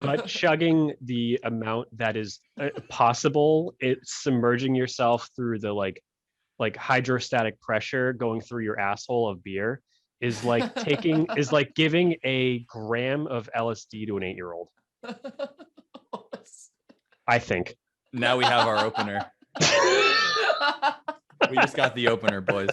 but chugging the amount that is possible, it's submerging yourself through the like hydrostatic pressure going through your asshole of beer is like giving a gram of LSD to an 8-year-old. I think. Now we have our opener. We just got the opener, boys.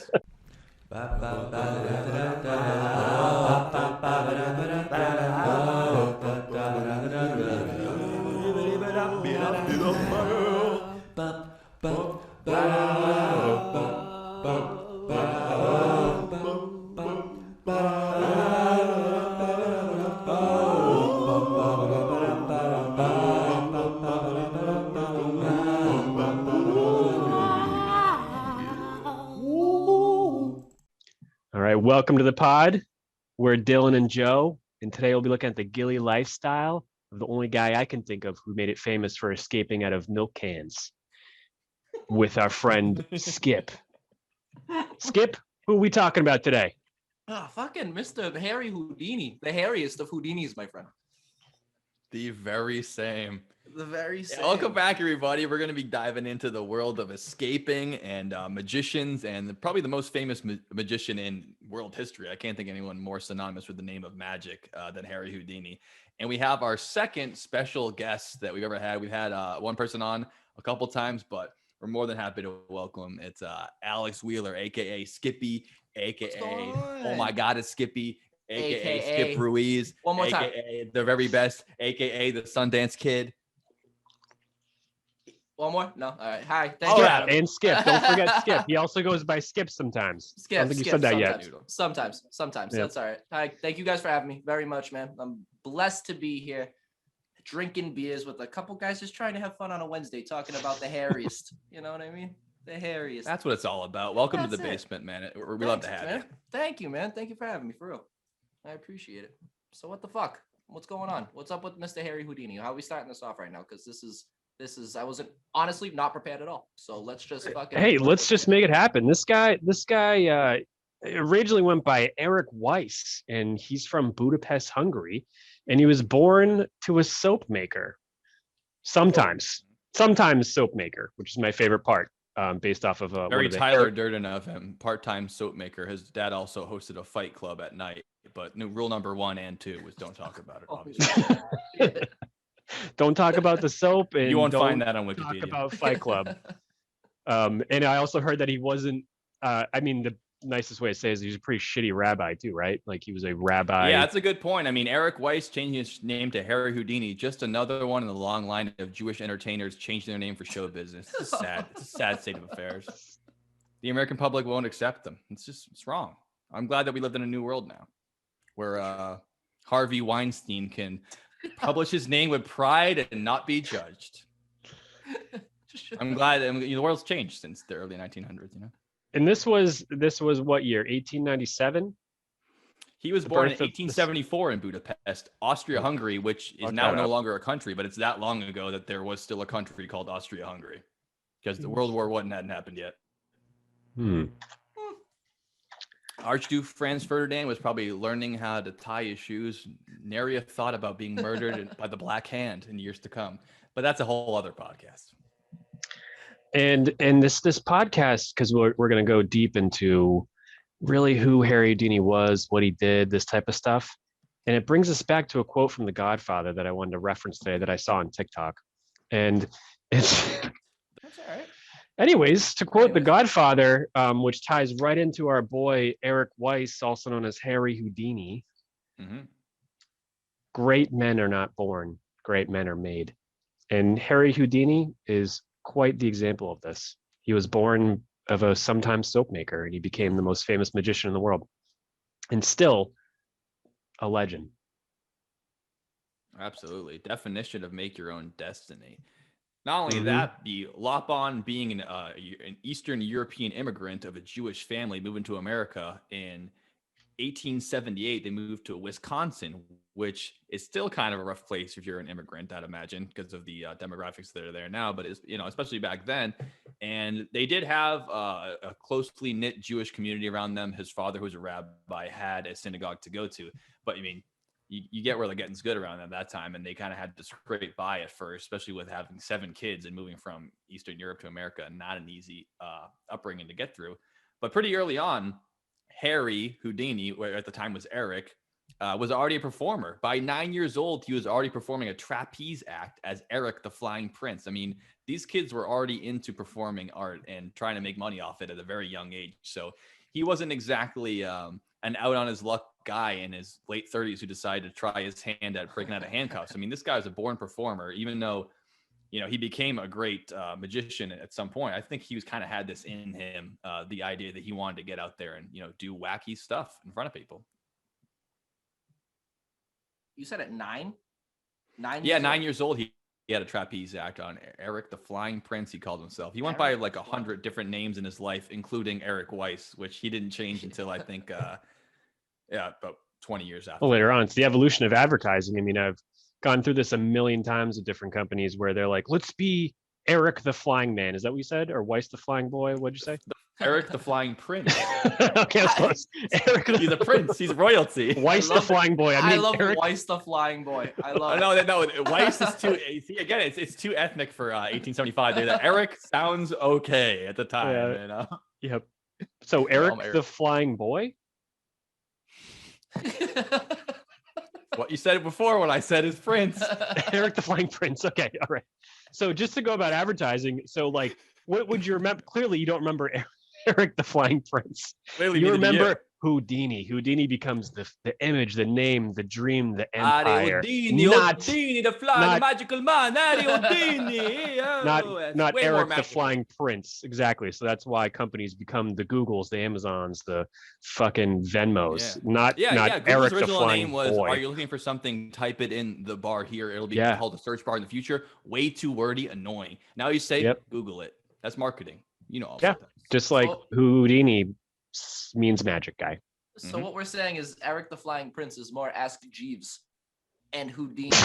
All right, welcome to the pod. We're Dylan and Joe, and today we'll be looking at the Gilly lifestyle of the only guy I can think of who made it famous for escaping out of milk cans with our friend Skip. Skip, who are we talking about today? Fucking Mr. Harry Houdini, the hairiest of Houdinis, my friend. The very same. The very same. Welcome back, everybody. We're going to be diving into the world of escaping and magicians, and probably the most famous magician in world history. I can't think of anyone more synonymous with the name of magic than Harry Houdini. And we have our second special guest that we've ever had. We've had one person on a couple times, but we're more than happy to welcome. It's Alex Wheeler, aka Skippy, aka Oh My God, it's Skippy, aka Skip Ruiz, one more time, aka the very best, aka the Sundance Kid. One more? No. All right. Hi. Thank you, Adam. And Skip. Don't forget Skip. He also goes by Skip sometimes. Skip. I don't think you said that yet. Sometimes. Yeah. That's all right. Hi. Thank you guys for having me. Very much, man. I'm blessed to be here, drinking beers with a couple guys just trying to have fun on a Wednesday, talking about the hairiest. You know what I mean? The hairiest. That's what it's all about. Welcome to the basement, man. We love to have you. Thank you, man. Thank you for having me, for real. I appreciate it. So what the fuck? What's going on? What's up with Mr. Harry Houdini? How are we starting this off right now? Because this is I wasn't honestly not prepared at all. So let's just fucking let's just make it happen. This guy originally went by Eric Weiss, and he's from Budapest, Hungary, and he was born to a soap maker. Sometimes soap maker, which is my favorite part. Based off of very Tyler Durden of him, part-time soap maker. His dad also hosted a fight club at night, but rule number 1 and 2 was don't talk about it, obviously. Don't talk about the soap, and you won't don't find that on Wikipedia. Talk about Fight Club. And I also heard that he wasn't. I mean, the nicest way to say it is he's a pretty shitty rabbi too, right? Like he was a rabbi. Yeah, that's a good point. I mean, Eric Weiss changing his name to Harry Houdini, just another one in the long line of Jewish entertainers changing their name for show business. It's sad. It's a sad state of affairs. The American public won't accept them. It's wrong. I'm glad that we live in a new world now, where Harvey Weinstein can publish his name with pride and not be judged. I'm glad the world's changed since the early 1900s, you know. And this was what year? 1897. He was born in 1874 in Budapest, Austria-Hungary, which is now no longer a country, but it's that long ago that there was still a country called Austria-Hungary because the World War I hadn't happened yet. Archduke Franz Ferdinand was probably learning how to tie his shoes. Nary a thought about being murdered by the Black Hand in years to come. But that's a whole other podcast. And this podcast, because we're going to go deep into really who Harry Houdini was, what he did, this type of stuff. And it brings us back to a quote from The Godfather that I wanted to reference today that I saw on TikTok. And it's... That's all right. Anyways, to quote The Godfather, which ties right into our boy Eric Weiss, also known as Harry Houdini, great men are not born, great men are made. And Harry Houdini is quite the example of this. He was born of a sometimes soap maker, and he became the most famous magician in the world, and still a legend. Absolutely. Definition of make your own destiny. Not only that, the Lopon being an Eastern European immigrant of a Jewish family moving to America in 1878, they moved to Wisconsin, which is still kind of a rough place if you're an immigrant, I'd imagine, because of the demographics that are there now. But it's, especially back then, and they did have a closely knit Jewish community around them. His father, who was a rabbi, had a synagogue to go to. But I mean, you get where the getting's good around at that time, and they kind of had to scrape by at first, especially with having 7 kids and moving from Eastern Europe to America, not an easy upbringing to get through. But pretty early on, Harry Houdini, where at the time was Eric, was already a performer. By 9 years old, he was already performing a trapeze act as Eric the Flying Prince. I mean, these kids were already into performing art and trying to make money off it at a very young age. So he wasn't exactly an out on his luck guy in his late 30s who decided to try his hand at breaking out of handcuffs. I mean, this guy was a born performer, even though, you know, he became a great magician at some point. I think he was kind of had this in him, the idea that he wanted to get out there and, you know, do wacky stuff in front of people. You said at 9? 9 years old. He had a trapeze act on Eric the Flying Prince. He called himself. He went by like 100 different names in his life, including Eric Weiss, which he didn't change until I think, about 20 years after. Well, later on, it's the evolution of advertising. I mean, I've gone through this a million times with different companies where they're like, let's be Eric the Flying Man. Is that what you said? Or Weiss the Flying Boy? What'd you say? Eric the Flying Prince. Okay, that's close. Eric He's a prince. He's royalty. Weiss the Flying Boy. I mean, love Eric... Weiss the Flying Boy. I love no, Weiss is too, see, again, it's too ethnic for 1875. That Eric sounds okay at the time. Yeah. You know? Yep. So Eric the Flying Boy? What you said before when I said is Prince. Eric the Flying Prince. Okay, all right. So just to go about advertising, so like, what would you remember? Clearly, you don't remember Eric the Flying Prince. Clearly, you remember Houdini. Houdini becomes the image, the name, the dream, the empire. Houdini, the flying magical man. Houdini. Not Eric the Flying Prince. Exactly. So that's why companies become the Googles, the Amazons, the fucking Venmos. Not Google's Eric the original Flying name was, Boy. are you looking for something? Type it in the bar here. It'll be called a search bar in the future. Way too wordy, annoying. Now you say Google it. That's marketing. You know. Just like Houdini means magic guy. So what we're saying is Eric the Flying Prince is more Ask Jeeves, and Houdini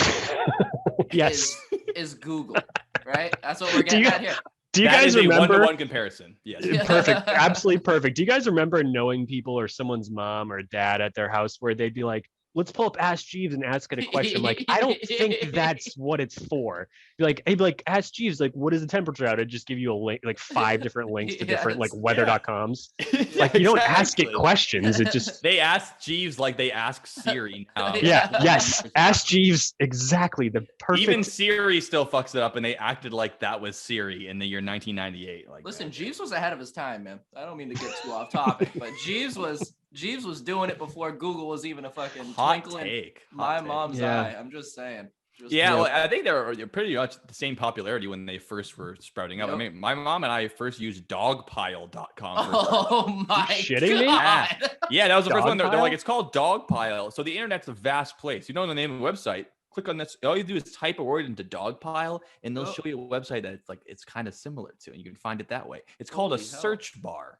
is Google, right? That's what we're getting at here. Do you guys remember one-to-one comparison? Yes. Perfect. Absolutely perfect. Do you guys remember knowing people or someone's mom or dad at their house where they'd be like, let's pull up Ask Jeeves and ask it a question. Like, I don't think that's what it's for. Like, hey, like, Ask Jeeves, like, what is the temperature out? It'd just give you a link, like 5 different links to different like weather.coms. Like, you don't ask it questions. It just they ask Jeeves like they ask Siri. Yes. Ask Jeeves, exactly. The perfect. Even Siri still fucks it up, and they acted like that was Siri in the year 1998. Like, listen, Jeeves was ahead of his time, man. I don't mean to get too off topic, but Jeeves was doing it before Google was even a fucking twinkle in my mom's eye. I'm just saying. Well, I think they're pretty much the same popularity when they first were sprouting up. I mean, my mom and I first used dogpile.com. Oh my shitting God. me? Yeah, that was the first one. They're like, it's called Dogpile. So the internet's a vast place. You know the name of the website. Click on this. All you do is type a word into Dogpile, and they'll show you a website that it's kind of similar to, and you can find it that way. It's called a search bar.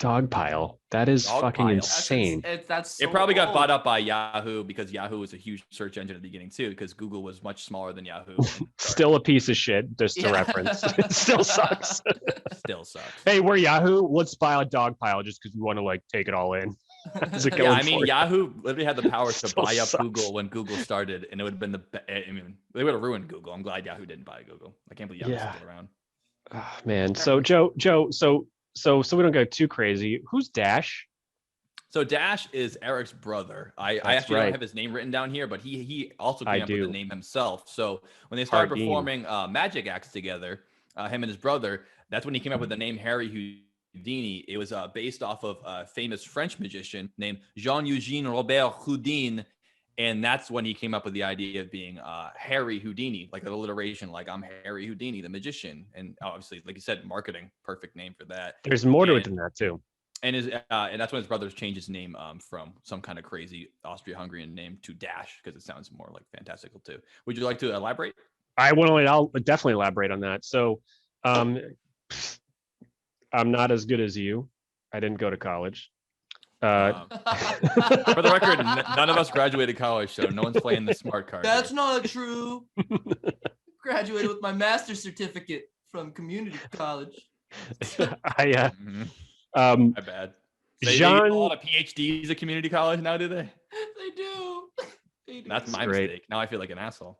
Dogpile. That is fucking insane. That's it probably got bought up by Yahoo because Yahoo was a huge search engine at the beginning too, because Google was much smaller than Yahoo. Still a piece of shit, just to reference. It still sucks. Still sucks. Hey, we're Yahoo. Let's buy a Dogpile just because we want to like take it all in. I mean, Yahoo literally had the power to buy up Google when Google started, and it would have been I mean, they would have ruined Google. I'm glad Yahoo didn't buy Google. I can't believe Yahoo's still around. Oh, man. So Joe, so we don't go too crazy. Who's Dash? So Dash is Eric's brother. I actually don't have his name written down here, but he also came up with the name himself. So when they started performing magic acts together, him and his brother, that's when he came up with the name Harry Houdini. It was based off of a famous French magician named Jean-Eugène Robert Houdin. And that's when he came up with the idea of being Harry Houdini, like an alliteration, like I'm Harry Houdini, the magician. And obviously, like you said, marketing, perfect name for that. There's more to it than that too. And and that's when his brothers changed his name from some kind of crazy Austria-Hungarian name to Dash, because it sounds more like fantastical too. Would you like to elaborate? I'll definitely elaborate on that. So I'm not as good as you. I didn't go to college. For the record, none of us graduated college, so no one's playing the smart card. That's not true. Graduated with my master's certificate from community college. My bad. They get a lot of PhDs at community college now, do they? They do. They do. That's my great. mistake. Now I feel like an asshole.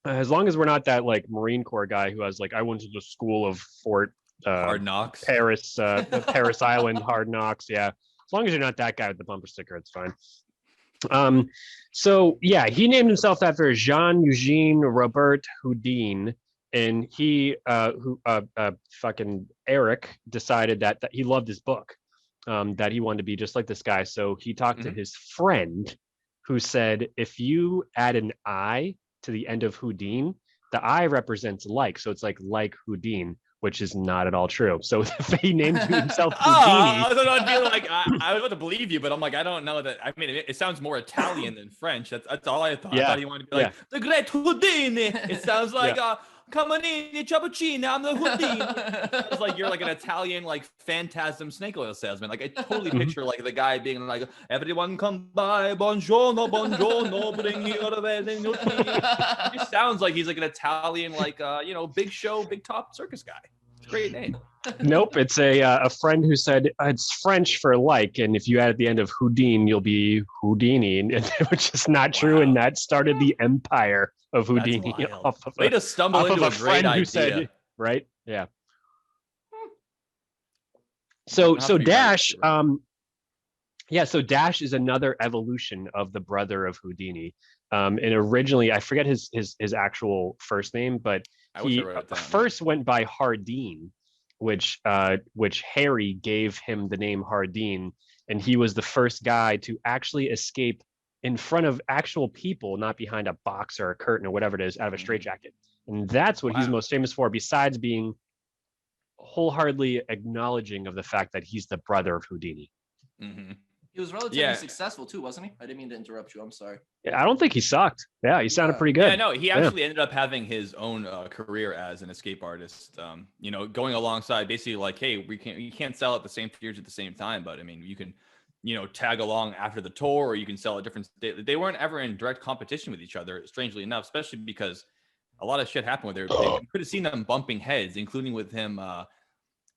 As long as we're not that like Marine Corps guy who has like, I went to the school of Fort Hard Knocks. Paris, Paris Island, Hard Knocks. Yeah. As long as you're not that guy with the bumper sticker, it's fine. So yeah, he named himself after Jean-Eugène Robert Houdin, and he fucking Eric decided that he loved his book, that he wanted to be just like this guy. So he talked to his friend who said, if you add an I to the end of Houdin, the I represents like, so it's like Houdin, which is not at all true. So he named himself Houdini. I was about to believe you, but I'm like, I don't know that. I mean, it sounds more Italian than French. That's all I thought. I thought he wanted to be like the great Houdini. It sounds like come on in, Chappuccino, I'm the Houdini. It's like you're like an Italian like phantasm snake oil salesman. Like I totally picture like the guy being like, everyone come by, buongiorno, buongiorno, bring your tea. It just sounds like he's like an Italian like big show, big top circus guy. It's a great name. Nope, it's a friend who said it's French for like, and if you add at the end of Houdin, you'll be Houdini, which is not true, and that started the empire of Houdini. Off of Way to stumble into a great idea. Said, right? Yeah. So Dash, so Dash is another evolution of the brother of Houdini. And originally, I forget his actual first name, but he first went by Hardin, which Harry gave him the name Hardin, and he was the first guy to actually escape in front of actual people, not behind a box or a curtain or whatever it is, out of a straitjacket. And that's what he's most famous for, besides being wholeheartedly acknowledging of the fact that he's the brother of Houdini. He was relatively successful too, wasn't he? I didn't mean to interrupt you. I'm sorry. Yeah, I don't think he sucked. Yeah, he sounded pretty good. Yeah, no, he actually ended up having his own career as an escape artist. Going alongside, basically like, hey, you can't sell at the same theaters at the same time, but I mean, you can, tag along after the tour, or you can sell at different. They weren't ever in direct competition with each other, strangely enough, especially because a lot of shit happened with they could have seen them bumping heads, including with him.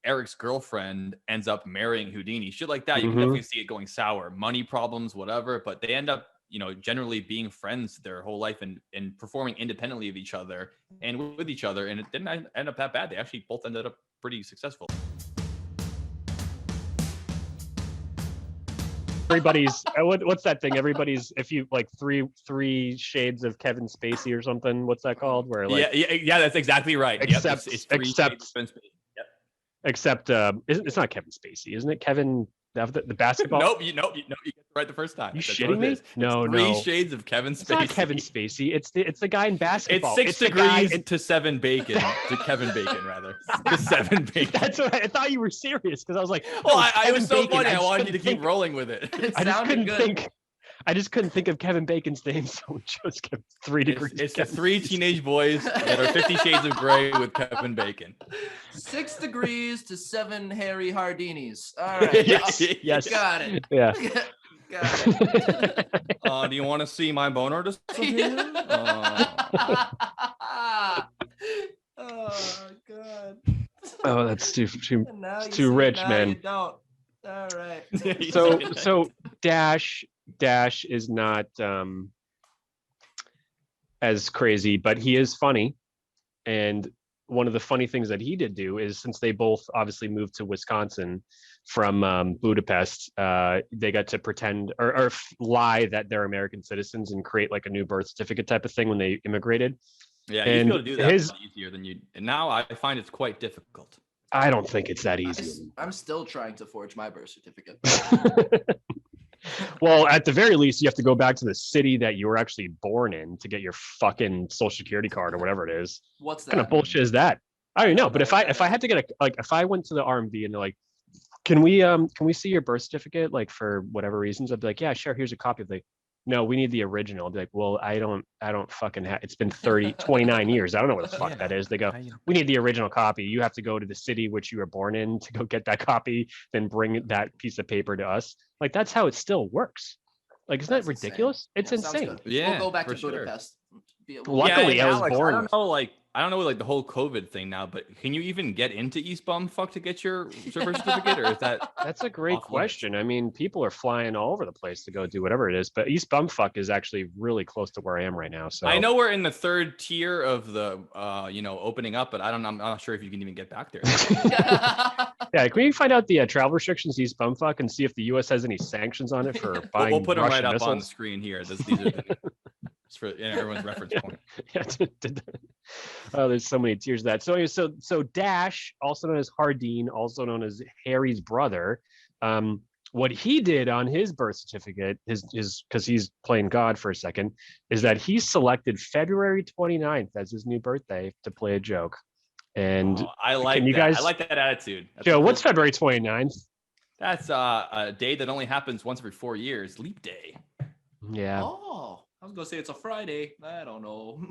Eric's girlfriend ends up marrying Houdini, shit like that. You can definitely see it going sour, money problems, whatever, but they end up, generally being friends their whole life and performing independently of each other and with each other. And it didn't end up that bad. They actually both ended up pretty successful. Everybody's what's that thing? Everybody's, if you like three shades of Kevin Spacey or something. What's that called? Where like yeah, that's exactly right. Except it's three shades of Kevin Spacey. Except it's not Kevin Spacey, isn't it? Kevin, the basketball. Nope, you get it right the first time. You shitting me? No, Three shades of Kevin Spacey. It's not Kevin Spacey. It's the guy in basketball. It's 6 degrees to 7 bacon to Kevin Bacon rather to 7 bacon. That's what I thought you were serious, because I was like, well, it was so funny. I wanted you to keep rolling with it. I just couldn't think of Kevin Bacon's name, so we chose 3 degrees. It's the 3 teenage boys that are 50 Shades of Grey with Kevin Bacon. 6 degrees to 7 Harry Houdinis. All right. Yes. Got it. Yeah. Got it. Do you want to see my boner disappear? Oh God. Oh, that's too rich, man. You don't. All right. So Dash is not as crazy, but he is funny. And one of the funny things that he did do is, since they both obviously moved to Wisconsin from Budapest, they got to pretend or lie that they're American citizens and create like a new birth certificate type of thing when they immigrated. Yeah, you'd be able to do that a lot easier than you. And now I find it's quite difficult. I don't think it's that easy. I'm still trying to forge my birth certificate. Well, at the very least, you have to go back to the city that you were actually born in to get your fucking social security card or whatever it is. What's that? What kind of bullshit is that? I don't know. But if I had to get if I went to the RMV and they're like, can we see your birth certificate, like for whatever reasons, I'd be like, yeah, sure, here's a copy. Like, no, we need the original. I'd be like, well, I don't fucking have, it's been 29 years. I don't know what the fuck that is. They go, we need the original copy. You have to go to the city which you were born in to go get that copy, then bring that piece of paper to us. Like, that's how it still works. Like, isn't that ridiculous? Insane. It's insane. Yeah, we'll go back to Budapest. Luckily, I was born. I don't know, like, I don't know like the whole COVID thing now, but can you even get into East Bumfuck to get your birth certificate, or is that? That's a great Off limits. question. I mean, people are flying all over the place to go do whatever it is, but East Bumfuck is actually really close to where I am right now. So I know we're in the third tier of the opening up, but I'm not sure if you can even get back there. Yeah, can we find out the travel restrictions to East Bumfuck and see if the U.S. has any sanctions on it for buying We'll put them right Russian up missiles? on the screen here. These are it's for everyone's reference point. Yeah. Oh, there's so many tiers of that. So anyway, so Dash, also known as Hardin, also known as Harry's brother, what he did on his birth certificate is because he's playing God for a second, is that he selected February 29th as his new birthday to play a joke. And I like you that. guys, I like that attitude. That's Joe, cool. what's February 29th? That's a day that only happens once every 4 years. Leap day. Yeah. Oh, I was gonna say it's a Friday. I don't know.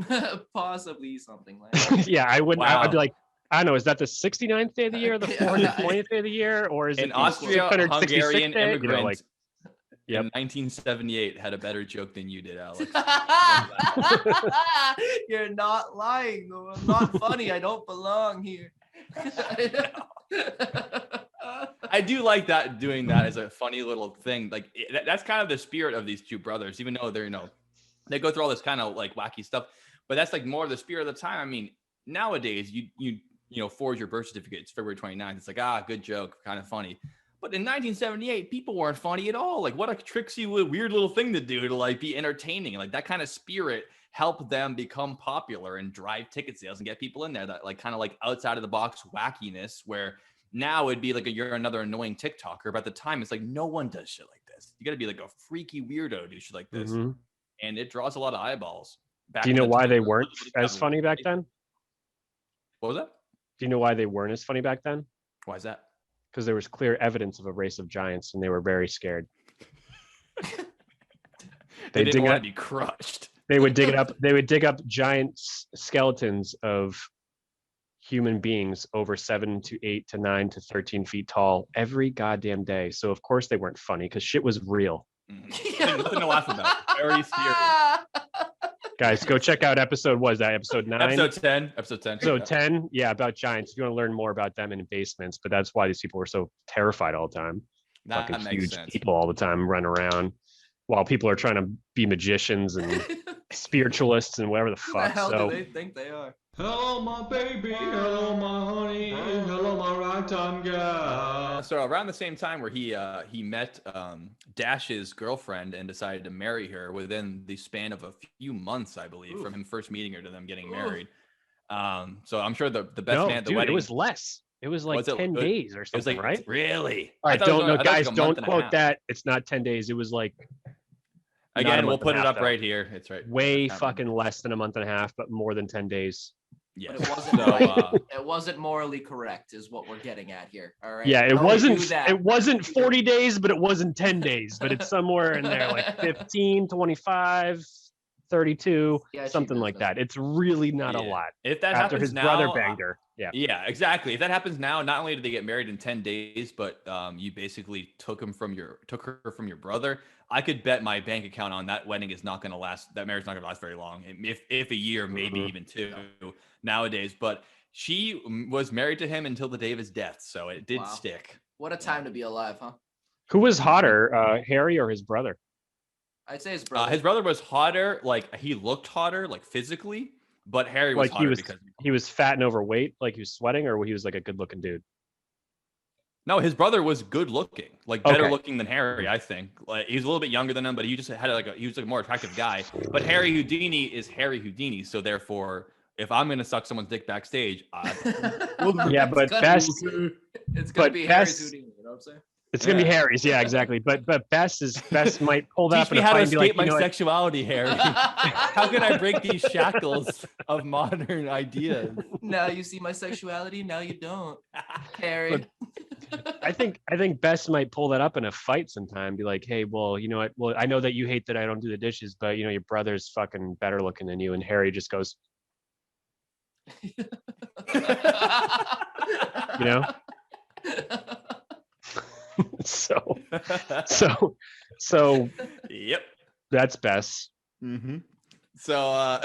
Possibly something like that. Yeah, I wouldn't. Wow. I'd be like, I don't know. Is that the 69th day of the year, the 420th day of the year, or is An it the Austria-Hungarian 666th day? immigrant You know, like, in 1978 had a better joke than you did, Alex. You're not lying, though. I'm not funny. I don't belong here. I do like that, doing that as a funny little thing. Like that's kind of the spirit of these two brothers, even though they're they go through all this kind of like wacky stuff, but that's like more of the spirit of the time. I mean, nowadays you forge your birth certificate. It's February 29th. It's like, good joke, kind of funny. But in 1978, people weren't funny at all. Like, what a tricksy, weird little thing to do to like be entertaining. Like that kind of spirit helped them become popular and drive ticket sales and get people in there. That like kind of like outside of the box wackiness, where now it'd be like you're another annoying TikToker. But at the time, it's like no one does shit like this. You got to be like a freaky weirdo to do shit like this, and it draws a lot of eyeballs. Do you know why they weren't as funny back then? What was that? Do you know why they weren't as funny back then? Why is that? Because there was clear evidence of a race of giants, and they were very scared. They didn't want to be crushed. They would dig it up. They would dig up giant skeletons of human beings over 7 to 8 to 9 to 13 feet tall every goddamn day. So of course they weren't funny because shit was real. Nothing to laugh about. Very serious. Guys, go check out episode 9? Episode 10. Episode 10, yeah, about giants. If you want to learn more about them in basements, but that's why these people were so terrified all the time. That Fucking makes huge sense. people all the time run around while people are trying to be magicians and spiritualists and whatever the Who the fuck. hell So do they think they are? Hello, my baby. Hello, my honey. Hello, my ragtime girl. So around the same time where he met Dash's girlfriend and decided to marry her within the span of a few months, I believe, from him first meeting her to them getting married. So I'm sure the best man at the wedding. It was less. It was like 10 days or something, right? Really? All right, don't know, guys. Don't quote that. It's not 10 days. It was like. Again, we'll put it up right here. It's right. Way fucking less than a month and a half, but more than 10 days. Yeah, it wasn't it wasn't morally correct, is what we're getting at here. All right. Yeah, it wasn't. It wasn't 40 days, but it wasn't 10 days. But it's somewhere in there, like 15, 25, 32, something like that. It's really not a lot. If that after happens his now, brother banged her. Yeah, exactly. If that happens now, not only did they get married in 10 days, but you basically took her from your brother. I could bet my bank account on that wedding is not going to last. That marriage is not going to last very long. If a year, maybe even 2 nowadays. But she was married to him until the day of his death, so it did stick. What a time to be alive, huh? Who was hotter, Harry or his brother? I'd say his brother. His brother was hotter, like he looked hotter, like physically. But Harry was hotter because he was fat and overweight, like he was sweating, or he was like a good-looking dude. No, his brother was good looking, like better looking than Harry, I think. Like he's a little bit younger than him, but he just had he was a more attractive guy. But Harry Houdini is Harry Houdini, so therefore, if I'm gonna suck someone's dick backstage, yeah, but it's gonna be Harry's Houdini. You know what I'm saying? It's gonna be Harry's, yeah, exactly. But Best might pull that up and how to escape my sexuality, Harry. How can I break these shackles of modern ideas? Now you see my sexuality. Now you don't, Harry. I think Best might pull that up in a fight sometime. Be like, hey, well, you know what? Well, I know that you hate that I don't do the dishes, but you know your brother's fucking better looking than you. And Harry just goes, you know. so Yep, that's Best. Mm-hmm. So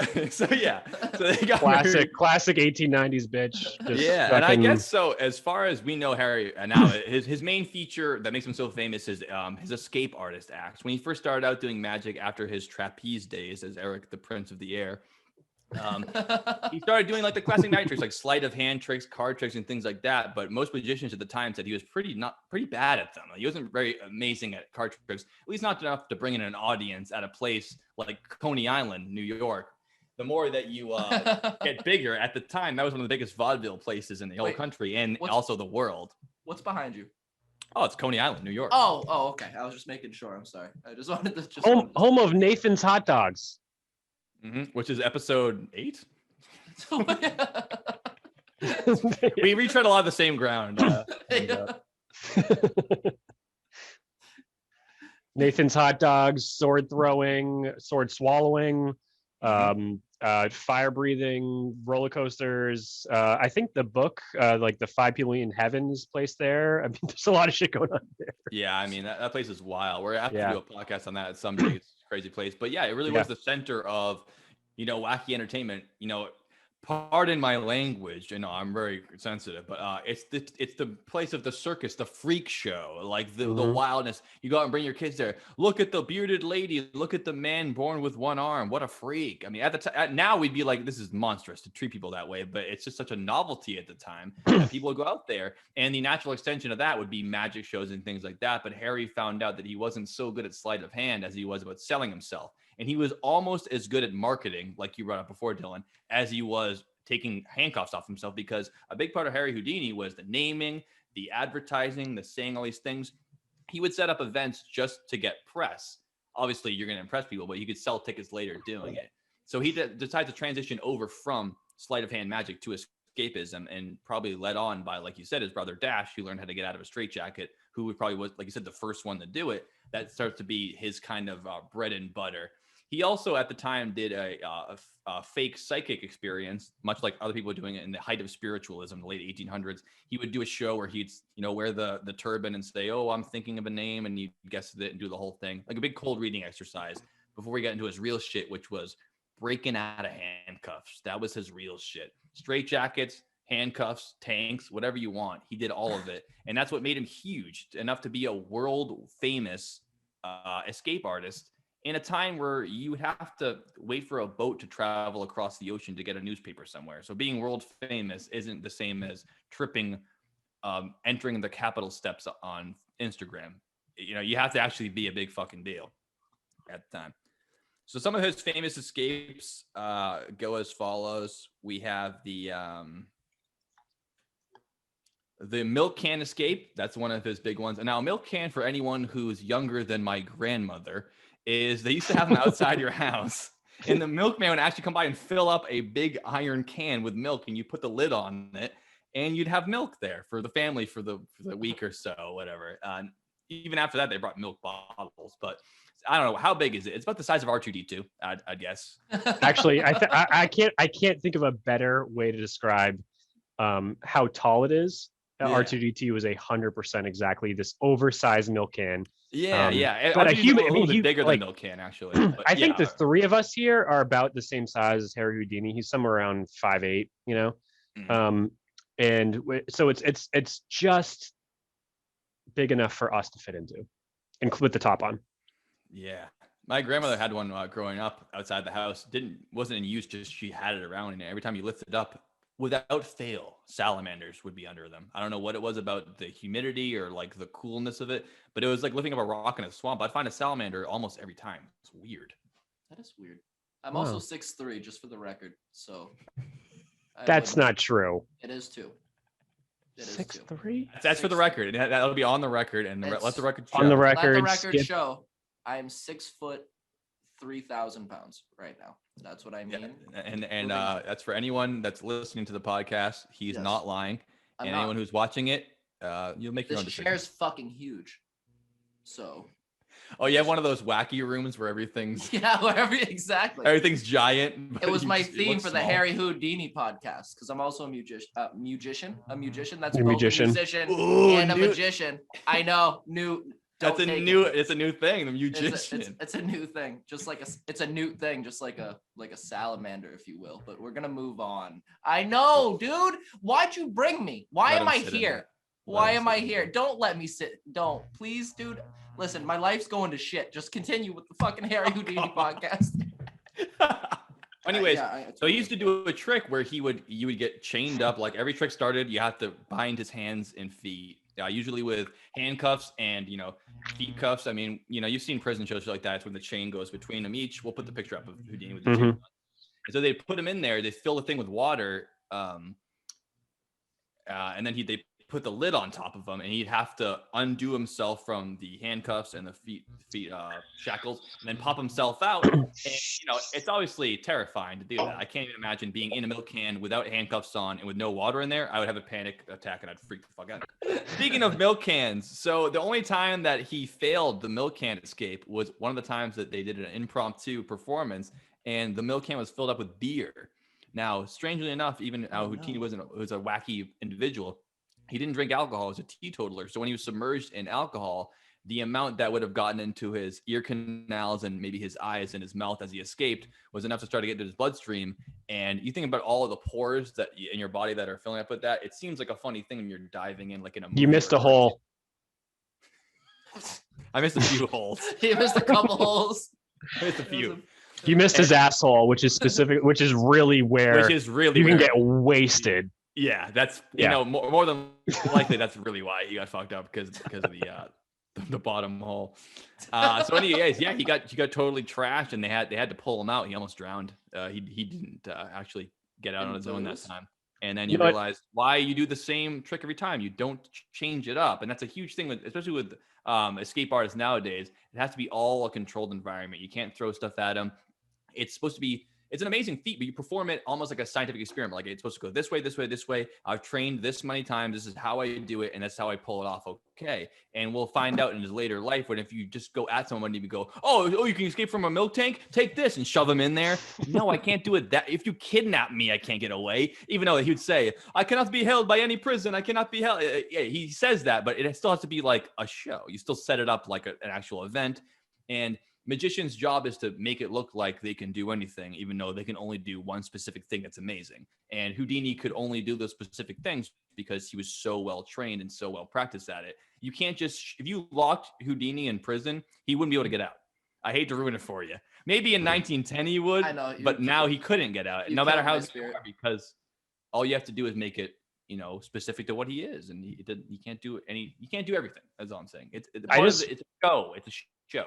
yeah, so they got Classic 1890s bitch. Just yeah, and I fucking- guess so. As far as we know, Harry now his main feature that makes him so famous is his escape artist acts. When he first started out doing magic after his trapeze days as Eric the Prince of the Air, he started doing like the classic night tricks, like sleight of hand tricks, card tricks, and things like that. But most magicians at the time said he was pretty bad at them. He wasn't very amazing at card tricks, at least not enough to bring in an audience at a place like Coney Island, New York. The more that you get bigger, at the time, that was one of the biggest vaudeville places in the whole country and also the world. What's behind you? Oh, it's Coney Island, New York. Oh, okay. I was just making sure. I'm sorry. I just wanted to home of Nathan's hot dogs. Which is episode 8. We retread a lot of the same ground. Nathan's hot dogs, sword throwing, sword swallowing, fire breathing, roller coasters. I think the book, like the 5 People in Heaven is placed there. I mean, there's a lot of shit going on there. Yeah, I mean that place is wild. We're have to do a podcast on that at some day. It's a crazy place, but yeah, it really was the center of wacky entertainment. Pardon my language, I'm very sensitive, but it's the place of the circus, the freak show, like the wildness. You go out and bring your kids there. Look at the bearded lady. Look at the man born with one arm. What a freak! I mean, at the time, now we'd be like, this is monstrous to treat people that way, but it's just such a novelty at the time that people would go out there. And the natural extension of that would be magic shows and things like that. But Harry found out that he wasn't so good at sleight of hand as he was about selling himself. And he was almost as good at marketing, like you brought up before, Dylan, as he was taking handcuffs off himself, because a big part of Harry Houdini was the naming, the advertising, the saying all these things. He would set up events just to get press. Obviously, you're going to impress people, but you could sell tickets later doing it. So he decided to transition over from sleight of hand magic to escapism, and probably led on by, like you said, his brother Dash, who learned how to get out of a straitjacket, who probably was, like you said, the first one to do it. That starts to be his kind of bread and butter. He also, at the time, did a fake psychic experience, much like other people were doing it in the height of spiritualism, the late 1800s. He would do a show where he'd, wear the turban and say, "Oh, I'm thinking of a name," and you guess it and do the whole thing, like a big cold reading exercise before we got into his real shit, which was breaking out of handcuffs. That was his real shit. Straight jackets, handcuffs, tanks, whatever you want. He did all of it, and that's what made him huge enough to be a world famous escape artist. In a time where you would have to wait for a boat to travel across the ocean to get a newspaper somewhere. So being world famous isn't the same as entering the Capitol steps on Instagram. You have to actually be a big fucking deal at the time. So some of his famous escapes go as follows. We have the milk can escape. That's one of his big ones. And now, milk can, for anyone who's younger than my grandmother, is they used to have them outside your house, and the milkman would actually come by and fill up a big iron can with milk, and you put the lid on it, and you'd have milk there for the family for the week or so, whatever. Even after that, they brought milk bottles, but I don't know, how big is it? It's about the size of R2D2, I'd guess. Actually, I can't think of a better way to describe how tall it is. R2D2 was 100% exactly this oversized milk can. Yeah. But a human, a little bit bigger than milk can, actually. But I think the three of us here are about the same size as Harry Houdini. He's somewhere around 5'8", and so it's just big enough for us to fit into, and with the top on. Yeah, my grandmother had one growing up outside the house. Wasn't in use, just she had it around, and every time you lift it up, without fail, salamanders would be under them. I don't know what it was about the humidity or like the coolness of it, but it was like lifting up a rock in a swamp. I'd find a salamander almost every time. It's weird. That is weird. I'm also 6'3", just for the record. So that's not true. It is too. 6'3"? That's for the record. That'll be on the record, and let the record show. On the record. Let the record show. I am 6 foot 3,000 pounds right now. That's what I mean. Yeah. And that's for anyone that's listening to the podcast. He's not lying. And anyone who's watching it, you'll make your own decision. This chair's fucking huge. So. Oh, you have one of those wacky rooms where everything's. Yeah, exactly. Everything's giant. It was my theme for the Harry Houdini podcast, because I'm also a musician. A musician. That's both a musician and a magician. I know. That's Don't a take new. it. It's a new thing. The magician. It's a new thing, just like it's a newt thing, just like a salamander, if you will. But we're gonna move on. I know, dude. Why'd you bring me? Why Let am him I sit in here? there. Why Let him am sit I in here? there. Don't let me sit. Don't, please, dude. Listen, my life's going to shit. Just continue with the fucking Harry Houdini podcast. Anyways, Yeah, so he used to do a trick where you would get chained up. Like every trick started, you have to bind his hands and feet, usually with handcuffs and feet cuffs. I mean, you've seen prison shows like that. It's when the chain goes between them each. We'll put the picture up of Houdini with the chain. And so they put him in there. They fill the thing with water, and then they put the lid on top of him, and he'd have to undo himself from the handcuffs and the feet shackles, and then pop himself out. And it's obviously terrifying to do that. I can't even imagine being in a milk can without handcuffs on and with no water in there. I would have a panic attack and I'd freak the fuck out. Speaking of milk cans, so the only time that he failed the milk can escape was one of the times that they did an impromptu performance, and the milk can was filled up with beer. Now, strangely enough, even Houdini was a wacky individual. He didn't drink alcohol as a teetotaler. So when he was submerged in alcohol, the amount that would have gotten into his ear canals and maybe his eyes and his mouth as he escaped was enough to start to get into his bloodstream. And you think about all of the pores that in your body that are filling up with that. It seems like a funny thing when you're diving in like in a movie. You missed a hole. I missed a few holes. He missed a couple holes. I missed a few. You missed his asshole, which is really where Which is really you can where- get wasted. Yeah, that's more than likely that's really why he got fucked up because of the bottom hole. So anyways, yeah, he got totally trashed, and they had to pull him out. He almost drowned. He didn't actually get out on his own that time. And then you realize why you do the same trick every time. You don't change it up, and that's a huge thing, especially with escape artists nowadays. It has to be all a controlled environment. You can't throw stuff at them. It's supposed to be. It's an amazing feat, but you perform it almost like a scientific experiment. Like it's supposed to go this way, this way, this way. I've trained this many times. This is how I do it, and that's how I pull it off. Okay, and we'll find out in his later life when if you just go at someone and you go, oh, you can escape from a milk tank. Take this and shove him in there. No, I can't do it. That if you kidnap me, I can't get away. Even though he would say, I cannot be held by any prison. I cannot be held. Yeah, he says that, but it still has to be like a show. You still set it up like an actual event, and magician's job is to make it look like they can do anything, even though they can only do one specific thing that's amazing. And Houdini could only do those specific things because he was so well trained and so well practiced at it. You can't just, if you locked Houdini in prison, he wouldn't be able to get out. I hate to ruin it for you. Maybe in 1910 he would, but now he couldn't get out, no matter how good, because all you have to do is make it, specific to what he is, and he can't do everything. That's all I'm saying. It's a show. It's a show.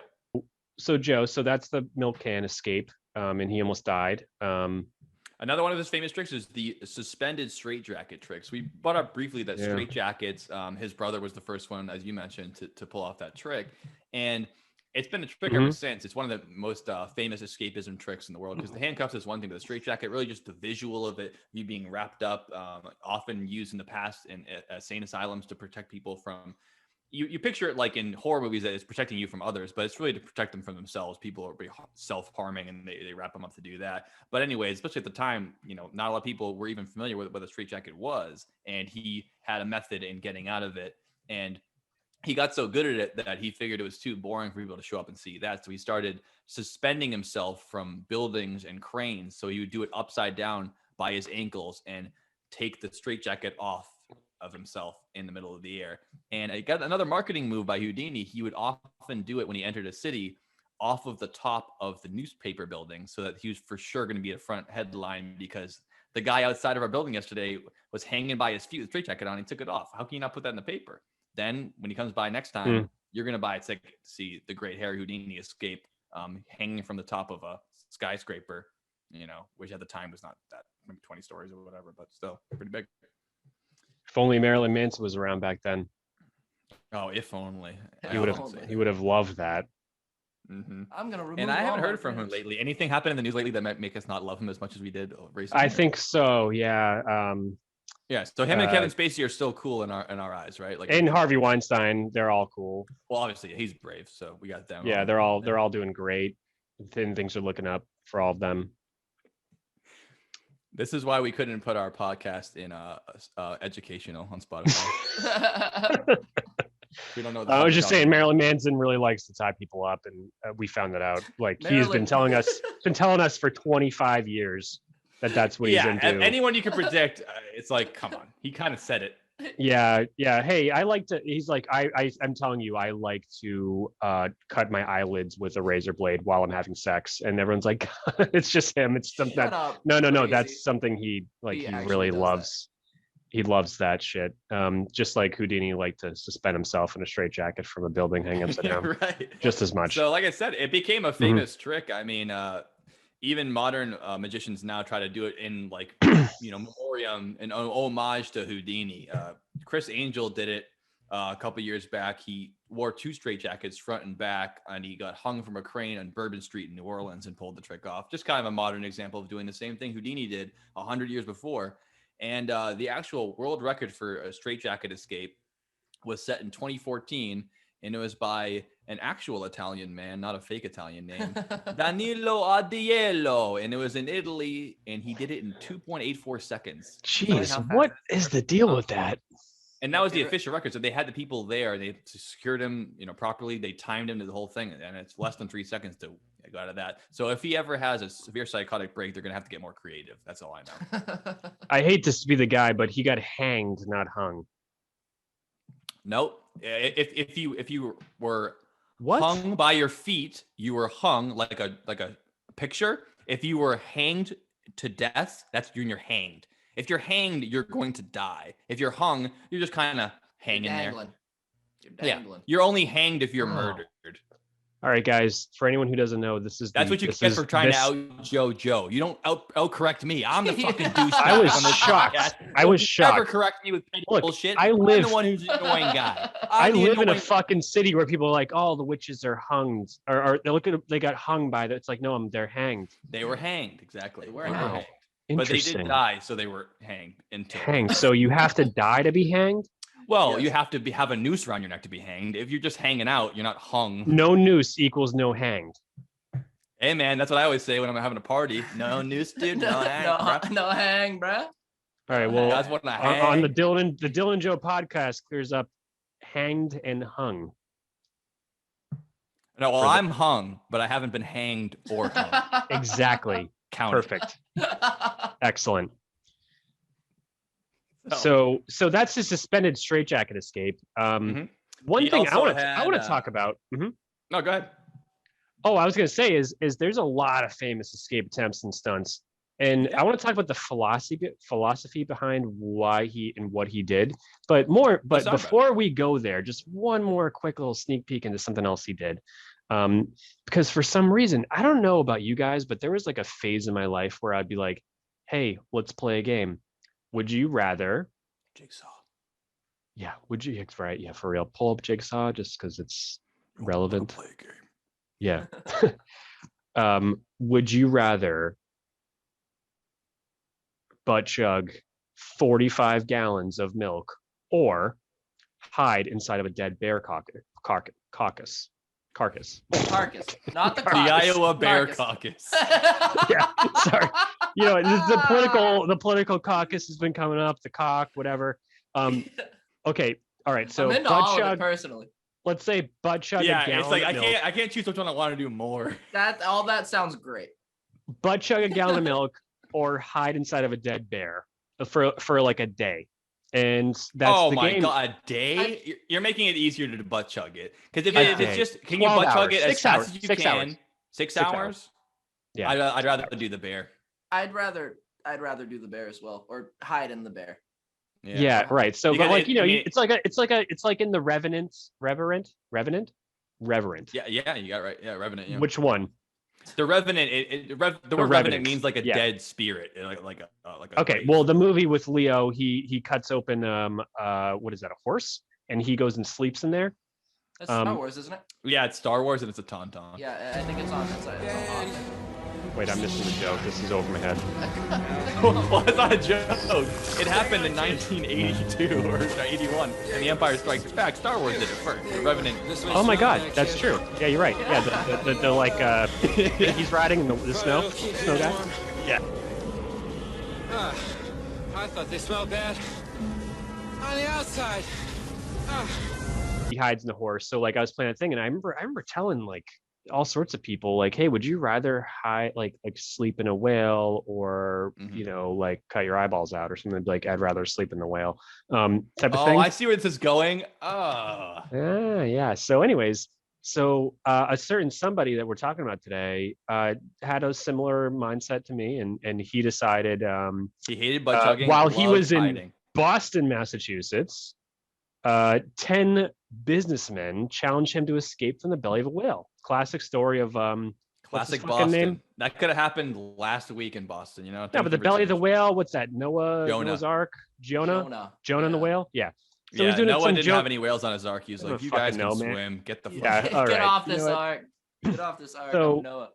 So Joe, that's the milk can escape, and he almost died. Another one of his famous tricks is the suspended straitjacket tricks. We brought up briefly that straitjackets. His brother was the first one, as you mentioned, to pull off that trick, and it's been a trick ever since. It's one of the most famous escapism tricks in the world, because the handcuffs is one thing, but the straitjacket, really just the visual of it, you being wrapped up, often used in the past in insane asylums to protect people from. You picture it like in horror movies that it's protecting you from others, but it's really to protect them from themselves. People are self-harming, and they wrap them up to do that. But anyways, especially at the time, not a lot of people were even familiar with what a straitjacket was, and he had a method in getting out of it. And he got so good at it that he figured it was too boring for people to show up and see that. So he started suspending himself from buildings and cranes. So he would do it upside down by his ankles and take the straitjacket off of himself in the middle of the air. And I got another marketing move by Houdini. He would often do it when he entered a city off of the top of the newspaper building, so that he was for sure going to be a front headline, because the guy outside of our building yesterday was hanging by his feet with a straitjacket on. He took it off. How can you not put that in the paper? Then when he comes by next time, you're going to buy a ticket to see the great Harry Houdini escape, hanging from the top of a skyscraper, which at the time was not that, maybe 20 stories or whatever, but still pretty big. If only Marilyn Manson was around back then. Oh, if only. He would have loved that. Mm-hmm. I'm gonna remove. And I haven't heard from him lately. Anything happened in the news lately that might make us not love him as much as we did recently? I think so. Yeah. Yeah. So him and Kevin Spacey are still cool in our eyes, right? Like, and Harvey Weinstein, they're all cool. Well, obviously he's brave, so we got them. Yeah, they're all doing great. Things are looking up for all of them. This is why we couldn't put our podcast in educational on Spotify. We don't know. I was just saying, Marilyn Manson really likes to tie people up, and we found that out. Like he's been Marilyn- telling us for 25 years that's what he's into. Anyone you can predict, it's like, come on. He kind of said it. Yeah. Hey, I like to. He's like, I'm telling you, I like to cut my eyelids with a razor blade while I'm having sex, and everyone's like, it's just him. It's something Shut that. up, No. crazy. That's something he He really does loves. He loves that shit. Just like Houdini liked to suspend himself in a straitjacket from a building hanging upside down. Right. Just as much. So, like I said, it became a famous trick. I mean, even modern magicians now try to do it in like, memoriam and homage to Houdini. Chris Angel did it a couple years back. He wore 2 straitjackets front and back, and he got hung from a crane on Bourbon Street in New Orleans and pulled the trick off. Just kind of a modern example of doing the same thing Houdini did 100 years before. And the actual world record for a straitjacket escape was set in 2014, and it was by an actual Italian man, not a fake Italian name, Danilo Adiello, and it was in Italy, and he did it in 2.84 seconds. Jeez, what is the deal with that? And that was the official record. So they had the people there, they secured him, properly. They timed him to the whole thing, and it's less than 3 seconds to go out of that. So if he ever has a severe psychotic break, they're gonna have to get more creative. That's all I know. I hate to be the guy, but he got hanged, not hung. Nope. If you were What? hung by your feet, you were hung like a picture. If you were hanged to death, that's when you're hanged. If you're hanged, you're going to die. If you're hung, you're just kind of hanging there. You're dangling. Yeah, you're only hanged if you're murdered. All right, guys. For anyone who doesn't know, That's what you get for trying to out Joe. You don't out correct me. I'm the fucking douche. I was on this shocked. podcast. I was Never shocked. correct me with petty Look, bullshit. I I'm live- the one who's the annoying guy. I I'm the live in a annoying- fucking city where people are like, "Oh, the witches are hung," or they got hung by that. It's like, no, they're hanged. They were hanged, exactly. They were They hanged. hanged. But they Interesting. did die, so they were hanged. Hanged. So you have to die to be hanged? Well, Yes. you have to have a noose around your neck to be hanged. If you're just hanging out, you're not hung. No noose equals no hanged. Hey, man, that's what I always say when I'm having a party. No noose, dude. No hang, bruh. no hang, bruh. All right. Well, Guys want to hang. on the Dylan Joe podcast clears up hanged and hung. No, well, I'm hung, but I haven't been hanged or hung. Exactly. Count. Perfect. Excellent. So that's the suspended straitjacket escape. One He thing I also want had, to talk about. No, go ahead. Oh, I was going to say is there's a lot of famous escape attempts and stunts, and I want to talk about the philosophy behind why he and what he did. But before we go there, just one more quick little sneak peek into something else he did. Because for some reason, I don't know about you guys, but there was like a phase in my life where I'd be like, "Hey, let's play a game. Would you rather?" Jigsaw. Yeah, would you? Right? Yeah, for real. Pull up Jigsaw just because it's relevant. Play a game. Yeah. Would you rather butt chug 45 gallons of milk or hide inside of a dead bear carcass? Carcass, not the The caucus. Iowa Bear Carcass. Caucus. Yeah, sorry. The political caucus has been coming up, the cock, whatever. Okay, all right. So I'm into butt all of it chug, personally. let's say butt chug Yeah, a gallon it's like of milk. I can't choose which one I want to do more. All that sounds great. Butt chug a gallon of milk or hide inside of a dead bear for like a day. And that's Oh the my game. god, a day? You're making it easier to butt chug it. Because if A it's day. just, can you 12 butt chug hours. it as 6 fast hours. as you 6 can? hours. 6 6 hours? hours. Yeah. I'd rather do the bear. I'd rather do the bear as well, or hide in the bear. Yeah, right. So, Because but like, it's like in the Revenant. Yeah, you got it right. Yeah, Revenant. Yeah. Which one? The Revenant. The word Revenant Revenant. means like a Yeah. dead spirit, like a Okay, grave. well, the movie with Leo, he cuts open what is that, a horse, and he goes and sleeps in there. That's Star Wars, isn't it? Yeah, it's Star Wars and it's a tauntaun. Yeah, I think it's on that side. It's on Wait, I'm missing the joke. This is over my head. Well, it's not a joke. It happened in 1982 or 81, and The Empire Strikes Back. Star Wars did it first. The Revenant. Oh my God, that's true. Yeah, you're right. Yeah, the like he's riding in the snow guy. Yeah. I thought they smelled bad on the outside. he hides in the horse. So like I was playing a thing, and I remember telling like all sorts of people like, hey, would you rather hide like sleep in a whale or like cut your eyeballs out or something? Like I'd rather sleep in the whale type of thing. I see where this is going. Yeah. So anyways, so a certain somebody that we're talking about today had a similar mindset to me, and he decided he hated butt chugging while he was hiding. in Boston, Massachusetts, 10 businessmen challenged him to escape from the belly of a whale. Classic story of classic Boston. Name? That could have happened last week in Boston, you know. Yeah, but the belly of the whale, what's that? Noah's Ark? Jonah and the whale? Yeah. So he's doing Noah didn't have any whales on his ark. He was like, you guys can swim. Get the fuck out. Get off this ark. Get off this ark. So, Noah.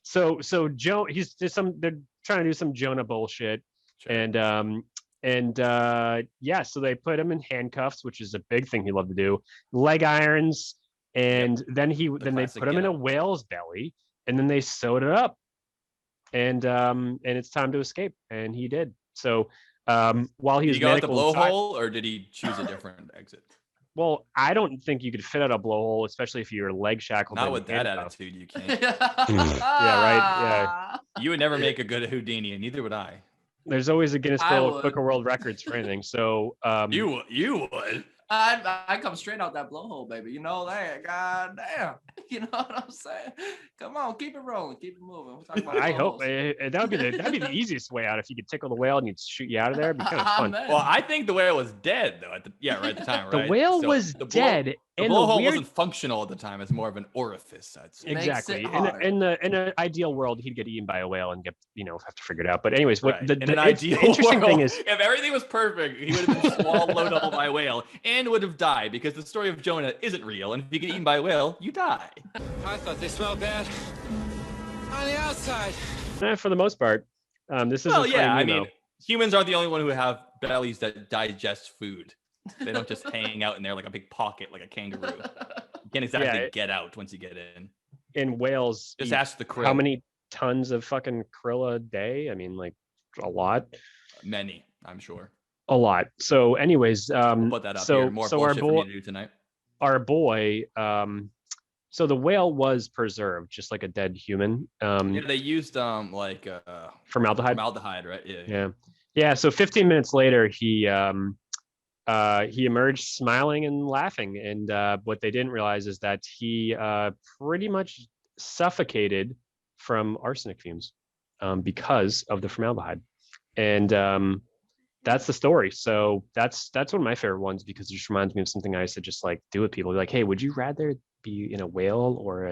so Joe, they're trying to do some Jonah bullshit. Sure. So they put him in handcuffs, which is a big thing he loved to do, leg irons, and then they put him in a whale's belly, and then they sewed it up, and it's time to escape, and he did. So while he was did he go out the blowhole, or did he choose a different exit? Well, I don't think you could fit out a blowhole, especially if you're leg shackled. Not with that attitude, you can't. Yeah, right. Yeah. You would never make a good Houdini, and neither would I. There's always a Guinness Book of World Records for anything. So you would. I come straight out that blowhole, baby. You know that. God damn. You know what I'm saying? Come on, keep it rolling, keep it moving. We're talking about I hope that'd be the easiest way out if you could tickle the whale and you'd shoot you out of there. It'd be kind of fun. Well, I think the whale was dead though. At the time, right? The whale was dead. The blowhole wasn't functional at the time. It's more of an orifice, I'd say. Exactly. In an ideal world, he'd get eaten by a whale and get have to figure it out. But anyways, what the interesting thing is, if everything was perfect, he would have been swallowed up by a whale and would have died, because the story of Jonah isn't real. And if you get eaten by a whale, you die. I thought they smelled bad on the outside. For the most part, this is. Well, yeah. I mean, humans aren't the only one who have bellies that digest food. They don't just hang out in there like a big pocket, like a kangaroo. You can't exactly get out once you get in. In whales, just ask the krill. How many tons of fucking krill a day? I mean, like a lot. Many, I'm sure. A lot. So, anyways, we'll put that up here. More bullshit for me to do tonight. Our boy, so the whale was preserved, just like a dead human. They used formaldehyde. Formaldehyde, right? Yeah. So 15 minutes later, he emerged smiling and laughing, and what they didn't realize is that he pretty much suffocated from arsenic fumes because of the formaldehyde, and that's the story. So that's one of my favorite ones, because it just reminds me of something I used to just like do with people. Like, hey, would you rather be in a whale or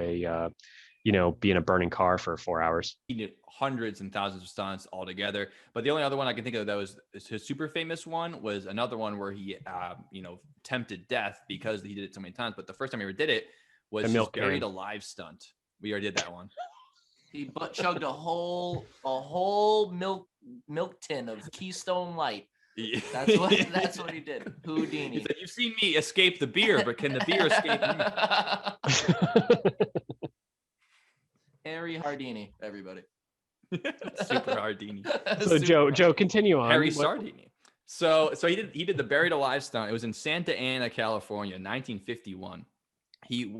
be in a burning car for 4 hours? He did hundreds and thousands of stunts altogether. But the only other one I can think of that was his super famous one was another one where he, tempted death because he did it so many times. But the first time he ever did it was his buried alive stunt. We already did that one. He butt chugged a whole milk tin of Keystone Light. Yeah. That's what he did. Houdini. He said, "You've seen me escape the beer, but can the beer escape me?" Harry Houdini, everybody. Super Houdini. So Joe, continue on. Harry Sardini. So he did the buried alive stunt. It was in Santa Ana, California, 1951. He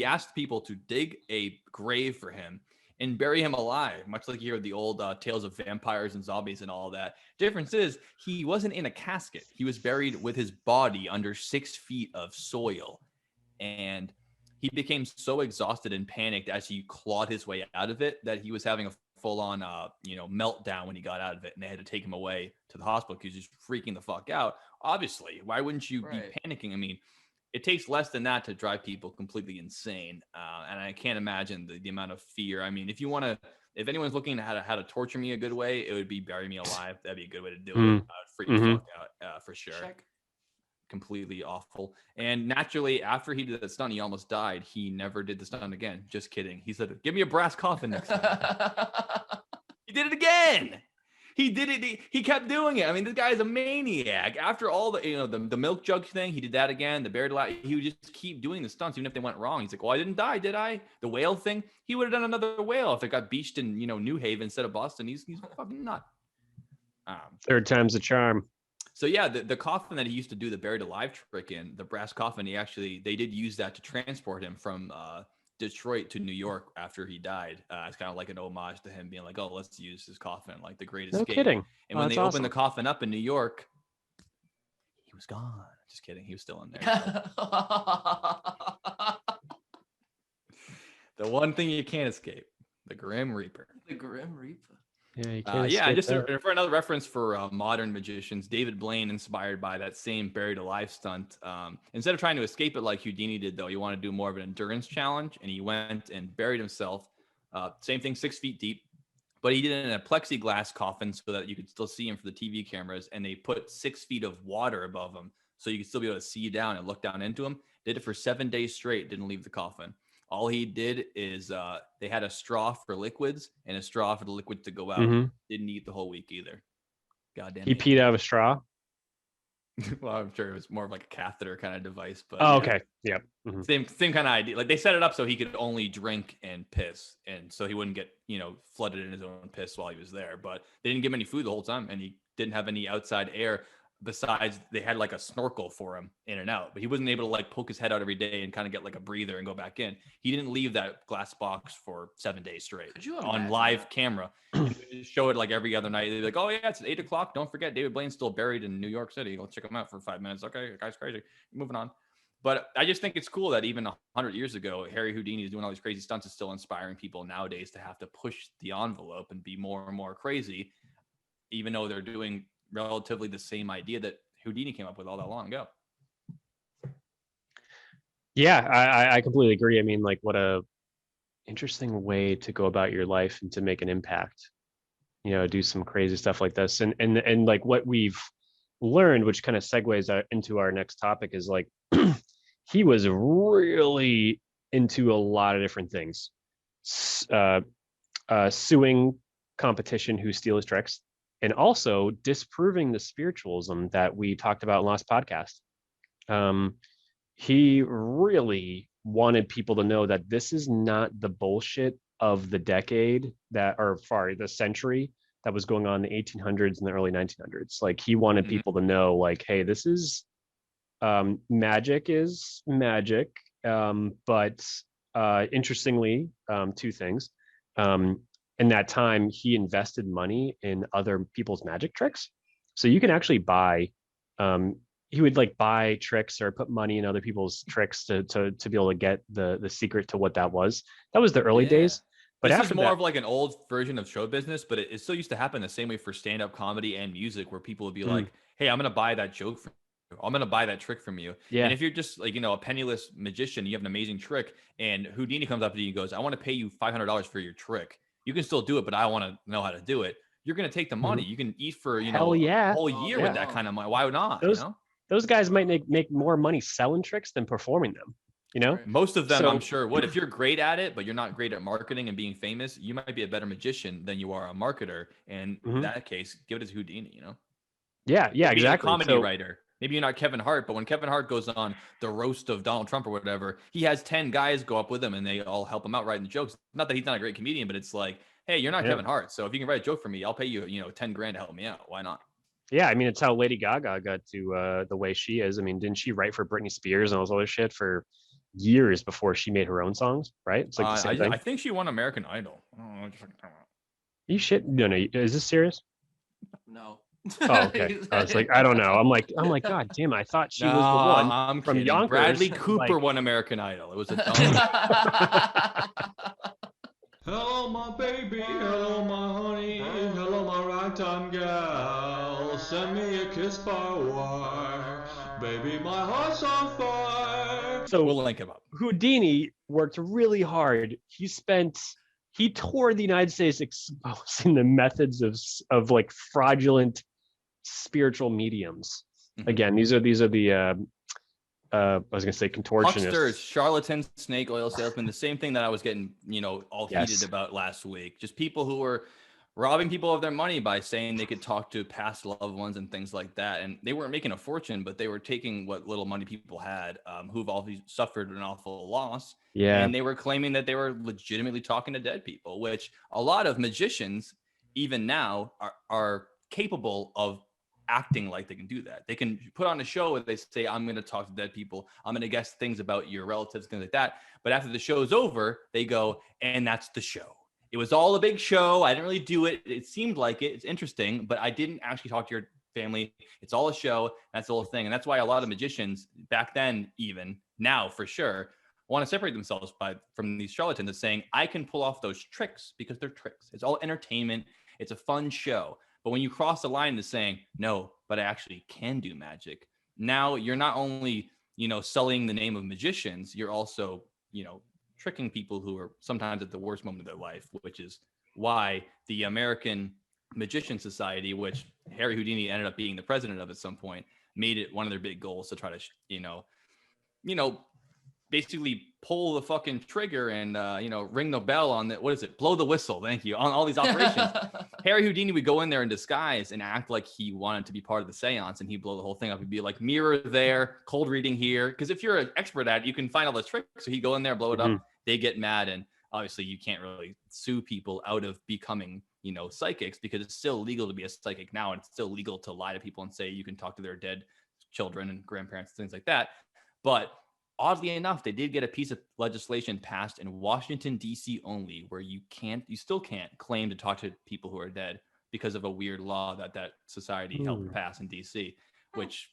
asked people to dig a grave for him and bury him alive, much like you hear the old tales of vampires and zombies and all that. Difference is he wasn't in a casket. He was buried with his body under 6 feet of soil. And he became so exhausted and panicked as he clawed his way out of it that he was having a full-on, meltdown when he got out of it, and they had to take him away to the hospital because he's freaking the fuck out. Obviously, why wouldn't you be panicking? I mean, it takes less than that to drive people completely insane, and I can't imagine the amount of fear. I mean, if anyone's looking at how to torture me a good way, it would be bury me alive. That'd be a good way to do it. I would freak the fuck out for sure. Check. Completely awful. And naturally, after he did that stunt, he almost died. He never did the stunt again. Just kidding. He said, "Give me a brass coffin next time." He did it again. He did it. He kept doing it. I mean, this guy is a maniac. After all the milk jug thing, he did that again. The buried alive, he would just keep doing the stunts, even if they went wrong. He's like, "Well, I didn't die, did I?" The whale thing, he would have done another whale if it got beached in New Haven instead of Boston. He's fucking nut. Third time's the charm. So yeah, the coffin that he used to do the buried alive trick in, the brass coffin, they did use that to transport him from Detroit to New York after he died. It's kind of like an homage to him being like, oh, let's use his coffin, like the Great No Escape. kidding. And Oh, when that's they opened awesome. the coffin up in New York, he was gone. Just kidding. He was still in there. The one thing you can't escape, the Grim Reaper. The Grim Reaper. Yeah, you can't Yeah, escape just that. for another reference for modern magicians, David Blaine, inspired by that same buried alive stunt. Instead of trying to escape it like Houdini did, though, he wanted to do more of an endurance challenge, and he went and buried himself. Same thing, 6 feet deep, but he did it in a plexiglass coffin so that you could still see him for the TV cameras, and they put 6 feet of water above him so you could still be able to see down and look down into him. Did it for 7 days straight, didn't leave the coffin. All he did is they had a straw for liquids and a straw for the liquid to go out. Mm-hmm. Didn't eat the whole week either. Goddamn. He peed out of a straw. Well, I'm sure it was more of like a catheter kind of device, but Oh, yeah. okay. Yep. Mm-hmm. Same kind of idea. Like they set it up so he could only drink and piss, and so he wouldn't get flooded in his own piss while he was there. But they didn't give him any food the whole time, and he didn't have any outside air. Besides, they had like a snorkel for him in and out, but he wasn't able to like poke his head out every day and kind of get like a breather and go back in. He didn't leave that glass box for 7 days straight. Could you on imagine live that? camera? They show it like every other night. They're like, "Oh yeah, it's 8 o'clock. Don't forget, David Blaine's still buried in New York City. Go check him out for 5 minutes." Okay, the guy's crazy. Moving on. But I just think it's cool that even 100 years ago, Harry Houdini is doing all these crazy stunts is still inspiring people nowadays to have to push the envelope and be more and more crazy, even though they're doing relatively the same idea that Houdini came up with all that long ago. Yeah, I completely agree. I mean, like, what a interesting way to go about your life and to make an impact. Do some crazy stuff like this, and like what we've learned, which kind of segues into our next topic, is like he was really into a lot of different things, suing competition who steal his tricks, and also disproving the spiritualism that we talked about in last podcast. He really wanted people to know that this is not the bullshit of the decade the century that was going on in the 1800s and the early 1900s. Like he wanted people to know, like, hey, this is magic is magic. But interestingly, two things. In that time, he invested money in other people's magic tricks. So you can actually buy, he would like buy tricks or put money in other people's tricks to be able to get the secret to what that was. That was the early days. But this after is more that, of like an old version of show business, but it still used to happen the same way for stand-up comedy and music, where people would be like, hey, I'm going to buy that joke from you. I'm going to buy that trick from you. Yeah. And if you're just like, a penniless magician, you have an amazing trick, and Houdini comes up to you and goes, I want to pay you $500 for your trick. You can still do it, but I want to know how to do it. You're going to take the money. You can eat for, Hell yeah. a whole year with that kind of money. Why not? Those guys might make more money selling tricks than performing them. Most of them, I'm sure, would. If you're great at it, but you're not great at marketing and being famous, you might be a better magician than you are a marketer. And in that case, give it to Houdini, Yeah, Maybe exactly. A comedy writer. Maybe you're not Kevin Hart, but when Kevin Hart goes on the roast of Donald Trump or whatever, he has 10 guys go up with him and they all help him out writing the jokes. Not that he's not a great comedian, but it's like, hey, you're not Kevin Hart. So if you can write a joke for me, I'll pay you, $10 grand to help me out. Why not? Yeah, I mean, it's how Lady Gaga got to the way she is. I mean, didn't she write for Britney Spears and all this other shit for years before she made her own songs, right? It's like the same thing. I think she won American Idol. You shit? No, is this serious? No. Oh, okay. I was like, I don't know. I'm like, God damn it! I thought she was the one I'm from kidding. Yonkers. Bradley Cooper won American Idol. It was a Hello, my baby. Hello, my honey. Hello, my ragtime gal. Send me a kiss by wire. Baby, my heart's on fire. So we'll link him up. Houdini worked really hard. He toured the United States exposing the methods of like fraudulent spiritual mediums. Again, these are the I was gonna say contortionists, hucksters, charlatans, snake oil salesmen. The same thing that I was getting, all heated about last week. Just people who were robbing people of their money by saying they could talk to past loved ones and things like that. And they weren't making a fortune, but they were taking what little money people had, who've all suffered an awful loss. Yeah. And they were claiming that they were legitimately talking to dead people, which a lot of magicians, even now, are capable of acting like they can do that. They can put on a show where they say, I'm going to talk to dead people. I'm going to guess things about your relatives, things like that. But after the show's over, they go, and that's the show. It was all a big show. I didn't really do it. It seemed like it. It's interesting, but I didn't actually talk to your family. It's all a show. That's the whole thing. And that's why a lot of magicians back then, even now for sure, want to separate themselves from these charlatans and saying, I can pull off those tricks because they're tricks. It's all entertainment. It's a fun show. But when you cross the line to saying, no, but I actually can do magic, now you're not only, selling the name of magicians, you're also, tricking people who are sometimes at the worst moment of their life, which is why the American Magician Society, which Harry Houdini ended up being the president of at some point, made it one of their big goals to try to, basically pull the fucking trigger and, ring the bell on blow the whistle. Thank you. On all these operations. Harry Houdini would go in there in disguise and act like he wanted to be part of the seance, and he'd blow the whole thing up. He'd be like, mirror there, cold reading here. Because if you're an expert at it, you can find all those tricks. So he'd go in there, blow it up. They get mad. And obviously you can't really sue people out of becoming, psychics, because it's still legal to be a psychic now. And it's still legal to lie to people and say you can talk to their dead children and grandparents, things like that. But oddly enough, they did get a piece of legislation passed in Washington, D.C. only, where you still can't claim to talk to people who are dead because of a weird law that society helped pass in D.C., which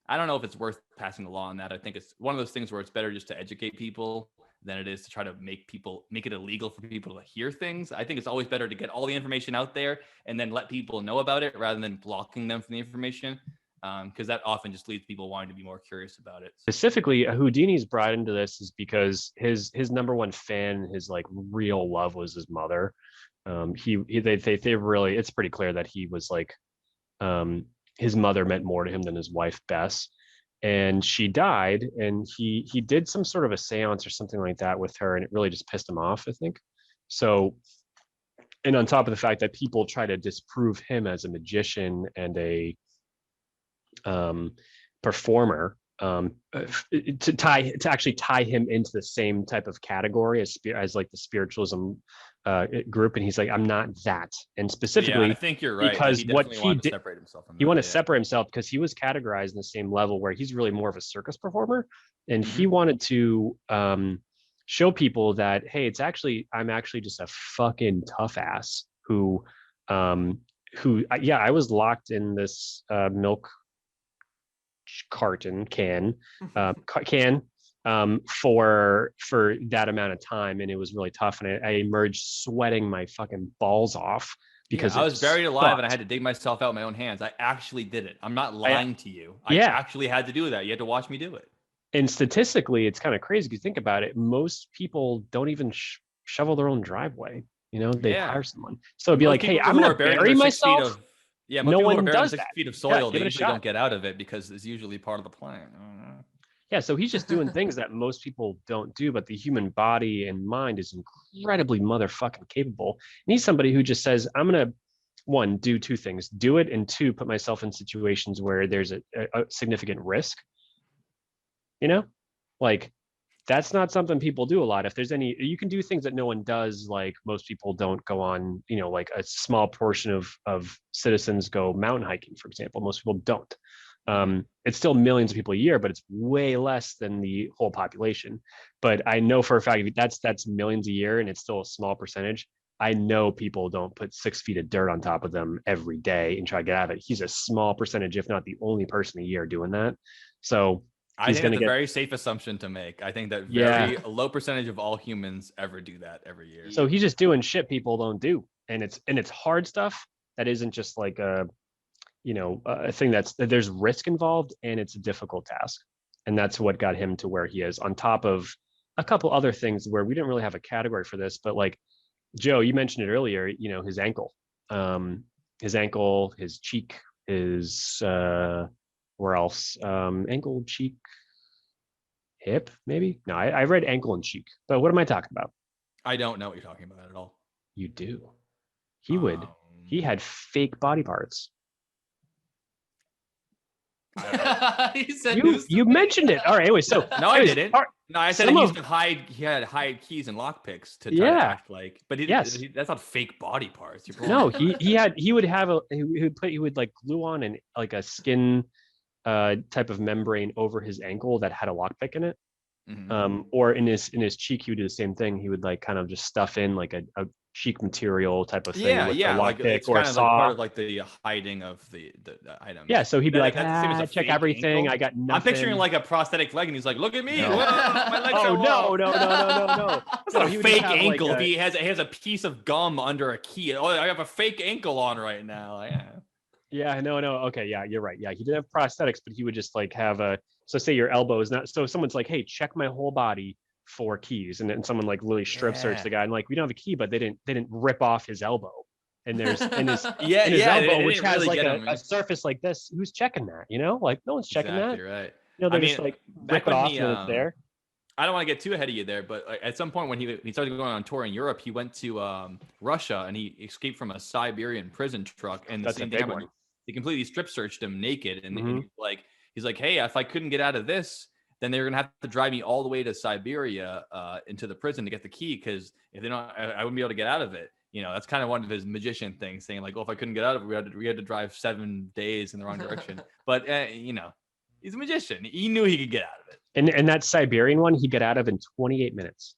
I don't know if it's worth passing a law on that. I think it's one of those things where it's better just to educate people than it is to try to make it illegal for people to hear things. I think it's always better to get all the information out there and then let people know about it rather than blocking them from the information. Because that often just leads people wanting to be more curious about it. Specifically, Houdini's brought into this is because his number one fan, his like real love, was his mother. They really, it's pretty clear that he was like, his mother meant more to him than his wife Bess, and she died, and he did some sort of a seance or something like that with her, and it really just pissed him off, I think. So, and on top of the fact that people try to disprove him as a magician and a performer, to actually tie him into the same type of category as like the spiritualism group, and he's like, I'm not that. And specifically, I think you're right, because what he did, separate himself from he wanted to separate himself because he was categorized in the same level where he's really more of a circus performer, and he wanted to show people that, hey, I'm actually just a fucking tough ass who I was locked in this milk can for that amount of time, and it was really tough, and I emerged sweating my fucking balls off because I was buried alive and I had to dig myself out with my own hands. I actually did it. I'm not lying to you. I actually had to do that. You had to watch me do it. And statistically, it's kind of crazy if you think about it. Most people don't even shovel their own driveway. They hire someone. So it'd be like, hey, I'm gonna bury myself. No one does 6 feet of soil. They usually don't get out of it because it's usually part of the plan. Yeah, so he's just doing things that most people don't do, but the human body and mind is incredibly motherfucking capable. And he's somebody who just says, I'm going to, one, do two things, do it, and two, put myself in situations where there's a significant risk. Like, that's not something people do a lot. If there's you can do things that no one does, like most people don't go on, like a small portion of citizens go mountain hiking, for example. Most people don't. It's still millions of people a year, but it's way less than the whole population. But I know for a fact that's millions a year, and it's still a small percentage. I know people don't put 6 feet of dirt on top of them every day and try to get out of it. He's a small percentage, if not the only person a year doing that. So I think that's a very safe assumption to make. I think that very low percentage of all humans ever do that every year. So he's just doing shit people don't do, and it's hard stuff that isn't just like a thing that there's risk involved, and it's a difficult task, and that's what got him to where he is. On top of a couple other things where we didn't really have a category for this, but like Joe, you mentioned it earlier. His ankle, his cheek, his where else? Ankle, cheek, hip, maybe? No, I read ankle and cheek, but what am I talking about? I don't know what you're talking about at all. You do. He had fake body parts. He said you mentioned it. All right, anyway, so no, I didn't. No, I said Some he of- used to hide. He had hide keys and lockpicks to try to Yeah. act like. But Yes. that's not fake body parts. You're No, wrong. he would have he would like glue on like a skin type of membrane over his ankle that had a lockpick in it. Mhm. Or in his cheek, he would do the same thing. He would like kind of just stuff in like a cheek material type of thing with a Like lockpick it's or a kind of like saw. part of like the hiding of the items. Yeah, so he'd be like, That's the same as a check fake everything. ankle? I got nothing. I'm picturing like a prosthetic leg, and he's like, "Look at me, No. Whoa, my legs Oh are no, long." no, no, no, no, no. That's No, not he a would just fake have, like, ankle. a- If he has a piece of gum under a key. Oh, I have a fake ankle on right now. Yeah. Yeah, no, no. Okay, yeah, you're right. Yeah, he did have prosthetics, but he would just like have a. So say your elbow is not. So someone's like, "Hey, check my whole body for keys," and then someone like literally strip search Yeah. the guy and like, we don't have a key, but they didn't rip off his elbow. And there's in his Yeah, in his yeah. elbow, They which didn't has really like get a, him. a surface like this. Who's checking that? You know, like no one's checking Exactly that. right. You know, they I just mean, like back rip it when off he, and then it's there. I don't want to get too ahead of you there, but like, at some point when he started going on tour in Europe, he went to Russia and he escaped from a Siberian prison truck. And the That's a same big thing one. happened. They completely strip searched him naked, and Mhm. he's like, hey, if I couldn't get out of this, then they're gonna have to drive me all the way to Siberia into the prison to get the key, because if they don't, I wouldn't be able to get out of it. You know, that's kind of one of his magician things, saying like, oh, if I couldn't get out of it, we had to drive 7 days in the wrong direction. But you know, he's a magician. He knew he could get out of it. And that Siberian one, he got out of in 28 minutes.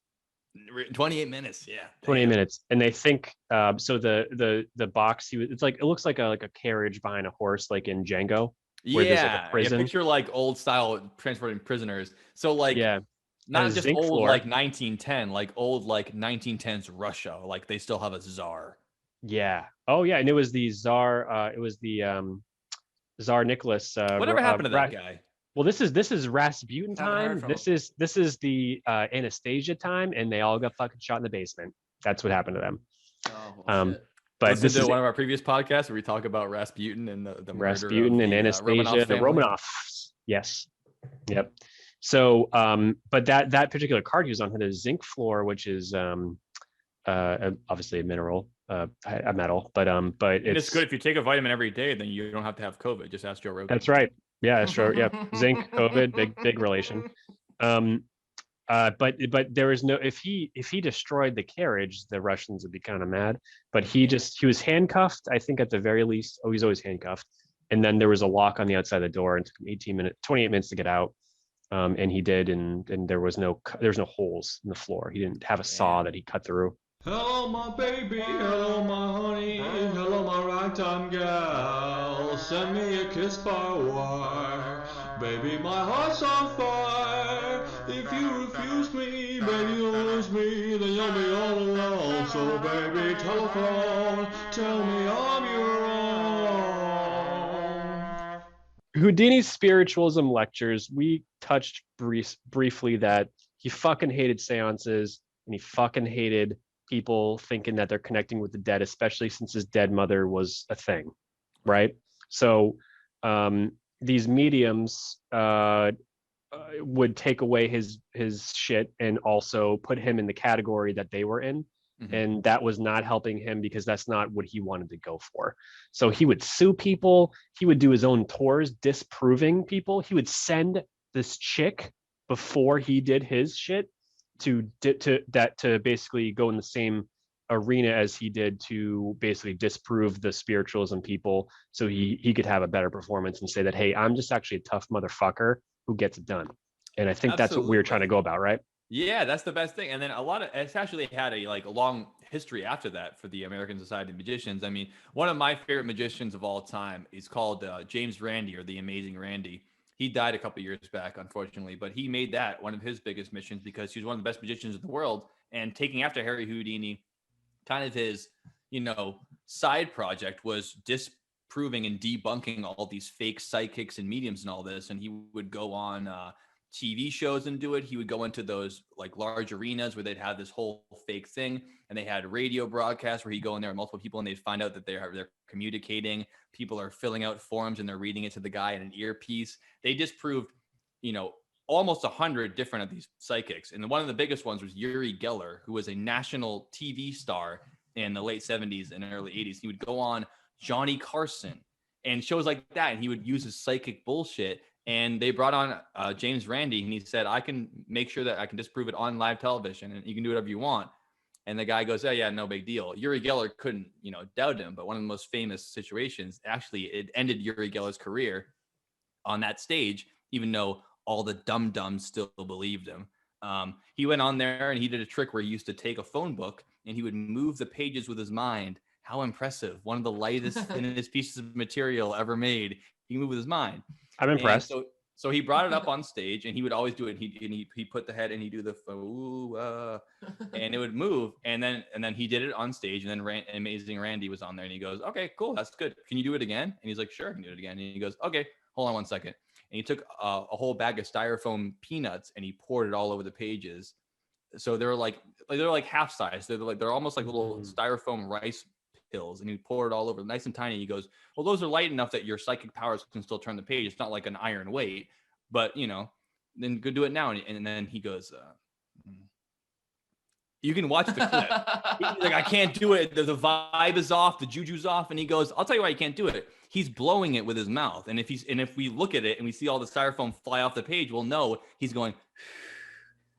28 minutes, yeah. 28 Damn. minutes. And they think so the box it's like, it looks like a carriage behind a horse, like in Django, where there's like a prison. Picture like old style transporting prisoners. So like, Yeah. not a just zinc old floor. like 1910, like old like 1910s Russia. Like they still have a czar. Yeah. Oh yeah. And it was the Tsar, it was the Tsar Nicholas. Whatever happened to that guy? Well, this is Rasputin Haven't heard time. from This is the Anastasia time, and they all got fucking shot in the basement. That's what happened to them. Oh, well, Um, shit. but Listen this to is one of our previous podcasts where we talk about Rasputin and the murder Rasputin of and the, Anastasia, Romanov the family. Romanovs. Yes. Yep. So, but that particular card he was on had a zinc floor, which is obviously a mineral, a metal, but And it's it's good if you take a vitamin every day, then you don't have to have COVID. Just ask Joe Rogan. that's right. Yeah, that's true. Yeah, zinc, COVID, big relation. But there was no, if he destroyed the carriage, the Russians would be kind of mad. But he was handcuffed, I think at the very least. Oh, he's always handcuffed. And then there was a lock on the outside of the door, and it took him 28 minutes to get out. And he did, and there was no holes in the floor. He didn't have a saw that he cut through. Hello, my baby. Hello, my honey. Hello, my ragtime gal. Send me a kiss by wire. Baby, my heart's on fire. If you refuse me, baby, you'll lose me. Then you'll be all alone. So, baby, telephone. Tell me I'm your own. Houdini's spiritualism lectures, we touched briefly that he fucking hated seances, and he fucking hated people thinking that they're connecting with the dead, especially since his dead mother was a thing, right? So these mediums would take away his shit and also put him in the category that they were in. Mhm. And that was not helping him, because that's not what he wanted to go for. So he would sue people. He would do his own tours disproving people. He would send this chick before he did his shit to basically go in the same arena as he did to basically disprove the spiritualism people, so he could have a better performance and say that, hey, I'm just actually a tough motherfucker who gets it done. And I think that's what we were trying to go about, right? Yeah, that's the best thing. And then it's actually had a long history after that for the American Society of Magicians. I mean, one of my favorite magicians of all time is called James Randi, or the Amazing Randy. He died a couple years back, unfortunately, but he made that one of his biggest missions because he was one of the best magicians in the world. And taking after Harry Houdini, kind of his, side project was disproving and debunking all these fake psychics and mediums and all this. And he would go on TV shows and do it. He would go into those like large arenas where they'd have this whole fake thing, and they had radio broadcasts where he'd go in there with multiple people, and they'd find out that they're communicating. People are filling out forms and they're reading it to the guy in an earpiece. They disproved, almost 100 different of these psychics. And one of the biggest ones was Uri Geller, who was a national TV star in the late 70s and early 80s. He would go on Johnny Carson and shows like that, and he would use his psychic bullshit And they brought on James Randi, and he said, I can make sure that I can disprove it on live television, and you can do whatever you want. And the guy goes, oh, yeah, no big deal. Uri Geller couldn't, doubt him. But one of the most famous situations, actually, it ended Uri Geller's career on that stage, even though all the dum-dums still believed him. He went on there and he did a trick where he used to take a phone book and he would move the pages with his mind. How impressive. One of the lightest, thinnest pieces of material ever made. He can move with his mind. I'm impressed. And so he brought it up on stage, and he would always do it. He put the head, and he'd do the and it would move. And then he did it on stage. And then Amazing Randy was on there, and he goes, "Okay, cool, that's good. Can you do it again?" And he's like, "Sure, I can do it again." And he goes, "Okay, hold on one second." And he took a whole bag of styrofoam peanuts, and he poured it all over the pages. So they're like half size. They're almost like little styrofoam rice pills, and he poured it all over, nice and tiny. He goes, well, those are light enough that your psychic powers can still turn the page. It's not like an iron weight, but then go do it now. And then he goes, you can watch the clip. He's like, I can't do it. The vibe is off. The juju's off. And he goes, I'll tell you why you can't do it. He's blowing it with his mouth. And if we look at it and we see all the styrofoam fly off the page, we'll know he's going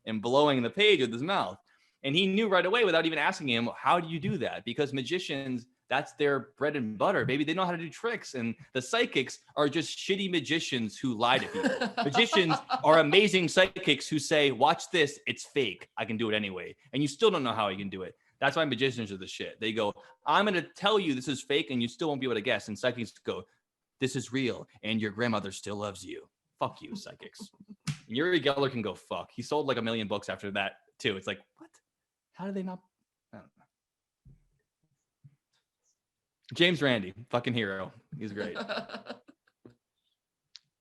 and blowing the page with his mouth. And he knew right away without even asking him, how do you do that? Because magicians, that's their bread and butter, baby. They know how to do tricks. And the psychics are just shitty magicians who lie to people. Magicians are amazing psychics who say, watch this, it's fake. I can do it anyway. And you still don't know how you can do it. That's why magicians are the shit. They go, I'm going to tell you this is fake, and you still won't be able to guess. And psychics go, this is real, and your grandmother still loves you. Fuck you, psychics. And Uri Geller can go fuck. He sold like 1 million books after that, too. It's like, what? How do they not? I don't know. James Randi, fucking hero. He's great.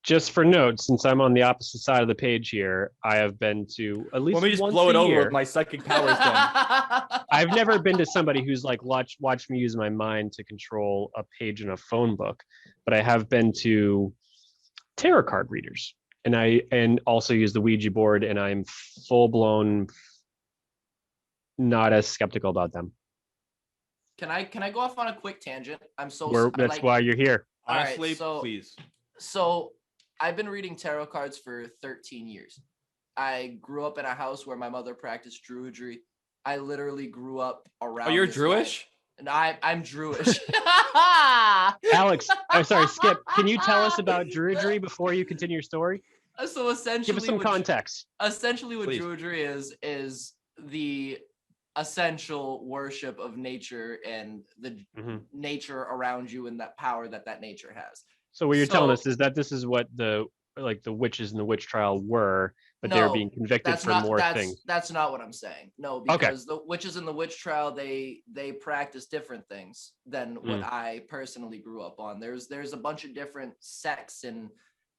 Just for notes, since I'm on the opposite side of the page here, I have been to at least Let me just once blow it a over year. with my psychic powers then. I've never been to somebody who's like watched me use my mind to control a page in a phone book, but I have been to tarot card readers, and also use the Ouija board, and I'm full blown not as skeptical about them. Can I go off on a quick tangent? That's why you're here. Honestly, right, so, please. So I've been reading tarot cards for 13 years. I grew up in a house where my mother practiced druidry. I literally grew up around. Oh, you're Jewish? And I'm Jewish. Alex, I'm sorry, Skip. Can you tell us about druidry before you continue your story? So essentially, give us some context. Essentially, what Please. druidry is the essential worship of nature and the nature around you and that power that nature has. So what you're telling us is that this is what the witches in the witch trial were, but they're being convicted for more things. That's not what I'm saying. No, because the witches in the witch trial, they practice different things than what I personally grew up on. There's a bunch of different sects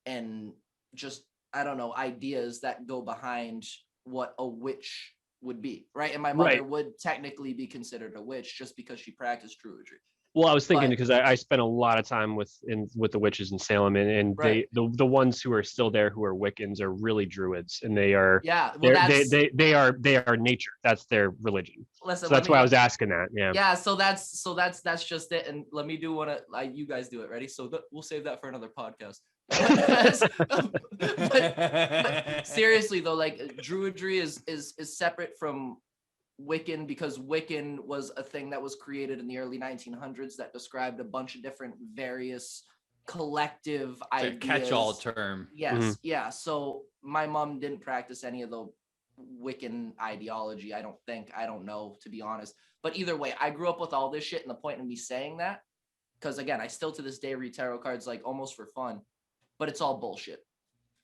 and just, I don't know, ideas that go behind what a witch would be, right? And my mother would technically be considered a witch just because she practiced druidry. Well, I was thinking because I spent a lot of time with the witches in Salem, and the ones who are still there who are Wiccans are really druids, and they are they are nature. That's their religion. Listen, so that's why I was asking that. Yeah. So that's just it. And let me do one. You guys do it. Ready? So we'll save that for another podcast. but seriously though, like druidry is separate from Wiccan, because Wiccan was a thing that was created in the early 1900s that described a bunch of different various collective ideas. Catch-all term. Yes, yeah. So my mom didn't practice any of the Wiccan ideology. I don't know, to be honest. But either way, I grew up with all this shit, and the point of me saying that, because again, I still to this day read tarot cards like almost for fun, but it's all bullshit.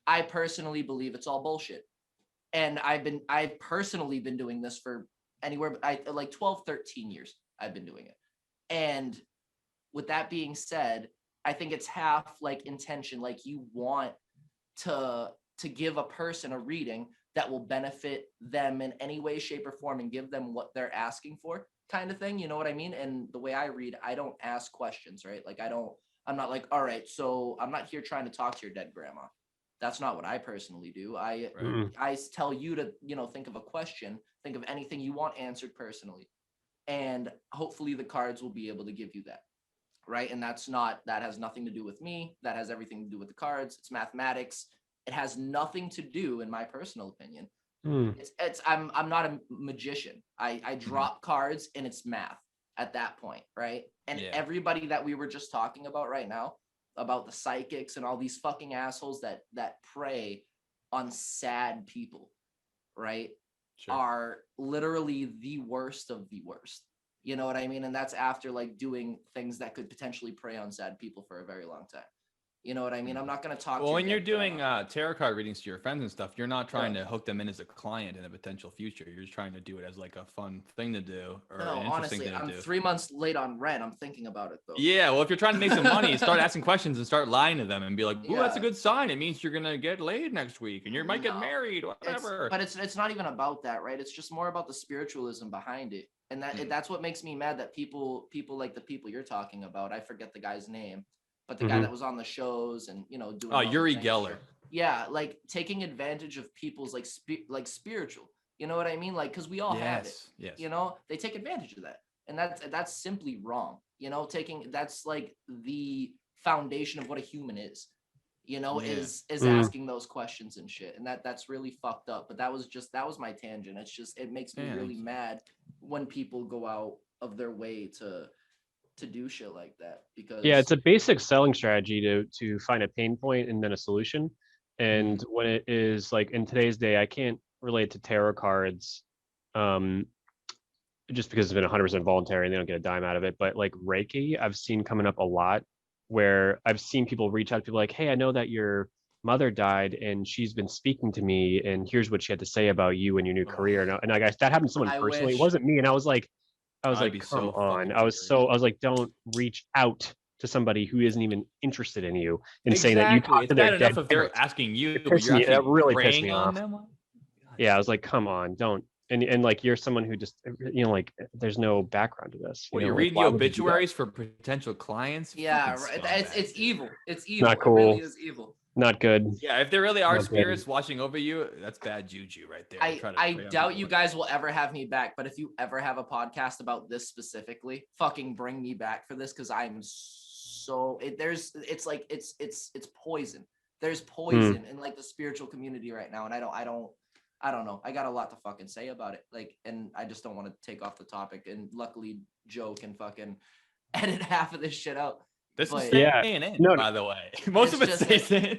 I personally believe it's all bullshit. And I've personally been doing this for anywhere, like 12, 13 years I've been doing it. And with that being said, I think it's half like intention, like you want to give a person a reading that will benefit them in any way, shape, or form and give them what they're asking for, kind of thing. You know what I mean? And the way I read, I don't ask questions, right? Like I'm not like, all right, so I'm not here trying to talk to your dead grandma. That's not what I personally do. I tell you to, think of a question, think of anything you want answered personally. And hopefully the cards will be able to give you that. right? And that has nothing to do with me. That has everything to do with the cards. It's mathematics. It has nothing to do, in my personal opinion. I'm not a magician. I drop cards and it's math at that point, right? And everybody that we were just talking about right now, about the psychics and all these fucking assholes that prey on sad people, right? Sure. Are literally the worst of the worst. You know what I mean? And that's after like doing things that could potentially prey on sad people for a very long time. You know what I mean? I'm not going to talk. Well, when you're doing tarot card readings to your friends and stuff, you're not trying to hook them in as a client in a potential future. You're just trying to do it as like a fun thing to do or an interesting honestly, thing to I'm do. 3 months late on rent. I'm thinking about it though. Yeah, well, if you're trying to make some money, start asking questions and start lying to them and be like, "Ooh, that's a good sign. It means you're gonna get laid next week and you might get married, whatever." But it's not even about that, right? It's just more about the spiritualism behind it, and that's what makes me mad. That people like the people you're talking about. I forget the guy's name. But the guy that was on the shows and, you know, doing Uri Geller. Yeah, like taking advantage of people's like spiritual. You know what I mean? Like, because we all have it. Yes. You know, they take advantage of that. And that's simply wrong. You know, that's like the foundation of what a human is. You know, is asking those questions and shit. And that's really fucked up. But that was my tangent. It's just, it makes me really mad when people go out of their way to do shit like that, because it's a basic selling strategy to find a pain point and then a solution. And when it is like in today's day, I can't relate to tarot cards just because it's been 100% voluntary and they don't get a dime out of it. But like Reiki, I've seen coming up a lot, where I've seen people reach out to people like, "Hey, I know that your mother died and she's been speaking to me, and here's what she had to say about you and your new career." And I guess that happened to someone personally. It wasn't me. And I was like, come on. I was like, don't reach out to somebody who isn't even interested in you and saying that you talk to their dead. If they're asking you, but you're actually really pissed me off. Them. Yeah, I was like, come on, don't. And like, you're someone who just, you know, like, there's no background to this. Well, you read the obituaries for potential clients. Yeah, right. It's evil. It's evil. Not cool. It really is evil. Not good. Yeah, if there really are spirits watching over you, that's bad juju right there. I doubt you guys will ever have me back, but if you ever have a podcast about this specifically, fucking bring me back for this, because I'm so it's poison. There's poison in like the spiritual community right now, and I don't know. I got a lot to fucking say about it. Like, and I just don't want to take off the topic. And luckily, Joe can fucking edit half of this shit out. This is staying in, by the way. Most of it stays in.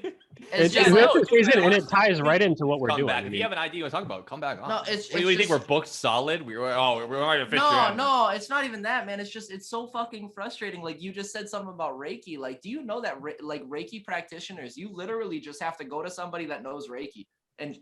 It stays in, and it ties right into what we're doing. Back. If you have an idea you want to talk about, come back on. No, we think we're booked solid. We're to fix No, it's not even that, man. it's so fucking frustrating. Like, you just said something about Reiki. Like, do you know that like Reiki practitioners, you literally just have to go to somebody that knows Reiki, and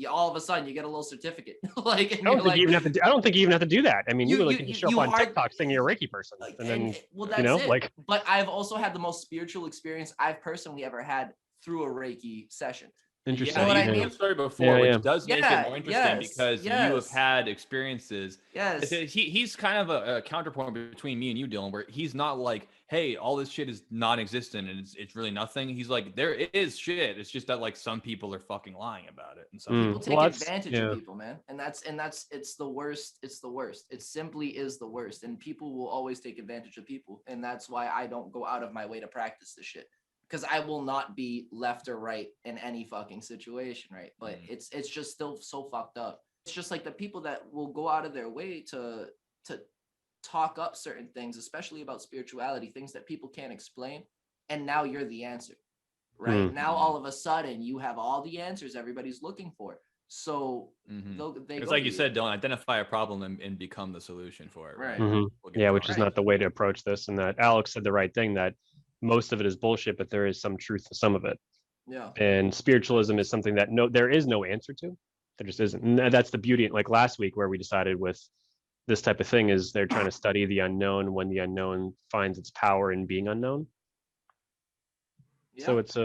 all of a sudden you get a little certificate. Like, I don't think you even have to do that. I mean, you can just show up on TikTok saying you're a Reiki person, and then that's it. Like, but I've also had the most spiritual experience I've personally ever had through a Reiki session. Interesting. You know what I mean? Story before, which does make it more interesting because you have had experiences. Yes. He's kind of a counterpoint between me and you, Dylan, where he's not like, hey, all this shit is non-existent and it's really nothing. He's like, there is shit. It's just that like some people are fucking lying about it, and some people take advantage of people, man. And that's it's the worst. It's the worst. It simply is the worst. And people will always take advantage of people, and that's why I don't go out of my way to practice this shit. Because I will not be left or right in any fucking situation, right? But it's just still so fucked up. It's just like the people that will go out of their way to talk up certain things, especially about spirituality, things that people can't explain. And now you're the answer, right? Now all of a sudden you have all the answers everybody's looking for. So it's like you said, don't identify a problem and become the solution for it, right? Which is not the way to approach this. And that Alex said the right thing, that most of it is bullshit, but there is some truth to some of it. Yeah. And spiritualism is something that there is no answer to. There just isn't. And that's the beauty. Like last week where we decided with this type of thing is they're trying to study the unknown when the unknown finds its power in being unknown. Yeah. So it's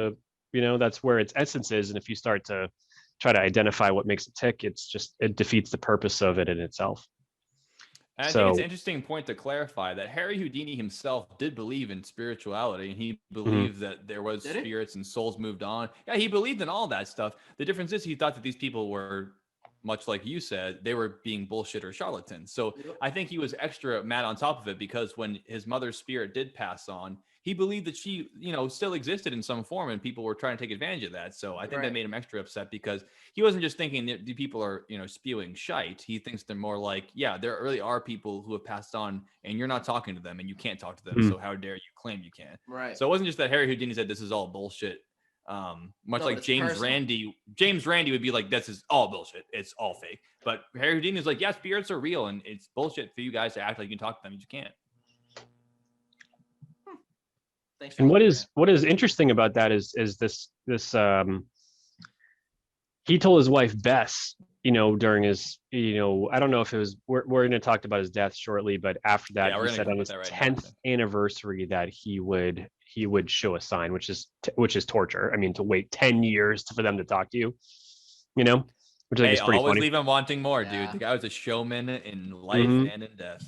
that's where its essence is. And if you start to try to identify what makes it tick, it defeats the purpose of it in itself. And I think it's an interesting point to clarify that Harry Houdini himself did believe in spirituality, and he believed that there was spirits and souls moved on. Yeah, he believed in all that stuff. The difference is he thought that these people were much like you said, they were being bullshit or charlatans. So I think he was extra mad on top of it because when his mother's spirit did pass on, he believed that she, still existed in some form and people were trying to take advantage of that. So I think that made him extra upset because he wasn't just thinking that the people are, spewing shite. He thinks they're more like, yeah, there really are people who have passed on and you're not talking to them and you can't talk to them. So how dare you claim you can? Right. So it wasn't just that Harry Houdini said this is all bullshit. Like James Randi would be like, this is all bullshit. It's all fake. But Harry Houdini is like, yeah, spirits are real and it's bullshit for you guys to act like you can talk to them. You can't. And what is interesting about that is this he told his wife Bess, during his, I don't know if it was, we're going to talk about his death shortly, but after that, he said on his 10th anniversary that he would show a sign, which is torture. I mean, to wait 10 years for them to talk to you, which I think is pretty always funny. Leave him wanting more, dude. The guy was a showman in life and in death.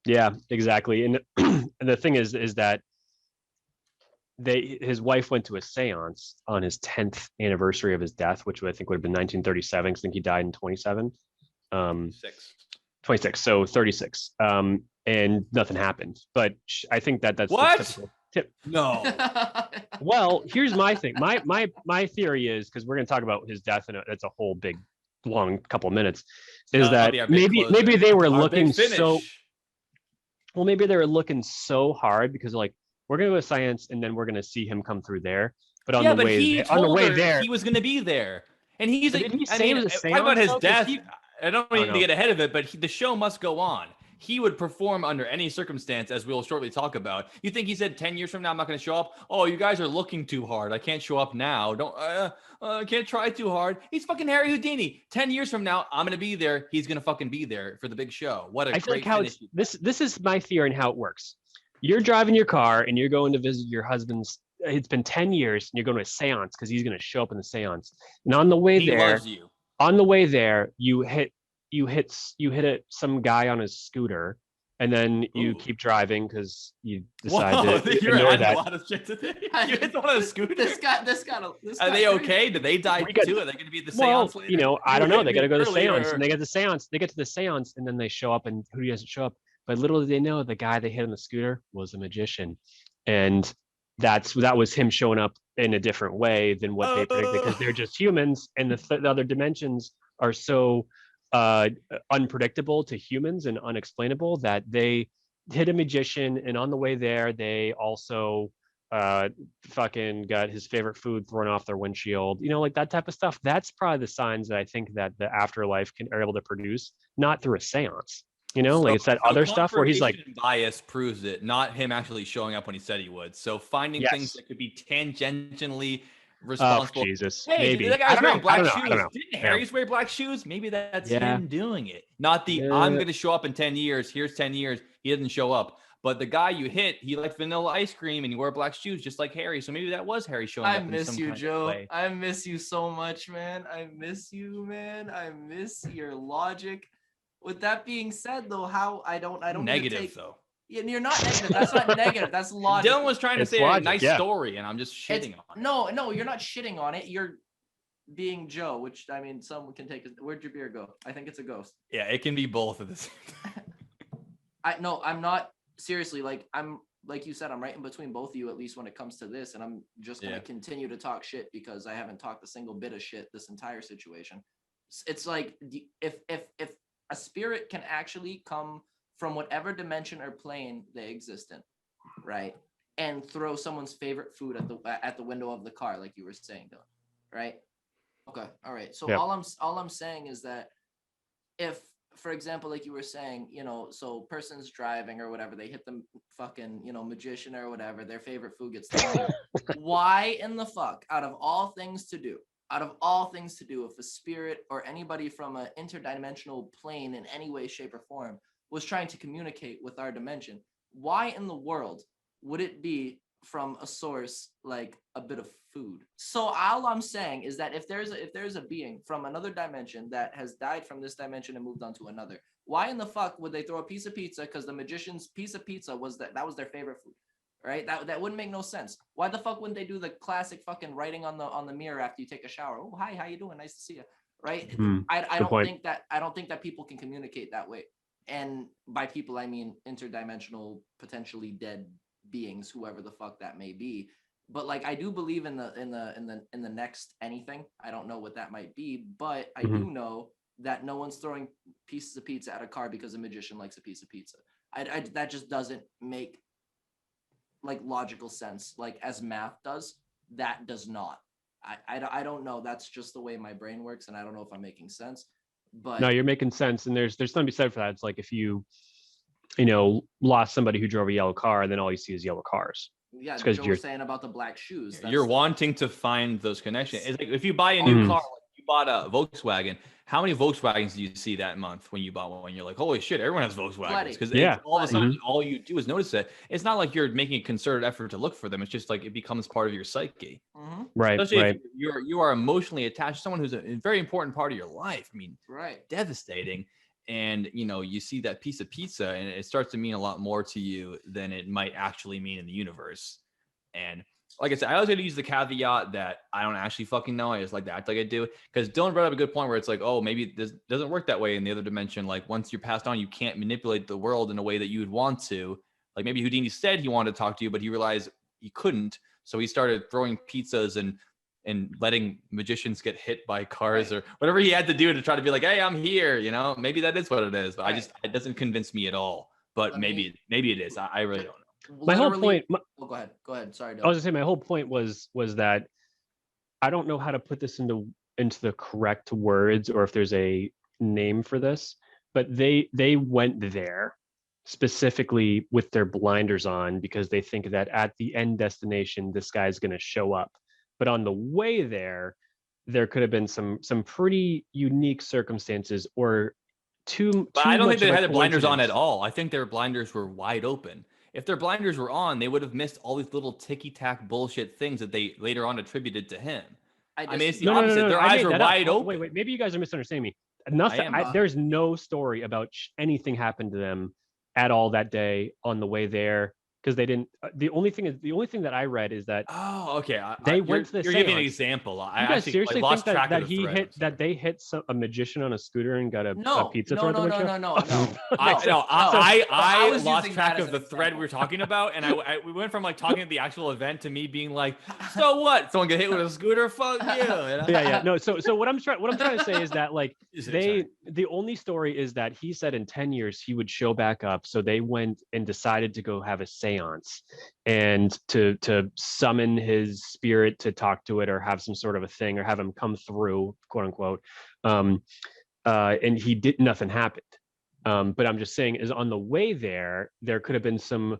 Yeah, exactly. And the thing is that his wife went to a seance on his 10th anniversary of his death, which I think would have been 1937. I think he died in 27. 26, so 36. And nothing happened. But I think that's what? The typical tip. No. Well, here's my thing. My theory is, because we're going to talk about his death, and it's a whole big, long couple of minutes, is that maybe they were looking so. Well, maybe they were looking so hard because like, we're going to go to science and then we're going to see him come through there. But on the way there, he was going to be there. And he's like, talk about his death. I don't need to get ahead of it, but the show must go on. He would perform under any circumstance, as we'll shortly talk about. You think he said 10 years from now, I'm not going to show up? Oh, you guys are looking too hard. I can't show up now. I can't try too hard. He's fucking Harry Houdini. 10 years from now, I'm going to be there. He's going to fucking be there for the big show. What a great finish. This is my theory on how it works. You're driving your car and you're going to visit your hud's. It's been 10 years and you're going to a seance because he's going to show up in the seance. And on the way there, you hit some guy on his scooter, and then you keep driving because you decide to ignore that. A lot of shit today. You hit one on a scooter. This guy. Are they okay? Did they die too? Are they going to be at the seance later? I don't know. They got to go to the seance, and they get the seance. They get to the seance, and then they show up, and who doesn't show up? But little did they know, the guy they hit on the scooter was a magician, and that was him showing up in a different way than what they predicted, because they're just humans, and the other dimensions are so unpredictable to humans and unexplainable that they hit a magician, and on the way there they also fucking got his favorite food thrown off their windshield, like that type of stuff. That's probably the signs that I think that the afterlife are able to produce, not through a seance. Like it's that other stuff where he's like, bias proves it, not him actually showing up when he said he would. So finding things that could be tangentially responsible. Oh, Jesus. Hey, maybe. that guy's wearing black shoes. I don't know. Didn't Harry's wear black shoes? Maybe that's him doing it. Not I'm going to show up in 10 years. Here's 10 years. He didn't show up. But the guy you hit, he liked vanilla ice cream and he wore black shoes just like Harry. So maybe that was Harry showing up. I miss you, Joe. I miss you so much, man. I miss you, man. I miss your logic. With that being said, though, I don't negative though. Yeah, you're not negative. That's not negative. That's logic. Dylan was trying to say a nice story, and I'm just shitting on it. No, you're not shitting on it. You're being Joe, which I mean, someone can take. Where'd your beer go? I think it's a ghost. Yeah, it can be both of this. I'm not seriously. Like you said, I'm right in between both of you, at least when it comes to this, and I'm just gonna continue to talk shit because I haven't talked a single bit of shit this entire situation. It's like if a spirit can actually come from whatever dimension or plane they exist in, right? And throw someone's favorite food at the window of the car, like you were saying, Dylan, right? Okay, all right. So all I'm saying is that if, for example, like you were saying, so person's driving or whatever, they hit the fucking, magician or whatever, their favorite food gets thrown. Why in the fuck, out of all things to do, if a spirit or anybody from an interdimensional plane in any way, shape, or form was trying to communicate with our dimension, why in the world would it be from a source like a bit of food? So all I'm saying is that if there's a being from another dimension that has died from this dimension and moved on to another, why in the fuck would they throw a piece of pizza because the magician's piece of pizza was that was their favorite food? Right? That wouldn't make no sense. Why the fuck wouldn't they do the classic fucking writing on the mirror after you take a shower? Oh, hi, how you doing? Nice to see you. right? I Good don't point. think that people can communicate that way. And by people, I mean interdimensional, potentially dead beings, whoever the fuck that may be. But like, I do believe in the next anything. I don't know what that might be, but I do know that no one's throwing pieces of pizza at a car because a magician likes a piece of pizza. That just doesn't make like logical sense. Like as math does, that does not. I don't know. That's just the way my brain works, and I don't know if I'm making sense. But No, you're making sense, and there's something to be said for that. It's like if you lost somebody who drove a yellow car, and then all you see is yellow cars. yeah, It's 'cause Joe you're- was saying about the black shoes. You're wanting to find those connections. It's like if you buy a new car, like you bought a Volkswagen. How many Volkswagens do you see that month when you bought one? You're like, holy shit, everyone has Volkswagens. Because all of a sudden, all you do is notice it. It's not like you're making a concerted effort to look for them. It's just like it becomes part of your psyche. Right. Especially Right. if you are emotionally attached to someone who's a very important part of your life. I mean, right. devastating. And you see that piece of pizza, and it starts to mean a lot more to you than it might actually mean in the universe. And like I said, I always got to use the caveat that I don't actually fucking know. I just like to act like I do. Because Dylan brought up a good point where it's like, oh, maybe this doesn't work that way in the other dimension. Like once you're passed on, you can't manipulate the world in a way that you would want to. Like maybe Houdini said he wanted to talk to you, but he realized he couldn't. So he started throwing pizzas and letting magicians get hit by cars or whatever he had to do to try to be like, hey, I'm here. Maybe that is what it is. But it doesn't convince me at all. But maybe it is. I really don't know. My whole point. Go ahead. Sorry. I was gonna say my whole point was that I don't know how to put this into the correct words or if there's a name for this, but they went there specifically with their blinders on because they think that at the end destination this guy's going to show up. But on the way there could have been some pretty unique circumstances or But I don't think they had their blinders on at all. I think their blinders were wide open. If their blinders were on, they would have missed all these little ticky-tack bullshit things that they later on attributed to him. I mean, it's the opposite. Their eyes were wide open. Wait. Maybe you guys are misunderstanding me. Nothing. There's no story about anything happened to them at all that day on the way there because they didn't. The only thing that I read is that. Oh, okay. They went to the. You're giving an example. You guys seriously think that they hit a magician on a scooter and got a pizza thrown at the windshield? No. I lost track of the thread we were talking about, and we went from like talking at the actual event to me being like, so what? Someone get hit with a scooter? Fuck you. Yeah. No. So what I'm trying to say is that like the only story is that he said in 10 years he would show back up. So they went and decided to go have a seance and to summon his spirit to talk to it or have some sort of a thing or have him come through, quote unquote. And he did, nothing happened. But I'm just saying is on the way there could have been some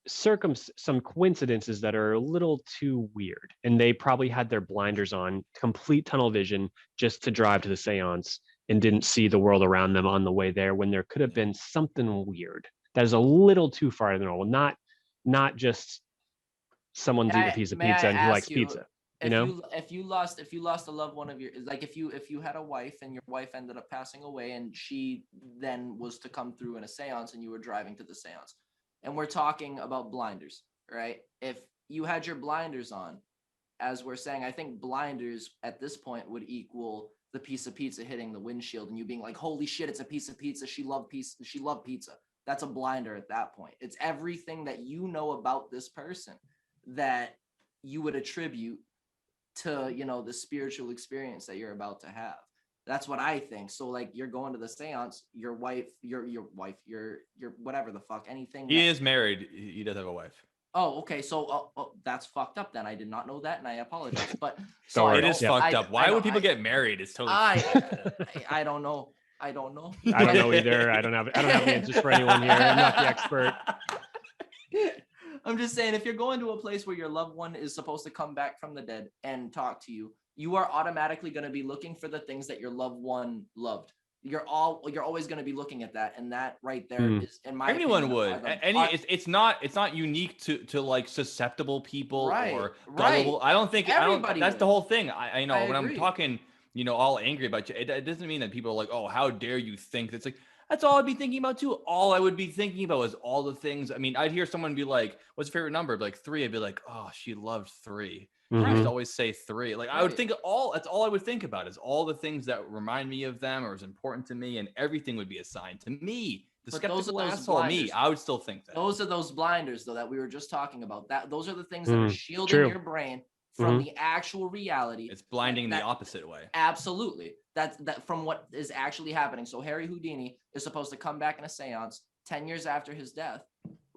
coincidences that are a little too weird. And they probably had their blinders on, complete tunnel vision, just to drive to the seance and didn't see the world around them on the way there when there could have been something weird. That is a little too far than normal. Not just someone's eating a piece of pizza and who likes pizza. If you lost a loved one of your, like if you had a wife and your wife ended up passing away and she then was to come through in a seance and you were driving to the seance, and we're talking about blinders, right? If you had your blinders on, as we're saying, I think blinders at this point would equal the piece of pizza hitting the windshield and you being like, holy shit, it's a piece of pizza. She loved pizza. That's a blinder at that point. It's everything that you know about this person that you would attribute to, the spiritual experience that you're about to have. That's what I think. So like you're going to the seance, your wife, your whatever the fuck, anything. He is married. He does have a wife. Oh, okay. So that's fucked up then. I did not know that and I apologize. But it is fucked up. Why would people get married? It's totally I don't know. I don't know either. I don't have answers for anyone here. I'm not the expert. I'm just saying, if you're going to a place where your loved one is supposed to come back from the dead and talk to you, you are automatically going to be looking for the things that your loved one loved. You're always going to be looking at that, and that right there is, in my opinion, would. It's not unique to like susceptible people or gullible. I don't think that's the whole thing. I know when I'm talking, all angry about you, it doesn't mean that people are like, oh, how dare you think? It's like, That's all I'd be thinking about too. All I would be thinking about was all the things. I mean, I'd hear someone be like, "What's your favorite number?" I'd be like 3. I'd be like, "Oh, she loved 3." I used Mhm. to always say 3. Like I would think all. That's all I would think about is all the things that remind me of them or is important to me, and everything would be assigned to me. The But those are skeptical those asshole me. blinders. I would still think that. Those are those blinders though that we were just talking about. That those are the things that are shielding True. your brain from Mhm. the actual reality. It's blinding in that- the opposite way. Absolutely. That's that from what is actually happening. So Harry Houdini is supposed to come back in a seance 10 years after his death,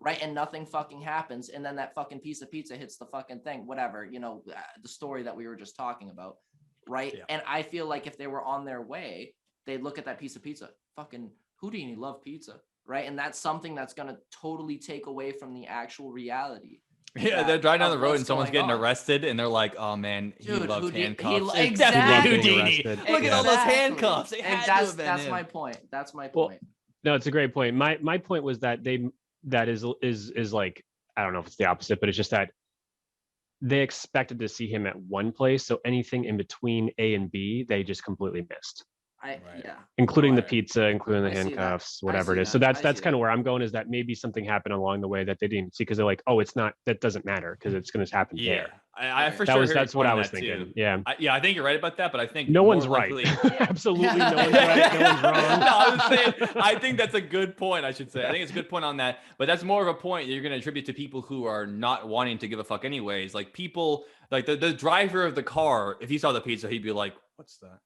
right? And nothing fucking happens. And then that fucking piece of pizza hits the fucking thing, whatever, the story that we were just talking about, right? Yeah. And I feel like if they were on their way, they'd look at that piece of pizza. Fucking Houdini loved pizza, right? And that's something that's going to totally take away from the actual reality. Yeah, they're driving down the of road what's and someone's going getting on. arrested, and they're like, "Oh man, he Dude, loved Houdini- handcuffs." he- It's definitely exactly. Houdini. Arrested. Look at all those Exactly. handcuffs. It And had to that's have been that's him. my point. That's my Well, point. No, it's a great point. My point was that that is like, I don't know if it's the opposite, but it's just that they expected to see him at one place, so anything in between A and B, they just completely missed, Right. Right. including the Right. pizza, including the I see that. handcuffs, I whatever see it is. So that. that's I that's see kind that. of where I'm going, is that maybe something happened along the way that they didn't see because they're like, oh, it's not, that doesn't matter because it's going to happen Yeah, there. I for That sure. was heard your that's what point I on was that, thinking. too. Yeah. I think you're right about that, but I think No more one's right. likely- Absolutely, no one's right. No one's wrong. No, I was saying, I think that's a good point. I should say, I think it's a good point on that. But that's more of a point that you're going to attribute to people who are not wanting to give a fuck, anyways. Like people, like the driver of the car. If he saw the pizza, he'd be like, "What's that?"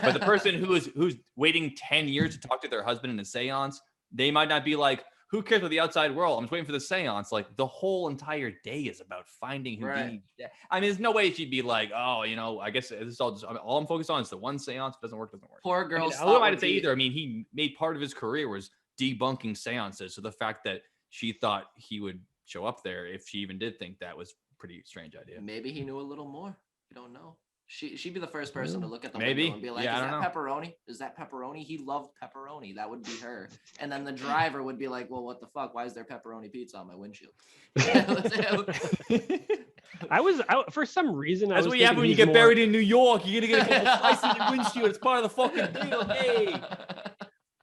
But the person who's waiting 10 years to talk to their husband in a seance, they might not be like, "Who cares about the outside world? I'm just waiting for the seance." Like the whole entire day is about finding Houdini. Right. I mean, there's no way she'd be like, "Oh, I guess this is all I'm focused on is the one seance. If it doesn't work, doesn't work." Poor I girls. mean, who am I to say either? I mean, he made part of his career was debunking seances. So the fact that she thought he would show up there, if she even did think that, was a pretty strange idea. Maybe he knew a little more. We don't know. She'd be the first person to look at the Maybe. window and be like, Yeah, I "Is don't that pepperoni? Is that pepperoni? He loved pepperoni." That would be her. And then the driver would be like, "Well, what the fuck? Why is there pepperoni pizza on my windshield?" For some reason, That's what happens when you get buried in New York. You're gonna get a couple slices in your windshield. It's part of the fucking deal. Hey.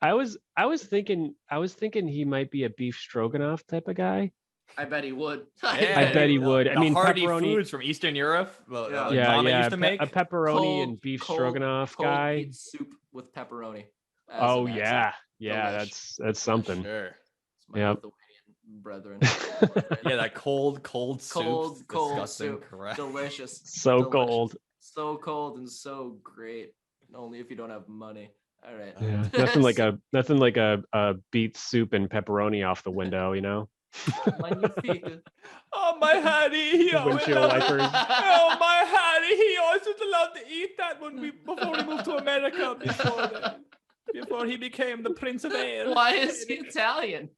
I was thinking he might be a beef stroganoff type of guy. I bet he would. I bet he would. I The mean, hearty pepperoni foods from Eastern Europe. Yeah. Mama used to make. a pepperoni Cold- and beef cold- stroganoff cold guy. meat soup with pepperoni. as Oh an yeah, Delish. that's something. Sure. It's my Yep. Lithuanian brethren. Yeah, that cold soup. Cold Disgusting. soup. Correct. Delicious. So Delicious. cold. So cold and so great. Only if you don't have money. All right. Yeah, nothing like a beet soup and pepperoni off the window. Magnifique. Oh, my Harry. The windshield wipers. Oh, my Harry. He always used to love to eat that before we moved to America. Before he became the Prince of Wales. Why is he Italian?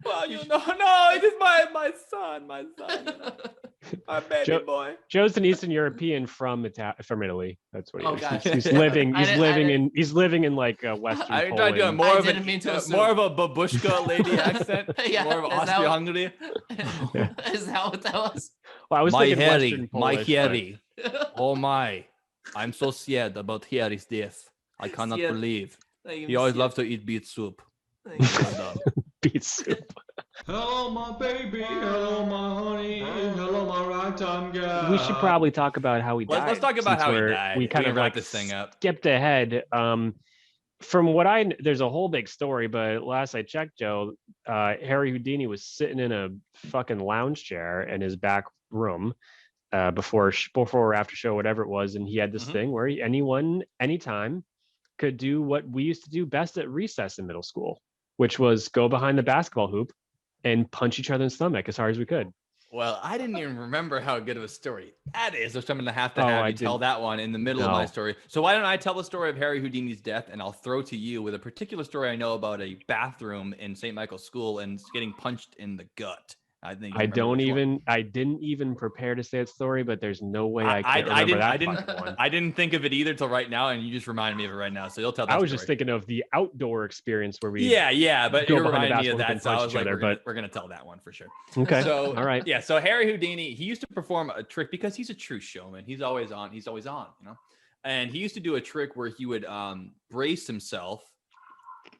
Well, no, it is my son. My baby Joe- boy. Joe's an Eastern European from Italy. That's what he Oh, is. gosh. He's living. I He's didn't- living he's living in like Western I tried doing Poland. more I of didn't mean to assume. more of a babushka lady accent. Yeah, More of is that Austria-Hungary. Is that what that was? Well, I was thinking Western Polish, but- Harry. Oh my. I'm so sad about Harry's death. I cannot Sad. believe. He to eat beet soup. beet soup. Hello, my baby. Hello, my honey. Hello, my ragtime girl. We should probably talk about how he died. Let's talk about since how he we're- died. We kind can of wrap like this thing up. skipped ahead. From what there's a whole big story, but last I checked, Joe, Harry Houdini was sitting in a fucking lounge chair in his back room before or after show, whatever it was, and he had this Mhm. thing where anytime could do what we used to do best at recess in middle school, which was go behind the basketball hoop and punch each other in the stomach as hard as we could. Well, I didn't even remember how good of a story that is. So I'm going to have Oh, have I you tell didn't- that one in the middle of my No. story. So why don't I tell the story of Harry Houdini's death, and I'll throw to you with a particular story I know about a bathroom in St. Michael's School and getting punched in the gut. I think you remember which one. I didn't even prepare to say that story, but there's no way I can't I remember that didn't fucking one. I didn't think of it either till right now, and you just reminded me of it right now. So you'll tell that I was story. just thinking of the outdoor experience where we Yeah, but go you behind the reminded me of basketball hoop that, and so I punch was each like, other, we're gonna tell that one for sure. Okay. So all right. Yeah, so Harry Houdini, he used to perform a trick because he's a true showman. He's always on, and he used to do a trick where he would brace himself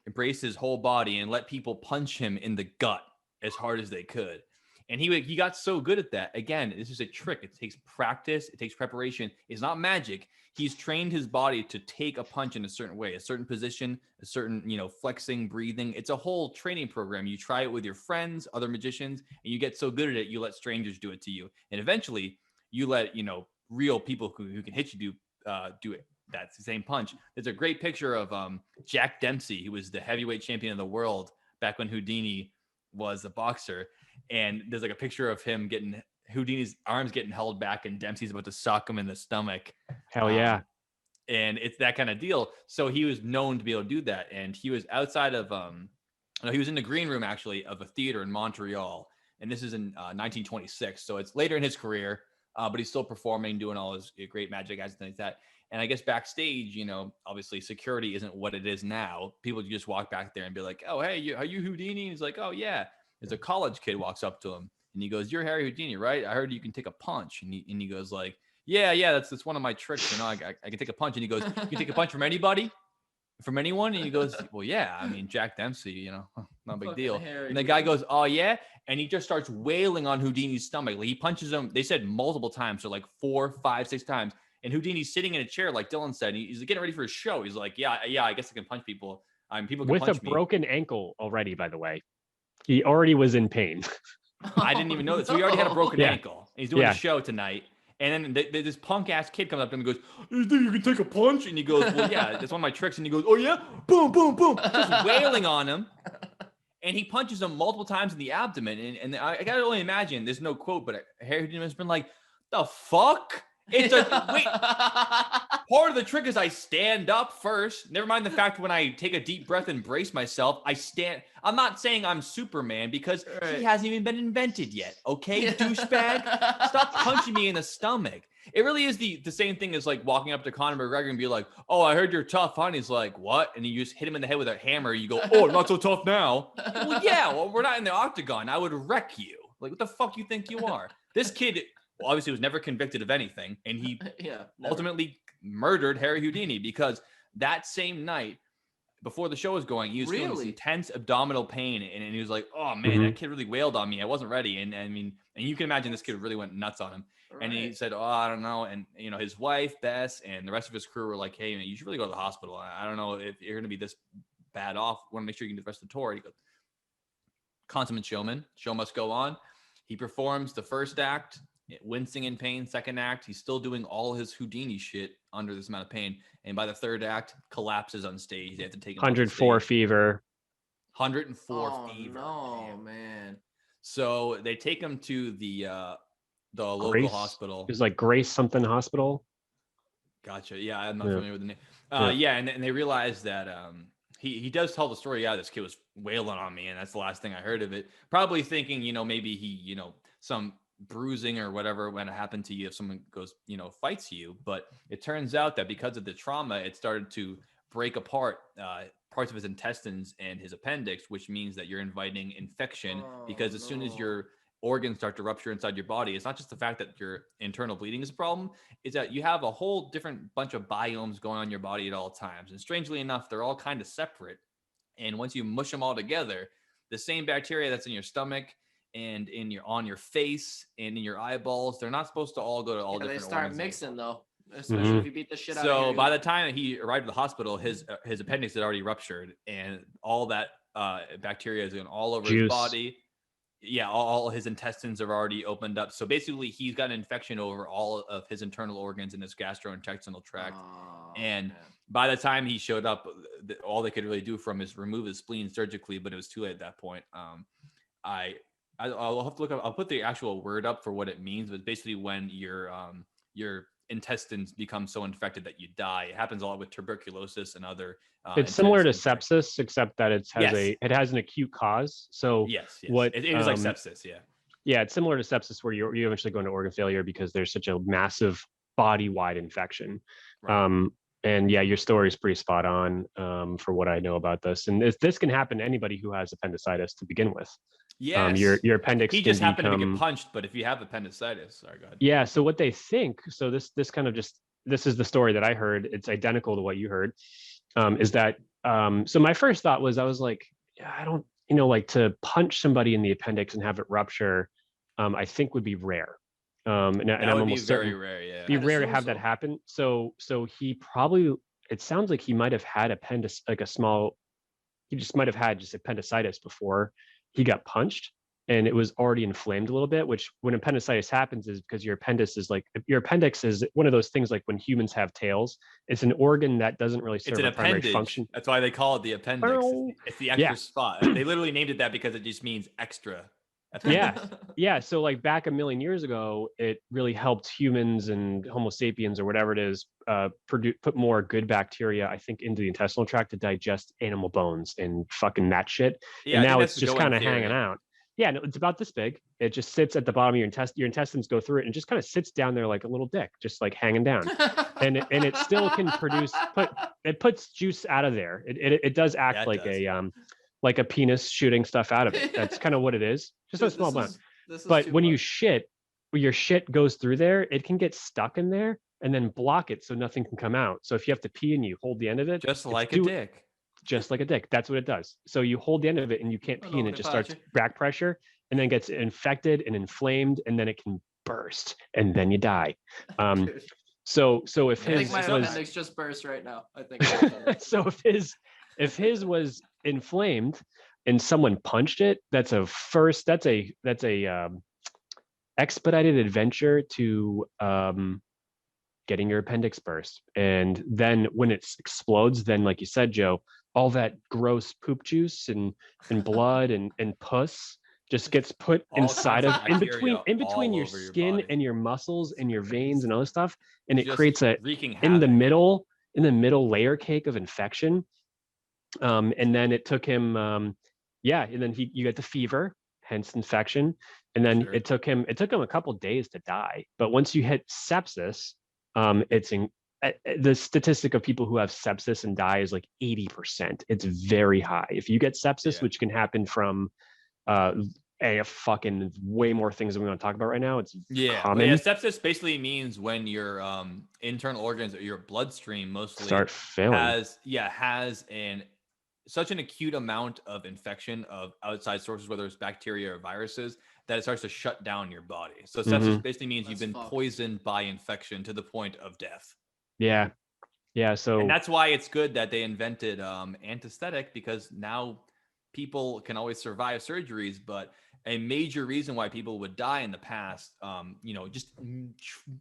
embrace his whole body and let people punch him in the gut as hard as they could. And he got so good at that. Again, this is a trick. It takes practice. It takes preparation. It's not magic. He's trained his body to take a punch in a certain way, a certain position, a certain, flexing, breathing. It's a whole training program. You try it with your friends, other magicians, and you get so good at it, you let strangers do it to you. And eventually you let, real people who can hit you do it. That's the same punch. There's a great picture of Jack Dempsey, who was the heavyweight champion of the world back when Houdini was a boxer. And there's like a picture of him getting Houdini's arms getting held back and Dempsey's about to sock him in the stomach. Hell yeah. And it's that kind of deal. So he was known to be able to do that. And he was outside of, he was in the green room actually of a theater in Montreal. And this is in 1926. So it's later in his career, but he's still performing, doing all his great magic acts and things like that. And I guess backstage, obviously security isn't what it is now. People just walk back there and be like, oh, hey, are you Houdini? And he's like, oh, yeah. There's a college kid walks up to him and he goes, you're Harry Houdini, right? I heard you can take a punch. And he goes like, yeah, that's one of my tricks. I can take a punch. And he goes, you can take a punch from anybody? From anyone? And he goes, well, yeah, I mean, Jack Dempsey, not a big deal. And the guy goes, oh, yeah. And he just starts wailing on Houdini's stomach. Like he punches him. They said multiple times. So like 4, 5, 6 times. And Houdini's sitting in a chair, like Dylan said. He's getting ready for his show. He's like, yeah, I guess I can punch people. People can with punch a me. broken ankle already, by the way. He already was in pain. I didn't even know that. So he already had a broken Yeah. ankle. And he's doing a show tonight. And then this punk ass kid comes up to him and goes, you think you can take a punch? And he goes, well, yeah, that's one of my tricks. And he goes, oh, yeah? Boom, boom, boom. Just wailing on him. And he punches him multiple times in the abdomen. And I got to only imagine, there's no quote, but Harry Houdini has been like, the fuck? It's wait. Part of the trick is I stand up first. Never mind the fact when I take a deep breath and brace myself, I stand. I'm not saying I'm Superman because he hasn't even been invented yet. Okay, douchebag, stop punching me in the stomach. It really is the same thing as like walking up to Conor McGregor and be like, "Oh, I heard you're tough, huh?" And he's like, "What?" And you just hit him in the head with a hammer. You go, "Oh, not so tough now." Well, yeah. Well, we're not in the octagon. I would wreck you. Like, what the fuck you think you are? This kid. Well, obviously was never convicted of anything, and he ultimately murdered Harry Houdini because that same night before the show was going, he was feeling this intense abdominal pain, and he was like, "Oh man, that kid really wailed on me. I wasn't ready." And I mean, and you can imagine this kid really went nuts on him. Right. And he said, "Oh, I don't know." And his wife Bess and the rest of his crew were like, "Hey, man, you should really go to the hospital. I don't know if you're going to be this bad off. Want to make sure you can do the rest of the tour." And he goes, "Consummate showman. Show must go on." He performs the first act. Wincing in pain. Second act, he's still doing all his Houdini shit under this amount of pain. And by the third act, collapses on stage. They have to take him 104 fever. 104 fever. No, man. So they take him to the local hospital. It was like Grace something hospital. Gotcha. Yeah, I'm not familiar with the name. And they realize that he does tell the story. Yeah, this kid was wailing on me, and that's the last thing I heard of it. Probably thinking, maybe he, some bruising or whatever when it happened to you if someone goes fights you. But it turns out that because of the trauma, it started to break apart parts of his intestines and his appendix, which means that you're inviting infection because as soon as your organs start to rupture inside your body, it's not just the fact that your internal bleeding is a problem, it's that you have a whole different bunch of biomes going on in your body at all times. And strangely enough, they're all kind of separate, and once you mush them all together, the same bacteria that's in your stomach and on your face and in your eyeballs, they're not supposed to all go to all different they start organs. Mixing though, especially if you beat the shit out of So by the time he arrived at the hospital, his appendix had already ruptured, and all that bacteria is going all over his body. Yeah, all his intestines are already opened up. So basically, he's got an infection over all of his internal organs in his gastrointestinal tract. And by the time he showed up, all they could really do from is remove his spleen surgically, but it was too late at that point. I'll have to look up. I'll put the actual word up for what it means, but basically when your intestines become so infected that you die. It happens a lot with tuberculosis and other. It's similar to sepsis, except that it has an acute cause. So yes. It is like sepsis. Yeah, it's similar to sepsis where you eventually go into organ failure because there's such a massive body-wide infection. Right. And yeah, your story is pretty spot on for what I know about this. And this can happen to anybody who has appendicitis to begin with. Yes. Your appendix. He just happened to get punched, but if you have appendicitis, sorry, go ahead. Yeah. So what they think, this is the story that I heard. It's identical to what you heard, is that So my first thought was, I was like, yeah, I don't, you know, like to punch somebody in the appendix and have it rupture, I think would be rare. And That I'm would be almost very certain rare. Yeah. be I'd rare to assume have that so. happen. So he probably, it sounds like he might have had appendix, like a small, he just might have had just appendicitis before he got punched, and it was already inflamed a little bit, which when appendicitis happens is because your appendix is like, your appendix is one of those things like when humans have tails. It's an organ that doesn't really It's serve an a primary appendage. function. That's why they call it the appendix. It's the extra Yeah. spot. They literally named it that because it just means extra Yeah. appendix. Yeah. So like back a million years ago, it really helped humans and Homo sapiens or whatever it is, put more good bacteria, I think, into the intestinal tract to digest animal bones and fucking that shit. Yeah, And I think now that's it's the just going kind of hanging theory. out. Yeah, no, it's about this big. It just sits at the bottom of your intestine. Your intestines go through it and just kind of sits down there like a little dick, just like hanging down. And it still can it puts juice out of there. It does act Yeah, it does. like a penis shooting stuff out of it. That's kind of what it is. Just a Dude, small amount. this is But too when you much. shit, when your shit goes through there, it can get stuck in there and then block it so nothing can come out. So if you have to pee and you hold the end of it, Just it's like a dick. just like a dick. That's what it does. So you hold the end of it and you can't pee and it just starts back pressure and then gets infected and inflamed and then it can burst and then you die. Dude, So if I think his my was appendix just burst right now. I think. so if his was inflamed and someone punched it, that's a expedited adventure to getting your appendix burst. And then when it explodes, then like you said, Joe, all that gross poop juice and blood and puss just gets put All inside kinds of of bacteria in between all your over your skin body. and your muscles and your veins and Crazy. other stuff, and it Just creates a wreaking in havoc. the middle layer cake of infection. And then it took him and then you get the fever, hence infection. And then Sure. it took him a couple days to die. But once you hit sepsis, it's in the statistic of people who have sepsis and die is like 80%. It's very high. If you get sepsis, Yeah. which can happen from a fucking way more things than we want to talk about right now, it's Yeah. common. Well, yeah, sepsis basically means when your internal organs or your bloodstream mostly Start failing. has such an acute amount of infection of outside sources, whether it's bacteria or viruses, that it starts to shut down your body. So sepsis basically means you've been poisoned by infection to the point of death. Yeah. Yeah. So And that's why it's good that they invented anesthetic, because now people can always survive surgeries. But a major reason why people would die in the past, just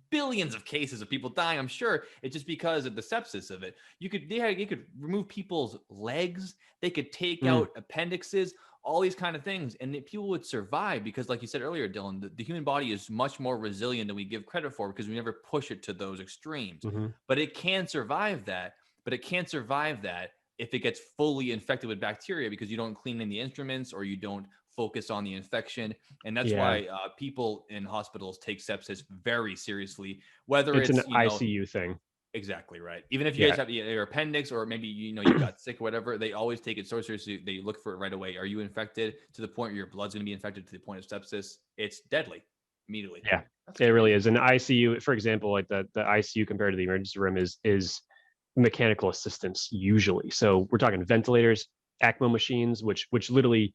billions of cases of people dying, I'm sure it's just because of the sepsis of it. You could remove people's legs, they could take out appendixes, all these kind of things, and people would survive because, like you said earlier, Dylan, the human body is much more resilient than we give credit for because we never push it to those extremes. But it can survive that. But it can't survive that if it gets fully infected with bacteria because you don't clean in the instruments or you don't focus on the infection. And that's why people in hospitals take sepsis very seriously, whether it's an ICU thing. Exactly right. Even if you guys have your appendix or maybe you got sick or whatever, they always take it so seriously. They look for it right away. Are you infected to the point where your blood's going to be infected to the point of sepsis? It's deadly immediately. Yeah, it really is. And ICU, for example, like the ICU compared to the emergency room is mechanical assistance usually. So we're talking ventilators, ECMO machines, which literally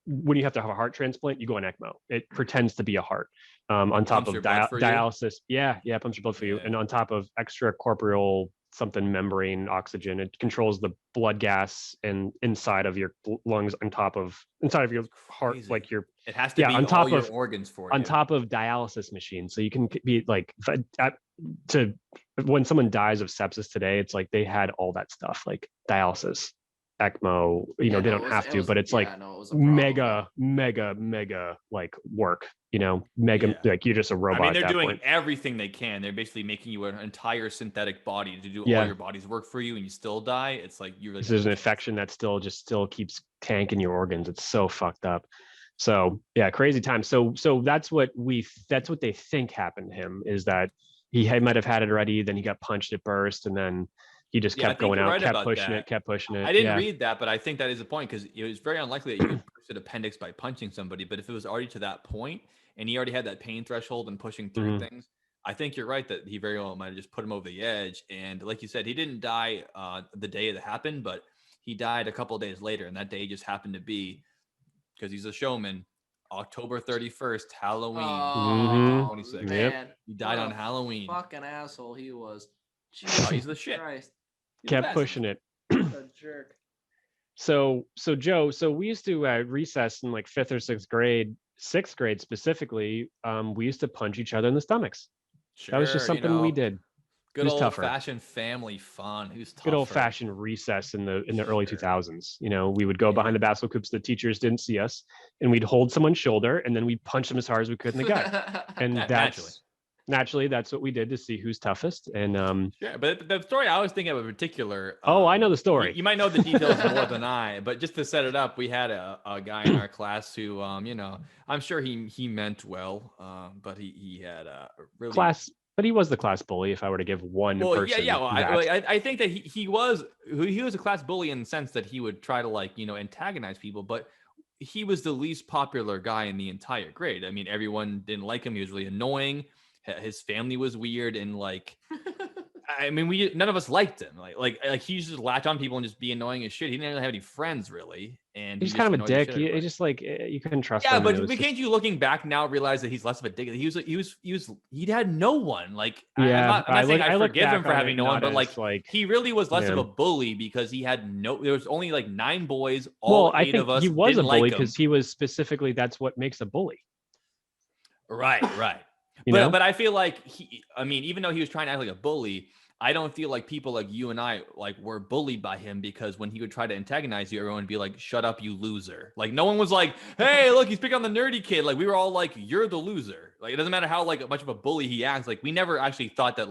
when you have to have a heart transplant, you go on ECMO. It pretends to be a heart. On top of dialysis. Yeah, pumps your blood for you. And on top of extracorporeal something membrane oxygen, it controls the blood gas and inside of your lungs, inside of your heart, like your it has to be on top of your organs for you. On top of dialysis machines. So you can be like when someone dies of sepsis today, it's like they had all that stuff, like dialysis, ECMO, they don't have to, but it's like mega like work, like you're just a robot. I mean, they're at that doing point. everything they can. They're basically making you an entire synthetic body to do all your body's work for you, and you still die. It's like there's an infection that still keeps tanking your organs. It's so fucked up. So yeah, crazy time. So that's what they think happened to him, is that he might have had it already, then he got punched, it burst, and then he just kept going out, kept pushing it. I didn't read that, but I think that is a point because it was very unlikely that you could burst an appendix by punching somebody. But if it was already to that point and he already had that pain threshold and pushing through things, I think you're right that he very well might have just put him over the edge. And like you said, he didn't die the day it happened, but He died a couple of days later, and that day just happened to be, because he's a showman, October 31st, Halloween, Oh 26. man, He died what on a Halloween. fucking asshole he was. Oh, he's Jesus the shit. Christ, He's the Kept best. pushing it. what a jerk. So Joe, so we used to recess in like 5th or 6th grade, 6th grade specifically. We used to punch each other in the stomachs. That was just Sure, something we did. Good Who's old tougher? fashioned family fun. Who's tougher? Good old fashioned recess in the early Sure. 2000s. You know, we would go behind the basketball hoops, the teachers didn't see us, and we'd hold someone's shoulder and then we'd punch them as hard as we could in the gut. And Naturally. naturally that's what we did to see who's toughest. And Sure, but the story I was thinking of in particular. I know the story. You might know the details more than I, but just to set it up, we had a guy in our class who, I'm sure he meant well, but he had a really But he was the class bully. If I were to give one person, yeah. Well, that. I think that he was a class bully in the sense that he would try to antagonize people, but he was the least popular guy in the entire grade. I mean, everyone didn't like him. He was really annoying. His family was weird, and I mean, none of us liked him. Like he used to just latch on people and just be annoying as shit. He didn't really have any friends really, and He's he kind of a just annoyed the dick. shit out of You everybody. just you couldn't trust Yeah, him. and it but was can't just- you, looking back now, realize that he's less of a dick? He had no one. Yeah, I'm not saying I look forgive him back for on having it no one, not but as, he really was less of yeah. a bully because he had no. There was only 9 boys. Well, All I 8 think of us he was a didn't bully like him. because he was specifically that's what makes a bully. Right. You know? But I feel like even though he was trying to act like a bully, I don't feel like people like you and I were bullied by him, because when he would try to antagonize you, everyone would be like, "Shut up, you loser!" No one was like, "Hey, look, he's picking on the nerdy kid." We were all like, "You're the loser." It doesn't matter how much of a bully he acts. We never actually thought that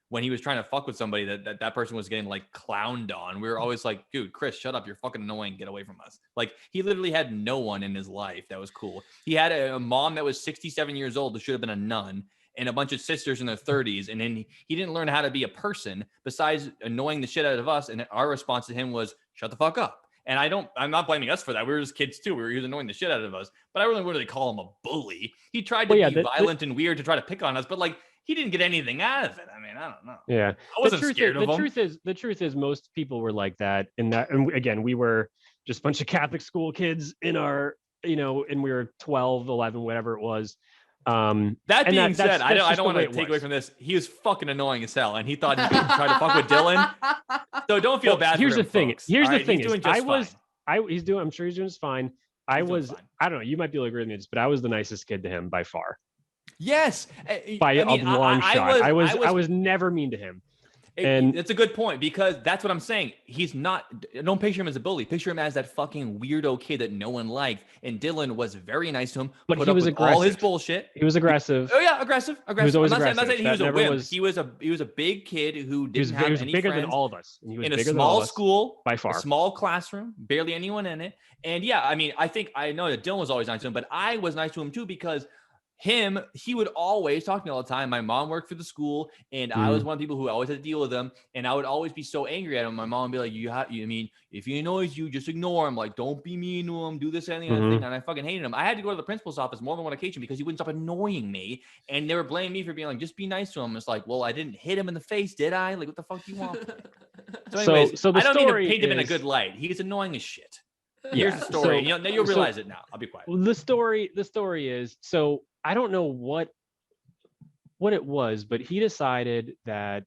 when he was trying to fuck with somebody that person was getting clowned on. We were always like, "Dude, Chris, shut up! You're fucking annoying. Get away from us." He literally had no one in his life that was cool. He had a mom that was 67 years old who should have been a nun, and a bunch of sisters in their 30s, and then he didn't learn how to be a person besides annoying the shit out of us. And our response to him was, "Shut the fuck up." And I'm not blaming us for that. We were just kids too. He was annoying the shit out of us. But I wouldn't really call him a bully. He tried to be violent and weird to try to pick on us, but he didn't get anything out of it. I mean, I don't know. Yeah, I wasn't scared of him. The truth is, most people were like that. And again, we were just a bunch of Catholic school kids in our, and we were 12, 11, whatever it was. That being said, I don't want to take away from this. He was fucking annoying as hell, and he thought he could try to fuck with Dylan. So don't feel bad. Here's for the him, thing. folks. Here's All the right? thing. He's doing just fine. He's doing. I'm sure he's doing just fine. I He's doing was. fine. I don't know. You might be able to agree with me, but I was the nicest kid to him by far. Yes, By a long shot. I was never mean to him. And it's a good point, because that's what I'm saying. He's not. Don't picture him as a bully. Picture him as that fucking weirdo kid that no one liked. And Dylan was very nice to him. But put he up was with aggressive. All his bullshit. He was aggressive. Oh yeah, aggressive. He was always aggressive. I'm not saying he was a That wimp. never was- He was a big kid who He was didn't have any bigger friends. than all of us. And he was In a bigger than all small of us, school, by far. a small classroom, barely anyone in it. And yeah, I mean, I know that Dylan was always nice to him, but I was nice to him too, because he would always talk to me all the time. My mom worked for the school, and I was one of the people who always had to deal with him. And I would always be so angry at him. My mom would be like, I mean, if he annoys you, just ignore him. Don't be mean to him. Do this and the other thing. And I fucking hated him. I had to go to the principal's office more than one occasion because he wouldn't stop annoying me. And they were blaming me for being like, just be nice to him. It's like, well, I didn't hit him in the face, did I? What the fuck do you want? So anyways, so the I don't need to story paint him in a is- good light. He's annoying as shit. Yeah, Here's the story. so- You'll realize it now. I'll be quiet. The story is, so I don't know what it was, but he decided that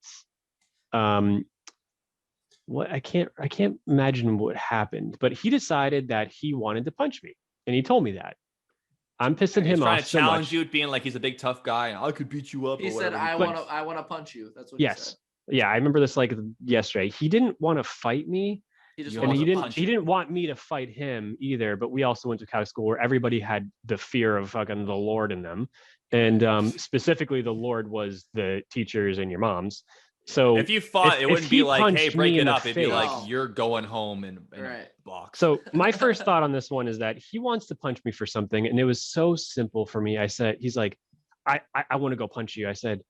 what I can't imagine what happened, but he decided that he wanted to punch me, and he told me that. I'm pissing He's him trying off to so challenge much. you, being like he's a big tough guy and I could beat you up. He or said, whatever. I want to punch you. That's what Yes. Yeah, I remember this yesterday. He didn't want to fight me. he just You And wants he to didn't punch he you. didn't want me to fight him either, but we also went to Catholic school where everybody had the fear of fucking the Lord in them. And specifically the Lord was the teachers and your moms. So If you fought, if- it if wouldn't he be like, hey, punched break me in it the up. It'd be face- like, No. you're going home in a Right. box. So my first thought on this one is that he wants to punch me for something, and it was so simple for me. He's like, I want to go punch you. I said,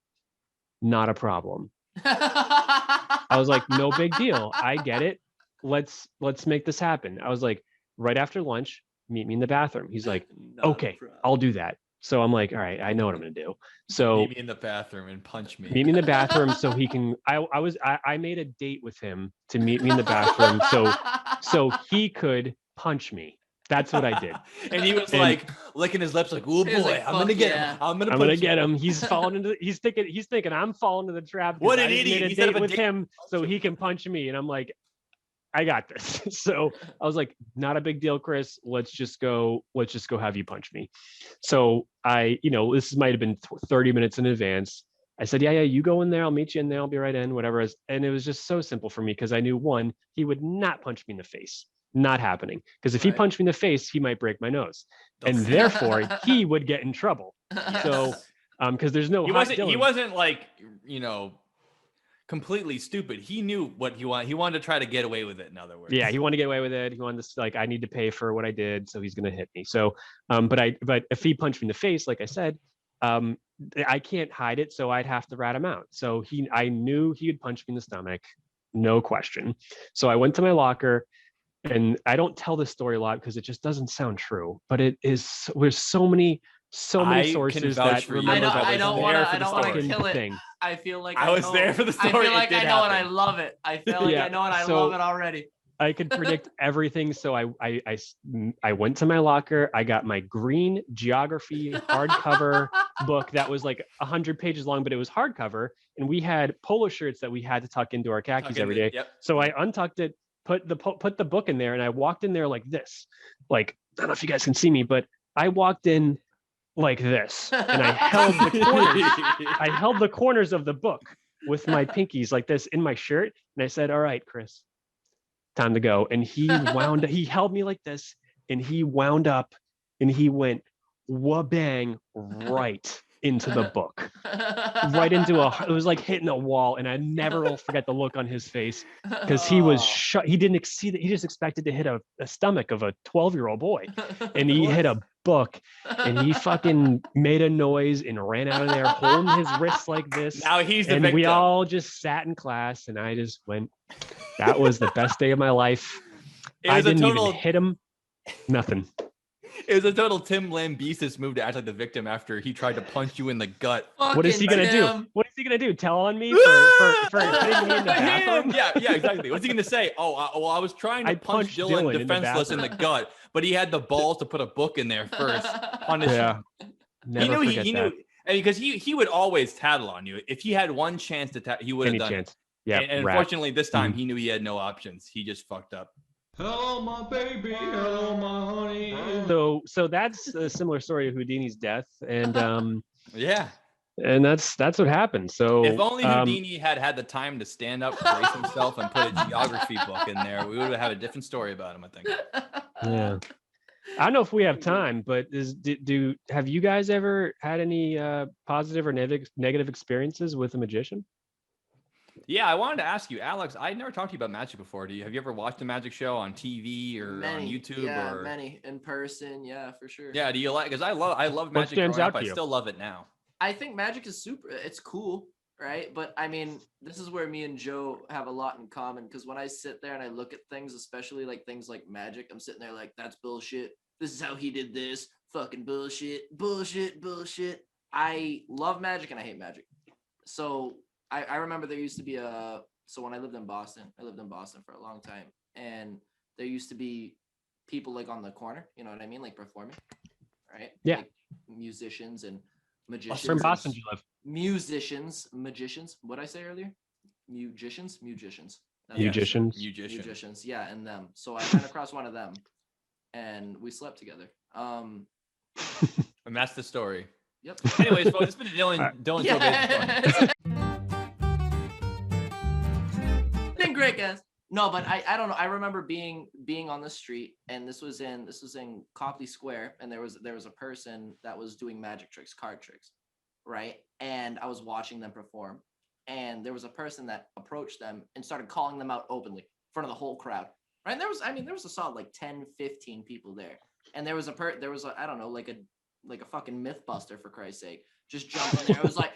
not a problem. I was like, no big deal. I get it. Let's make this happen. I was like, right after lunch, meet me in the bathroom. He's like, okay, I'll do that. So I'm like, all right, I know what I'm gonna do. So Meet me in the bathroom and punch me. meet me in the bathroom so he can. I made a date with him to meet me in the bathroom so he could punch me. That's what I did. And he was And- like licking his lips, like, "Oh He was boy, like, I'm gonna "Fuck get yeah." him. I'm gonna I'm punch gonna you." get him. He's falling into. He's thinking I'm falling into the trap. 'cause What an I just idiot. Made a He set up date a with date him to so punch he him. can punch me, and I'm like, I got this. So I was like, not a big deal, Chris. Let's just go have you punch me. So this might have been 30 minutes in advance. I said, yeah, you go in there. I'll meet you in there. I'll be right in, whatever. And it was just so simple for me because I knew, one, he would not punch me in the face. Not happening. Because if he Right. punched me in the face, he might break my nose. And therefore he would get in trouble. So because there's no he hot wasn't Dylan. like, completely stupid. He knew what he wanted. He wanted to try to get away with it, in other words. Yeah, he wanted to get away with it. He wanted to, like, I need to pay for what I did, so he's gonna hit me. So, but if he punched me in the face, like I said, I can't hide it, so I'd have to rat him out. So I knew he would punch me in the stomach, no question. So I went to my locker, and I don't tell this story a lot because it just doesn't sound true, but it is. There's so many I can sources vouch that for you. remember I that don't was want there to. for I the don't want to fucking kill it. thing. I feel like I was know. there for the I story. feel like It I did know and I happen. love it. I feel like Yeah, I know and I so- love it already. I could predict everything. So I went to my locker. I got my green geography hardcover book that was like 100 pages long, but it was hardcover. And we had polo shirts that we had to tuck into our khakis every day. Yep. So I untucked it, put the book in there, and I walked in there like this. Like, I don't know if you guys can see me, but I walked in like this, and I held the corners. I held the corners of the book with my pinkies like this in my shirt, and I said, "All right, Chris, time to go." And he held me like this, and he wound up, and he went wha-bang right into the book, right into it was like hitting a wall. And I never will forget the look on his face because he was shut. He didn't see that. He just expected to hit a stomach of a 12-year-old boy, and he hit a book, and he fucking made a noise and ran out of there holding his wrists like this. Now he's the And victim. we all just sat in class, and I just went, that was the best day of my life. It I was didn't a total. even hit him. Nothing. It was a total Tim Lambesis move to act like the victim after he tried to punch you in the gut. What is he Fucking gonna do? Tim. What is he gonna do? Tell on me for hitting me in the bathroom? Yeah, exactly. What's he gonna say? Oh, I was trying to I punch punched Dylan Dylan in the defenseless in the gut, but he had the balls to put a book in there first. Punish him. Never He knew forget he that. knew because he would always tattle on you. If he had one chance to tattle, he would have Any done chance. it. Yeah. And rat. unfortunately, this time he knew he had no options. He just fucked up. Hello, my baby. Hello, my honey. So that's a similar story of Houdini's death, and Yeah. and that's what happened. So If only Houdini had the time to stand up, brace himself, and put a geography book in there, we would have had a different story about him, I think. yeah. I don't know if we have time, but have you guys ever had any positive or negative experiences with a magician? Yeah, I wanted to ask you, Alex. I never talked to you about magic before. Have you ever watched a magic show on TV or on YouTube? Yeah, or many in person. Yeah, for sure. Yeah, do you like? Because I love magic. stands Growing out up, to I you? still love it now. I think magic is super. It's cool, right? But I mean, this is where me and Joe have a lot in common because when I sit there and I look at things, especially like things like magic, I'm sitting there like, that's bullshit. This is how he did this. Fucking bullshit, bullshit, bullshit. I love magic and I hate magic. So I remember there used to be so when I lived in Boston for a long time, and there used to be people like on the corner, you know what I mean? Like performing, right? Yeah. Like musicians and magicians. From Boston, do you live? Magicians. What did I say earlier? Musicians. That's Musicians. Musicians. Yeah, and them. So I ran across one of them, and we slept together. And that's the story. Yep. Anyways, folks, it's been a Dylan show. Yeah. Been great, guys. No, but I don't know. I remember being on the street, and this was in Copley Square, and there was a person that was doing magic tricks, card tricks, right? And I was watching them perform, and there was a person that approached them and started calling them out openly in front of the whole crowd, right? And there was a solid like 10, 15 people there, and there was a I don't know, like a fucking Mythbuster, for Christ's sake, just jumping there. I was like,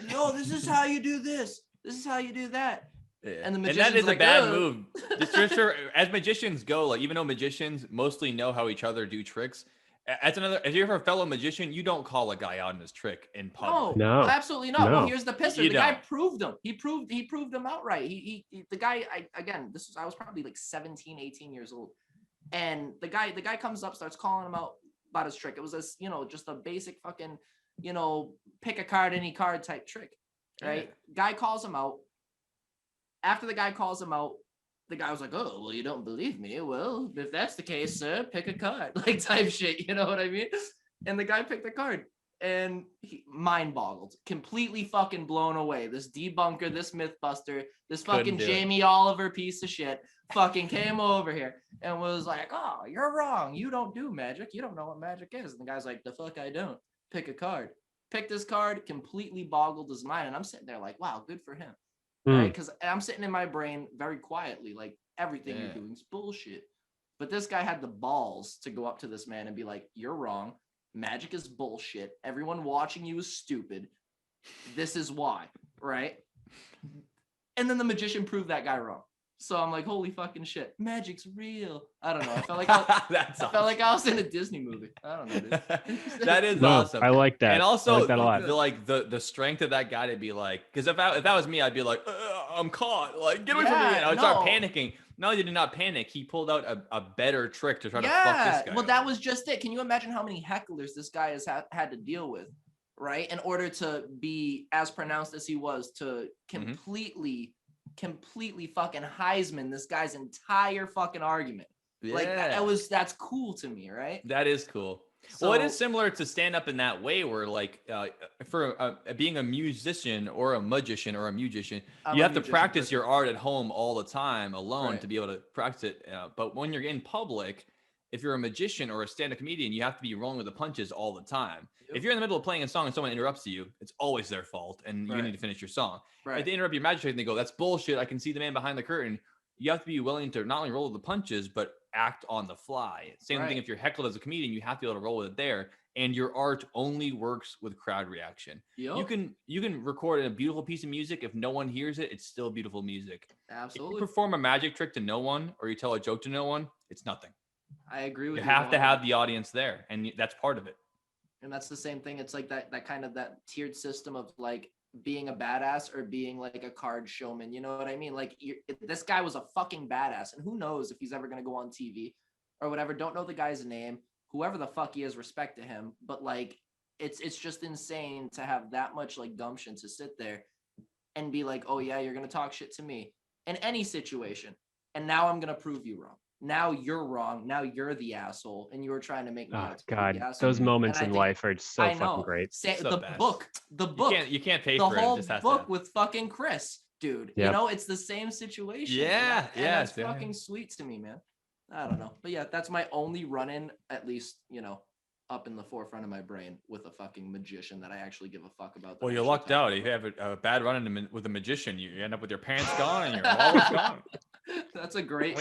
yo, this is how you do this. This is how you do that. Yeah. And the that magician's is like, a bad "Ugh." move. As magicians go, like even though magicians mostly know how each other do tricks, That's another. If you're a fellow magician, you don't call a guy out on his trick in public. No. Absolutely not. Well, No. here's the pisser. You The guy don't. proved him. He proved him outright. The guy, I was probably like 17, 18 years old. And the guy comes up, starts calling him out about his trick. It was this, just a basic fucking, pick a card, any card type trick. Right? Yeah. Guy calls him out. After the guy calls him out, the guy was like, "Oh, well, you don't believe me. Well, if that's the case, sir, pick a card," like type shit. You know what I mean? And the guy picked a card, and he mind boggled, completely fucking blown away. This debunker, this mythbuster, this fucking Jamie Oliver piece of shit, fucking came over here and was like, "Oh, you're wrong. You don't do magic. You don't know what magic is." And the guy's like, "The fuck I don't. Pick a card." Picked this card, completely boggled his mind, and I'm sitting there like, "Wow, good for him." Right? Because I'm sitting in my brain very quietly, like everything you're doing is bullshit. But this guy had the balls to go up to this man and be like, "You're wrong. Magic is bullshit. Everyone watching you is stupid. This is why," right? And then the magician proved that guy wrong. So I'm like, holy fucking shit, magic's real. I don't know. I felt like felt like I was in a Disney movie. I don't know, dude. That is awesome. I like that. And also, I like that a lot. The strength of that guy to be like, because if that was me, I'd be like, I'm caught. Like, get away from me. And I would start panicking. No, he did not panic. He pulled out a better trick to try to fuck this guy. Well, that was just it. Can you imagine how many hecklers this guy has had to deal with, right? In order to be as pronounced as he was, to completely fucking Heisman this guy's entire fucking argument. Yeah. Like that's cool to me, right? That is cool. So, well, it is similar to stand up in that way where like for being a musician or a magician or a musician, you have to practice your art at home all the time alone to be able to practice it. But when you're in public, if you're a magician or a stand-up comedian, you have to be rolling with the punches all the time. Yep. If you're in the middle of playing a song and someone interrupts you, it's always their fault and you need to finish your song. If they interrupt your magic trick and they go, "That's bullshit. I can see the man behind the curtain." You have to be willing to not only roll with the punches, but act on the fly. Same thing if you're heckled as a comedian, you have to be able to roll with it there. And your art only works with crowd reaction. Yep. You can record a beautiful piece of music. If no one hears it, it's still beautiful music. Absolutely. If you perform a magic trick to no one or you tell a joke to no one, it's nothing. I agree with you. You have to have the audience there, and that's part of it. And that's the same thing. It's like that kind of that tiered system of like being a badass or being like a card showman. You know what I mean? Like this guy was a fucking badass, and who knows if he's ever going to go on TV or whatever. Don't know the guy's name. Whoever the fuck he is, respect to him. But like, it's just insane to have that much like gumption to sit there and be like, "Oh yeah, you're going to talk shit to me in any situation. And now I'm going to prove you wrong. Now you're wrong. Now you're the asshole, and you were trying to make me out to be the asshole." Those moments in life are so fucking great. The book. You can't pay the for it. whole Just has book with fucking Chris, dude. Yep. You know, it's the same situation. Yeah, that's fucking sweet to me, man. I don't know, but yeah, that's my only run-in, at least up in the forefront of my brain with a fucking magician that I actually give a fuck about. Well, you lucked out. If you have a bad run-in with a magician, you end up with your pants gone and your wallet's gone. That's a great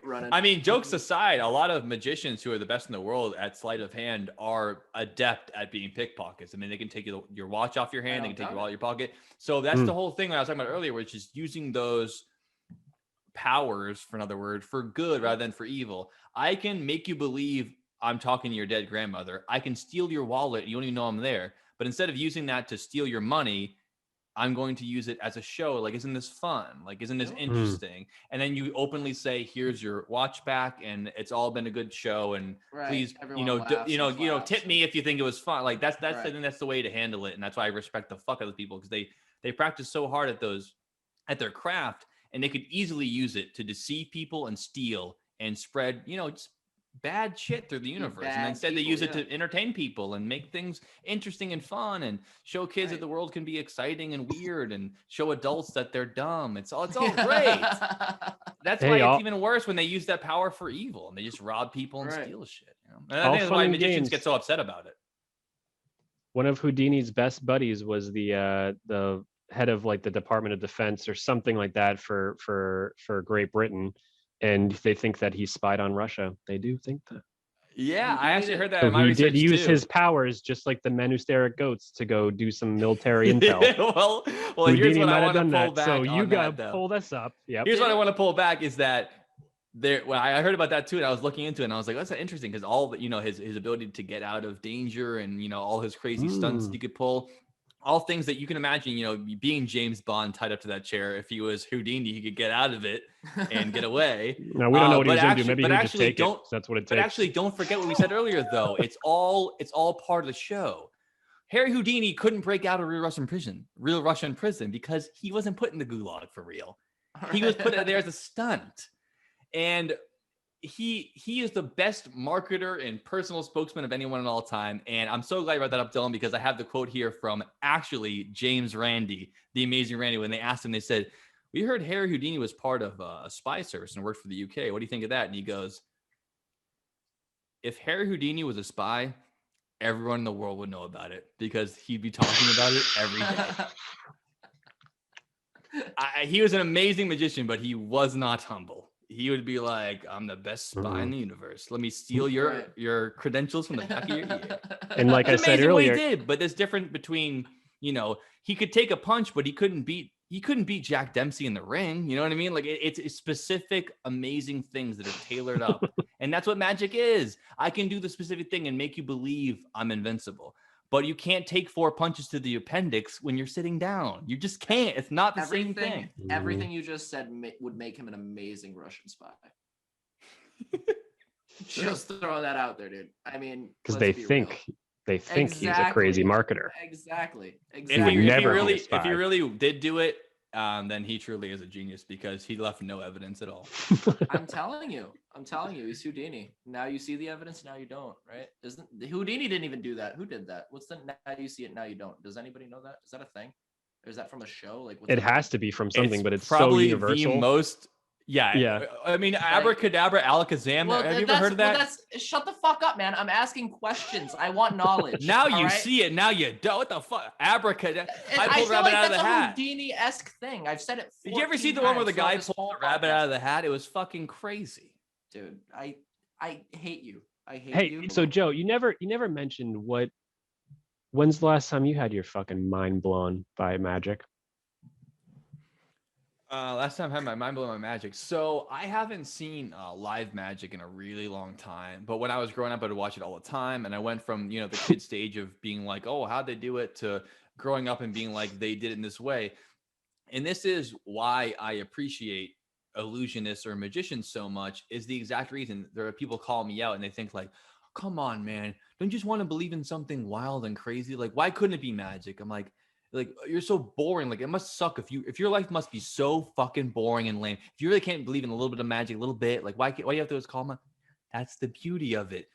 run. I mean, jokes aside, a lot of magicians who are the best in the world at sleight of hand are adept at being pickpockets. I mean, they can take your watch off your hand, they can take your wallet out of your pocket. So that's the whole thing that I was talking about earlier, which is using those powers, for another word, for good rather than for evil. I can make you believe I'm talking to your dead grandmother. I can steal your wallet. You don't even know I'm there. But instead of using that to steal your money, I'm going to use it as a show. Like, isn't this fun? Like, isn't this interesting? And then you openly say, "Here's your watch back, and it's all been a good show. And please, tip me if you think it was fun." Like that's I think that's the way to handle it. And that's why I respect the fuck out of those people, because they practice so hard at their craft, and they could easily use it to deceive people and steal and spread, just bad shit through the universe. And instead they use it to entertain people and make things interesting and fun and show kids that the world can be exciting and weird and show adults that they're dumb. It's all great. That's why it's even worse when they use that power for evil and they just rob people and steal shit. And I think that's why magicians get so upset about it. One of Houdini's best buddies was the head of like the Department of Defense or something like that for Great Britain. And they think that he spied on Russia. They do think that. Yeah, I actually heard that. So he did use his powers, just like the men who stare at goats to go do some military intel. well, here's what I want to pull back. So you got to pull this up. Yep. Here's what I want to pull back is that When I heard about that too, and I was looking into it, and I was like, that's interesting because all the, his ability to get out of danger and all his crazy stunts he could pull, all things that you can imagine, being James Bond tied up to that chair. If he was Houdini, he could get out of it and get away. No, we don't know what he was going to do. Maybe but he would just actually take it. That's what it takes. But actually, don't forget what we said earlier, though. It's all part of the show. Harry Houdini couldn't break out of real Russian prison because he wasn't put in the gulag for real. He was put there as a stunt. And he is the best marketer and personal spokesman of anyone in all time. And I'm so glad you brought that up, Dylan, because I have the quote here from actually James Randi, the amazing Randy. When they asked him, they said, we heard Harry Houdini was part of a spy service and worked for the UK. What do you think of that? And he goes, if Harry Houdini was a spy, everyone in the world would know about it because he'd be talking about it every day. He was an amazing magician, but he was not humble. He would be like, I'm the best spy in the universe. Let me steal your credentials from the back of your ear. And like I said earlier, he did, but there's different between, he could take a punch, but he couldn't beat Jack Dempsey in the ring. You know what I mean? Like it's specific, amazing things that are tailored up. And that's what magic is. I can do the specific thing and make you believe I'm invincible. But you can't take 4 punches to the appendix when you're sitting down. You just can't. It's not the same thing. Everything you just said would make him an amazing Russian spy. Just throw that out there, dude. I mean, because they think he's a crazy marketer. Exactly. If he really did do it, then he truly is a genius because he left no evidence at all. I'm telling you, he's Houdini. Now you see the evidence, now you don't, right? Houdini didn't even do that. Who did that? What's the now you see it, now you don't? Does anybody know that? Is that a thing? Or is that from a show? Like it has to be from something, but it's probably so universal. The most. Yeah. I mean, abracadabra, alakazam. Well, have you ever heard of that? Shut the fuck up, man. I'm asking questions. I want knowledge. Now you see it. Now you don't. What the fuck? Abracadabra. I pulled a rabbit out of the hat. It's a Houdini-esque thing. I've said it. Did you ever see the one where the guy pulled a rabbit out of the hat? It was fucking crazy, dude. I hate you. I hate you. Hey, so Joe, you never mentioned when's the last time you had your fucking mind blown by magic? Last time I had my mind blown by magic. So I haven't seen live magic in a really long time. But when I was growing up, I would watch it all the time. And I went from, the kid stage of being like, oh, how'd they do it, to growing up and being like, they did it in this way. And this is why I appreciate illusionists or magicians so much, is the exact reason. There are people call me out and they think like, come on, man, don't you just want to believe in something wild and crazy? Like, why couldn't it be magic? I'm like, you're so boring. Like, it must suck if your life must be so fucking boring and lame. If you really can't believe in a little bit of magic, a little bit, like why do you have to call them? That's the beauty of it.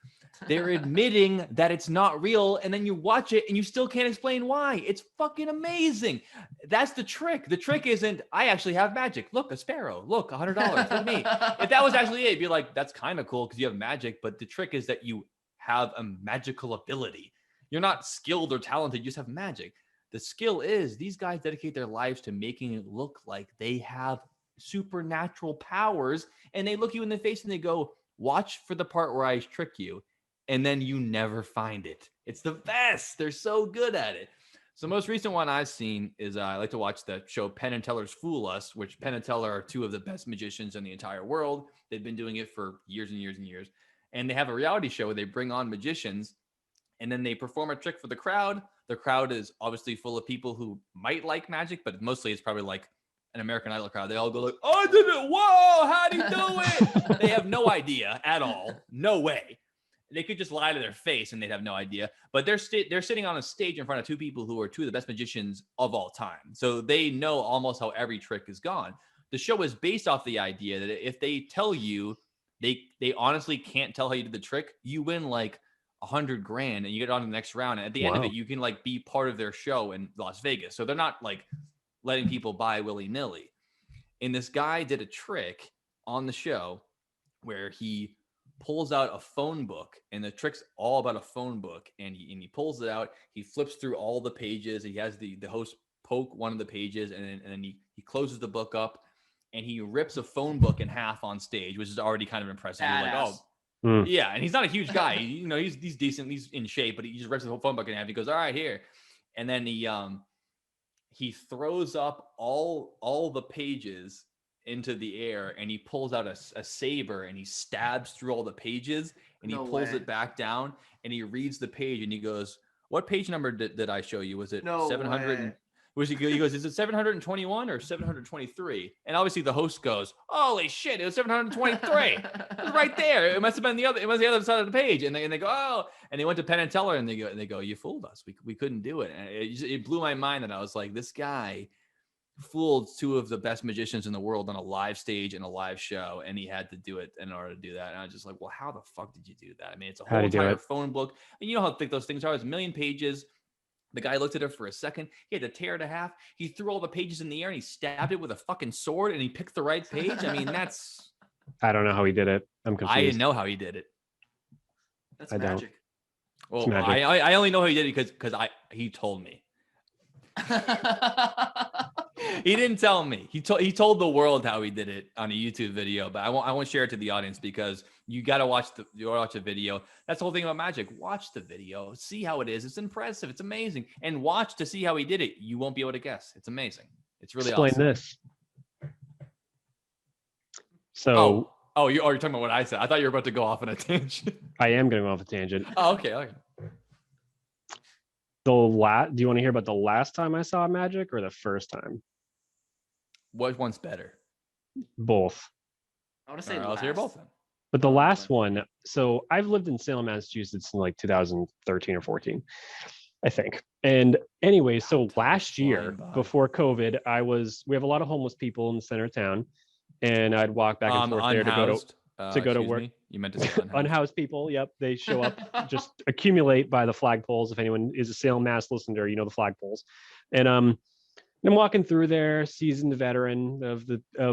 They're admitting that it's not real, and then you watch it and you still can't explain why. It's fucking amazing. That's the trick. The trick isn't, I actually have magic. Look, a sparrow. Look, $100. Look at me. If that was actually it, it'd be like, that's kind of cool because you have magic. But the trick is that you have a magical ability. You're not skilled or talented. You just have magic. The skill is these guys dedicate their lives to making it look like they have supernatural powers, and they look you in the face and they go, watch for the part where I trick you, and then you never find it. It's the best. They're so good at it. So the most recent one I've seen is I like to watch the show Penn and Teller's Fool Us, which Penn and Teller are two of the best magicians in the entire world. They've been doing it for years and years and years. And they have a reality show where they bring on magicians and then they perform a trick for the crowd. The crowd is obviously full of people who might like magic, but mostly it's probably like an American Idol crowd. They all go like, I did it. Whoa, how'd he do it? They have no idea at all. No way. They could just lie to their face and they'd have no idea. But they're sitting on a stage in front of two people who are two of the best magicians of all time. So they know almost how every trick is gone. The show is based off the idea that if they tell you they honestly can't tell how you did the trick, you win like $100,000 and you get on to the next round. And at the end of it, you can like be part of their show in Las Vegas. So they're not like letting people buy willy-nilly. And this guy did a trick on the show where he pulls out a phone book, and the trick's all about a phone book. And he pulls it out. He flips through all the pages. He has the host poke one of the pages, and then he closes the book up, and he rips a phone book in half on stage, which is already kind of impressive. You're like, oh, yeah. And he's not a huge guy. He's decent. He's in shape, but he just rips the whole phone book in half. He goes, all right, here. And then he throws up all the pages into the air and he pulls out a saber and he stabs through all the pages and he No pulls way. it back down and he reads the page and he goes, "What page number did I show you? Was it No 700? way. He goes, "Is it 721 or 723?" And obviously the host goes, "Holy shit, it was 723. It was right there. It must have been the other side of the page." And they go, "Oh," and they went to Penn and Teller and they go, "You fooled us. We couldn't do it." And it blew my mind that I was like, this guy fooled two of the best magicians in the world on a live stage in a live show, and he had to do it in order to do that. And I was just like, well, how the fuck did you do that? I mean, it's a whole How'd he do entire it? phone book, and you know how thick those things are. It's a million pages. The guy looked at it for a second. He had to tear it in half. He threw all the pages in the air and he stabbed it with a fucking sword and he picked the right page. I mean, that's. I don't know how he did it. I'm confused. I didn't know how he did it. That's I don't. magic. Well, magic. I only know how he did it because he told me. He didn't tell me. He told the world how he did it on a YouTube video, but I won't share it to the audience because you got to watch the video. That's the whole thing about magic. Watch the video, see how it is. It's impressive. It's amazing, and watch to see how he did it. You won't be able to guess. It's amazing. It's really Explain awesome. this. So you're talking about what I said. I thought you were about to go off on a tangent. I am going off a tangent. Oh, okay. Do you want to hear about the last time I saw magic or the first time? What one's better? Both. I want to say All right, let's hear both then. But the last one, so I've lived in Salem, Massachusetts in like 2013 or 14, I think. And anyway, so last year flying by. before COVID, we have a lot of homeless people in the center of town, and I'd walk back and forth there to go to excuse work. me? You meant to say unhoused. Unhoused people, yep, they show up, just accumulate by the flagpoles. If anyone is a Salem, Mass listener, you know the flagpoles. And I'm walking through there, seasoned veteran of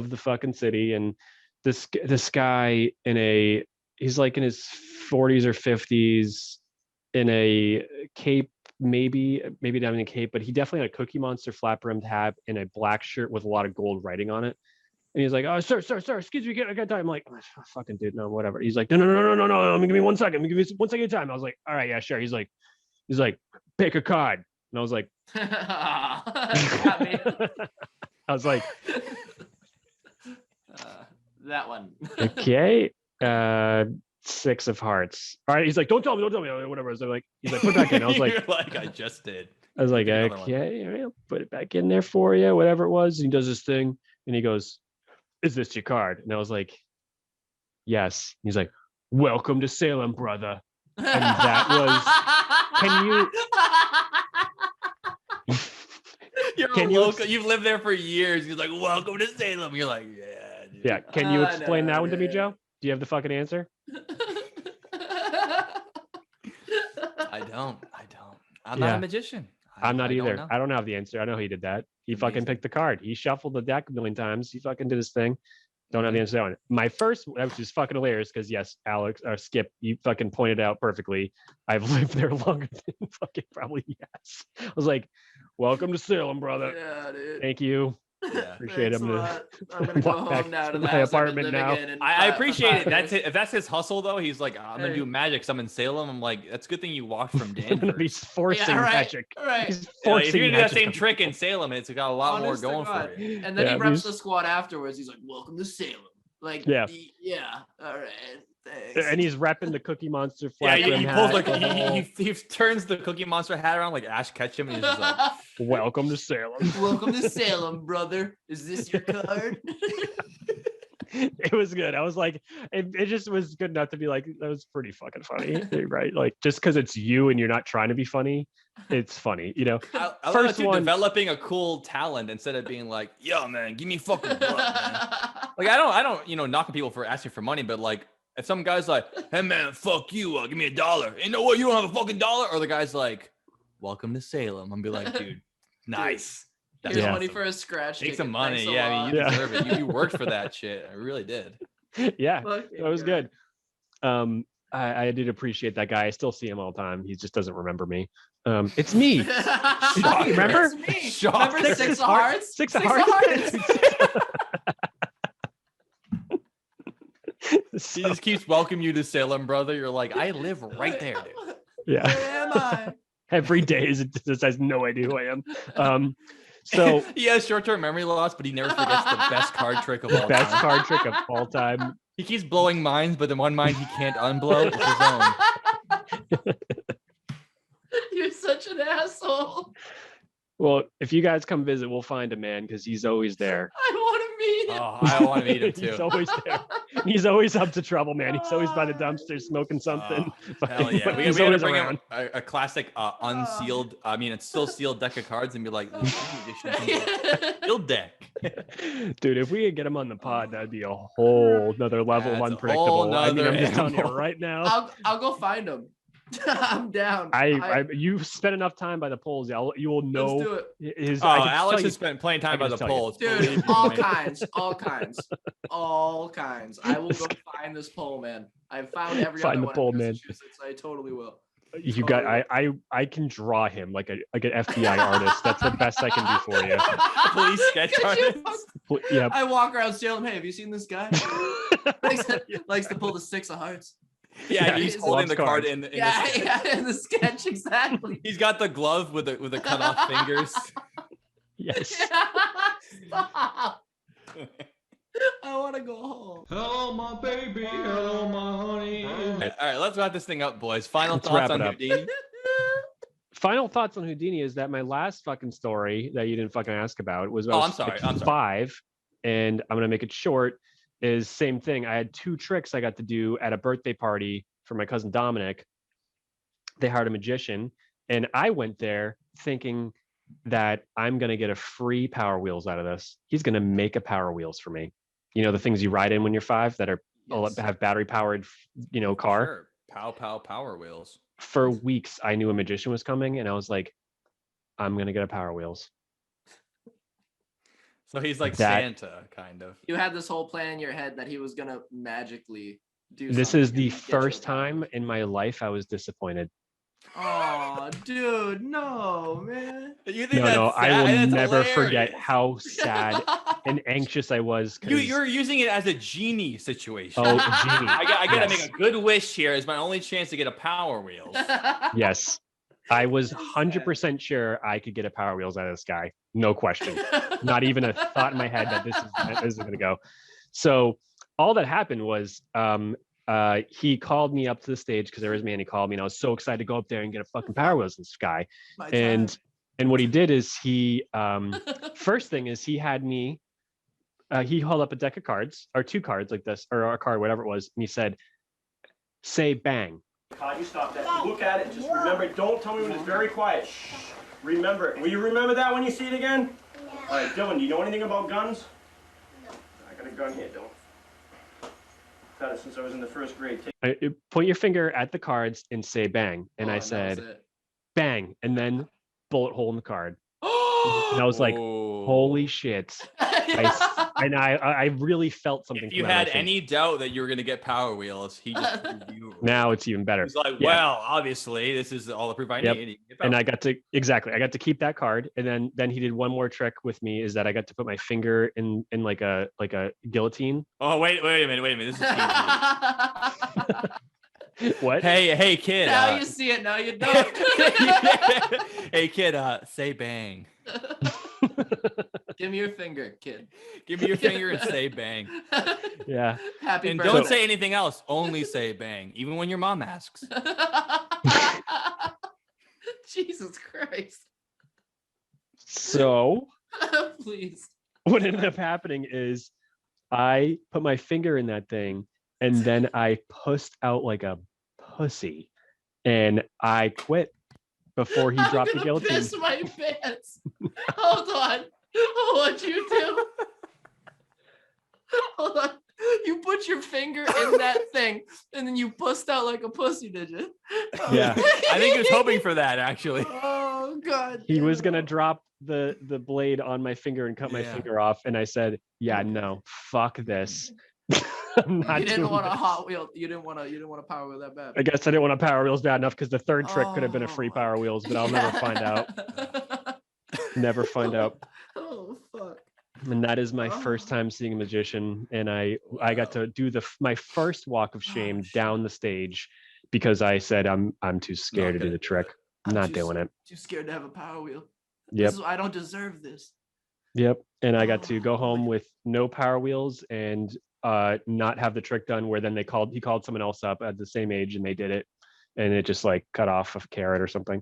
the fucking city, and this guy he's like in his 40s or 50s in a cape, maybe not in a cape, but he definitely had a Cookie Monster flat brimmed hat and a black shirt with a lot of gold writing on it. And he's like, "Oh, sir, excuse me, I got time." I'm like, "Oh, fucking dude, no, whatever." He's like, no, give me 1 second. Give me 1 second of time. I was like, "All right, yeah, sure." He's like, "Pick a card." And I was like, Got me. I was like, That one. "Okay, 6 of hearts." All right. He's like, don't tell me, whatever. I was like, he's like, "Put it back in." I was like, You're like, I just did. I was like, Pick another one. "Okay, all right, I'll put it back in there for you," whatever it was. And he does this thing and he goes, "Is this your card?" And I was like, "Yes." He's like, "Welcome to Salem, brother." And that was, can you, You're Can a you local. You've lived there for years. He's like, "Welcome to Salem." You're like, "Yeah, dude." yeah, can you I explain know, that one to me, dude. Joe? Do you have the fucking answer? I don't. I'm not Yeah. a magician. I'm not I don't either. know. I don't have the answer. I know he did that. He fucking Amazing. picked the card. He shuffled the deck a million times. He fucking did his thing. Don't have the Mhm. answer to that one. My first, which is fucking hilarious, because yes, Alex or Skip, you fucking pointed out perfectly. I've lived there longer than fucking probably yes. I was like, "Welcome to Salem, brother." Yeah, dude. Thank you. Yeah. Appreciate Thanks him a to lot. I'm gonna go walk back home now to to the my house I've been apartment living now. in. And I appreciate it. If that's his hustle though. He's like, "I'm gonna do magic. 'Cause I'm in Salem." I'm like, that's a good thing you walked from Danvers. He's forcing magic. Right. He's Yeah, like, forcing if you're gonna do that magic same on trick in Salem, it's got a lot Honest to more going God. for you. And then Yeah, he reps he's- the squad afterwards. He's like, "Welcome to Salem." Like, Yeah. yeah. All right. Thanks. And he's repping the Cookie Monster Yeah, flat he brim pulls hat. like the whole, he turns the Cookie Monster hat around like Ash Ketchum, and he's just like, "Welcome to Salem." Welcome to Salem, brother. Is this your card? It was good. I was like, it just was good enough to be like, that was pretty fucking funny, right? Like, just because it's you and you're not trying to be funny, it's funny, you know. I love First that, dude, one- developing a cool talent instead of being like, "Yo, man, give me fucking blood, man." Like I don't, knocking people for asking for money, but like if some guy's like, "Hey man, fuck you, give me $1," you know what? You don't have a fucking dollar, or the guy's like, "Welcome to Salem," I'm be like, "Dude, nice." That's Here's Yeah. money awesome. for a scratch. Take ticket. some money. Thanks a Yeah, I mean, lot. you Yeah. deserve it. You worked for that shit. I really did. Yeah, Fucking that was God. good. I did appreciate that guy. I still see him all the time. He just doesn't remember me. It's me. Remember? It's me. Shocker. Remember Six of Hearts? Six of Hearts. He So, just keeps welcoming you to Salem, brother. You're like, I live right there, dude. yeah. Where am I? Every day is just has no idea who I am. So he has short-term memory loss, but he never forgets the best card trick of all best time. card trick of all time. He keeps blowing minds, but the one mind he can't unblow is his own. You're such an asshole. Well, if you guys come visit, we'll find him, man, because he's always there. I want to meet him. Oh, I want to meet him too. He's always there. He's always up to trouble, man. He's always by the dumpster smoking something. Hell yeah. But We he's gotta always bring around. out a classic unsealed, I mean, it's still sealed deck of cards and be like, sealed deck. Dude, if we could get him on the pod, that'd be a whole nother level of That's a unpredictable. whole I mean, I'm just nother telling you animal. right now. I'll go find him. I'm down. You've spent enough time by the polls. You will Let's know do it. his. Oh, I can Alex tell you- has spent plenty of time I by can the just tell you. polls. Dude, believe me, all man. kinds. I will go find this poll, man. I've found every Find other the one poll, in man. Massachusetts. I totally will. You got. I can draw him like an FBI artist. That's the best I can do for you. Police sketch Could you artist. Yeah. I walk around Salem. Hey, have you seen this guy? likes to pull the 6 of hearts. Yeah, he's holding loves the card cards. in the Yeah, sketch. yeah, in the sketch, exactly. He's got the glove with the cut off fingers. Yes. Stop. I want to go home. Hello, my baby. Hello, my honey. All right, let's wrap this thing up, boys. Final Let's thoughts wrap on it up. Houdini? Final thoughts on Houdini is that my last fucking story that you didn't fucking ask about was when I Oh, was I'm sorry, like I'm sorry. 5, and I'm gonna make it short. Is same thing. I had 2 tricks I got to do at a birthday party for my cousin Dominic. They hired a magician, and I went there thinking that I'm gonna get a free Power Wheels out of this. He's gonna make a Power Wheels for me. You know, the things you ride in when you're 5 that are Yes. have battery powered, car. Sure. Pow Power Wheels. For weeks, I knew a magician was coming, and I was like, I'm gonna get a Power Wheels. So he's like That- Santa, kind of. You had this whole plan in your head that he was gonna magically do. This something is the and get you a first Power time Wheel. in my life I was disappointed. Oh, dude, no, man. You think No, that's I sad? will That's never forget hilarious. how sad and anxious I was. 'cause- You're using it as a genie situation. Oh, genie. I gotta Yes. make a good wish here. Is my only chance to get a Power Wheels. Yes, I was That's 100% sure I could get a Power Wheels out of this guy. No question. Not even a thought in my head that this is going to go. So all that happened was he called me up to the stage because there was me, and he called me, and I was so excited to go up there and get a fucking Power Wheels in this guy. My And what he did is he first thing is he had me he held up a deck of cards or 2 cards like this or a card, whatever it was, and he said, say bang. You stop that. Look at it. Just remember, don't tell me when it's very quiet. Shh. Remember it. Will you remember that when you see it again? All right, Dylan, do you know anything about guns? No. I got a gun here, Dylan. I've had it since I was in the 1st grade. Point your finger at the cards and say bang. And I said, bang, and then bullet hole in the card. And I was like, holy shit. I really felt something. If you come out of had my face. any doubt that you were gonna get Power Wheels, he just proved you were Now wrong. it's even better. He's like, Yeah. well, obviously, this is all the proof I Yep. need. You can get And Power I got to keep that card, and then he did one more trick with me, is that I got to put my finger in like a guillotine. Oh, wait a minute. This is cheesy. What? Hey, kid. Now you see it. Now you don't. Hey, kid. Say bang. Give me your finger, kid. Give me your finger and say bang. Yeah. Happy And birthday. don't say anything else. Only say bang, even when your mom asks. Jesus Christ. So Please. what ended up happening is I put my finger in that thing, and then I pussed out like a pussy, and I quit before he dropped the I'm gonna guillotine. piss my pants. Hold on. What'd you do? Hold on. You put your finger in that thing, and then you pussed out like a pussy, did you? Yeah. I think he was hoping for that, actually. Oh God. He was gonna damn. drop the blade on my finger and cut my Yeah. finger off, and I said, "Yeah, no, fuck this." I'm not You didn't doing want a this. Hot Wheel. You didn't want to Power Wheel that bad. I guess I didn't want a Power Wheels bad enough because the third trick could have been a free Oh. Power Wheels, but I'll never find out. Never find out. Oh fuck. And that is my Oh. first time seeing a magician, and I got to do my first walk of shame shit. down the stage because I said I'm too scared to do gonna the do trick. it. I'm not too doing it. Too scared to have a Power Wheel. Yep. This is I don't deserve this. Yep. And I got to go home with no Power Wheels and not have the trick done where then he called someone else up at the same age and they did it, and it just like cut off a carrot or something.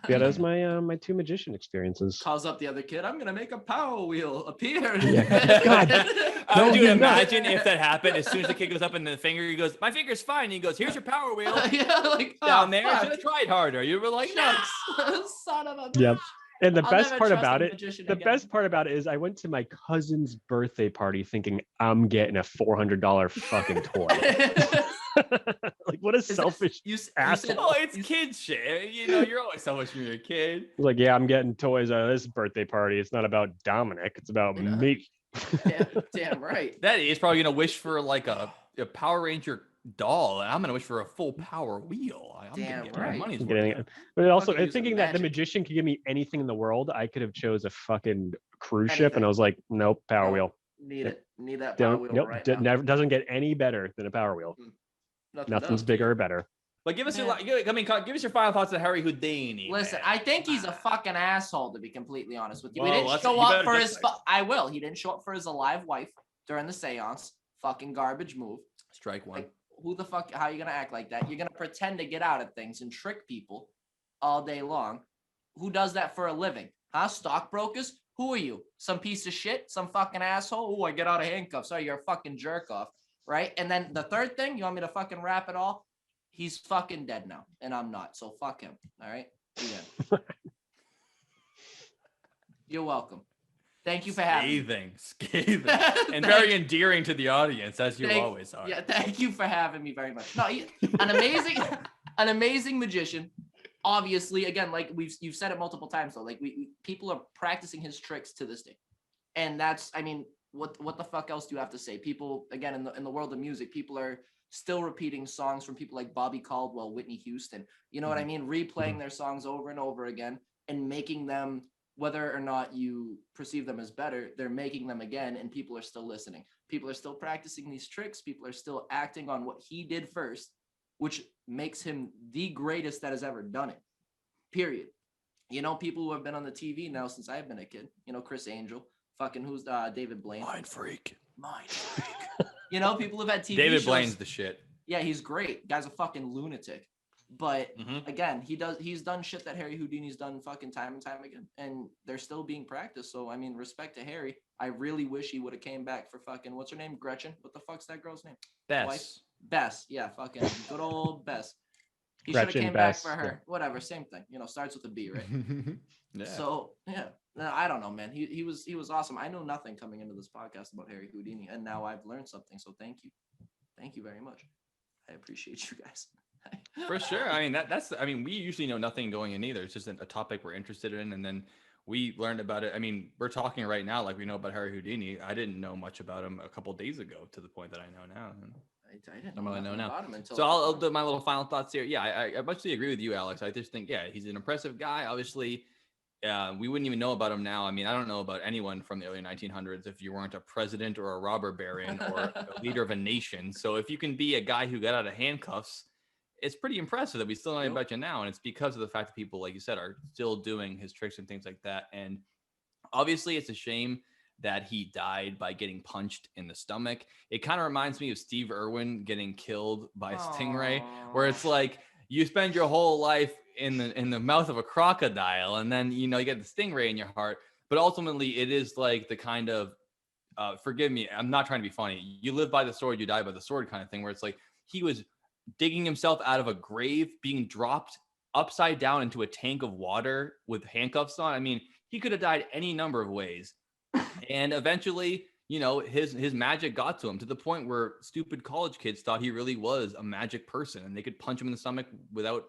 Yeah, that was my my 2 magician experiences. Calls up the other kid. I'm gonna make a Power Wheel appear. Yeah. God. Dude, you're not. imagine if that happened. As soon as the kid goes up in the finger, he goes, "My finger's fine." And he goes, "Here's your Power Wheel." Yeah, like Down there, fuck. should have tried harder. You were like, "No." Shucks. Son of a bitch. Yep. And the I'll best never part trust a about it, magician the again. best part about it is I went to my cousin's birthday party thinking I'm getting a $400 fucking toy. Like, what a Is it- selfish you said- asshole. Oh, it's kid shit. You know, you're always selfish when you're a kid. Like, yeah, I'm getting toys out of this birthday party. It's not about Dominic. It's about Yeah. me. damn right. That is probably gonna wish for like a Power Ranger doll, and I'm gonna wish for a full Power Wheel. I'm Damn gonna get my right. money's I'm worth. getting it. But also, Fucking use thinking the that the magic. magician could give me anything in the world, I could have chose a fucking cruise ship, and Anything. I was like, nope, Power Nope. Wheel. Need it. Need that Power Don't, Wheel nope, right d- now. never doesn't get any better than a Power Wheel. Nothing's does. bigger or better. But give us Yeah. your, I mean, give us your final thoughts on Harry Houdini. Listen, man. I think he's a fucking asshole, to be completely honest with you. Well, he didn't let's- show you up better for just his. like- I will. He didn't show up for his alive wife during the seance. Fucking garbage move. Strike one. Like, who the fuck? How are you gonna act like that? You're gonna pretend to get out of things and trick people all day long. Who does that for a living? Huh? Stockbrokers? Who are you? Some piece of shit? Some fucking asshole? Oh, I get out of handcuffs. Sorry, you're a fucking jerk off, right? And then the third thing, you want me to fucking wrap it all? He's fucking dead now, and I'm not. So fuck him. All right. The end. You're welcome. Thank you for having me. Scathing, and very endearing to the audience, as you always are. Yeah, thank you for having me very much. No, an amazing magician. Obviously, again, like you've said it multiple times though. Like people are practicing his tricks to this day, and that's, I mean, what the fuck else do you have to say? People, again, in the world of music, people are still repeating songs from people like Bobby Caldwell, Whitney Houston. You know what I mean? Replaying their songs over and over again and making them, whether or not you perceive them as better, they're making them again, and people are still listening. People are still practicing these tricks. People are still acting on what he did first, which makes him the greatest that has ever done it, period. You know, people who have been on the TV now since I've been a kid, you know, Chris Angel, fucking who's David Blaine. Mind freak. You know, people who've had TV David shows. Blaine's the shit. Yeah, he's great. Guy's a fucking lunatic. But Mhm. again, he's done shit that Harry Houdini's done fucking time and time again. And they're still being practiced. So I mean, respect to Harry. I really wish he would have came back for fucking, what's her name? Gretchen? What the fuck's that girl's name? Bess. Wife? Bess. Yeah, fucking good old Bess. He should have Gretchen, came Bess, back for her. yeah. Whatever, same thing. You know, starts with a B, right? Yeah. So yeah. No, I don't know, man. He was awesome. I know nothing coming into this podcast about Harry Houdini, and now I've learned something. So thank you. Thank you very much. I appreciate you guys. For sure. I mean, that's, I mean, we usually know nothing going in either. It's just a topic we're interested in. And then we learned about it. I mean, we're talking right now, like we know about Harry Houdini. I didn't know much about him a couple days ago to the point that I know now. I didn't I'm gonna know nothing now. about him until So I'll do my little final thoughts here. Yeah, I mostly agree with you, Alex. I just think, yeah, he's an impressive guy. Obviously, we wouldn't even know about him now. I mean, I don't know about anyone from the early 1900s if you weren't a president or a robber baron or a leader of a nation. So if you can be a guy who got out of handcuffs, it's pretty impressive that we still know about you now. And it's because of the fact that people, like you said, are still doing his tricks and things like that. And obviously, it's a shame that he died by getting punched in the stomach. It kind of reminds me of Steve Irwin getting killed by a stingray, where it's like you spend your whole life in the mouth of a crocodile, and then you get the stingray in your heart. But ultimately, it is like the kind of forgive me, I'm not trying to be funny. You live by the sword, you die by the sword kind of thing, where it's like he was digging himself out of a grave, being dropped upside down into a tank of water with handcuffs on. I mean, he could have died any number of ways. And eventually, his magic got to him to the point where stupid college kids thought he really was a magic person and they could punch him in the stomach without,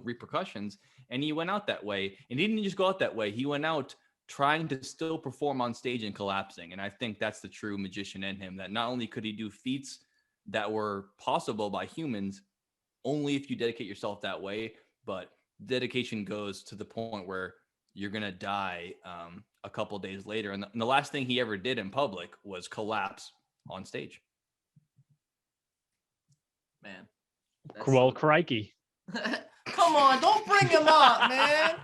repercussions. And he went out that way. And he didn't just go out that way. He went out trying to still perform on stage and collapsing. And I think that's the true magician in him, that not only could he do feats that were possible by humans only if you dedicate yourself that way, but dedication goes to the point where you're going to die a couple days later. And the last thing he ever did in public was collapse on stage. Man. Well, crikey. Come on, don't bring him up, man.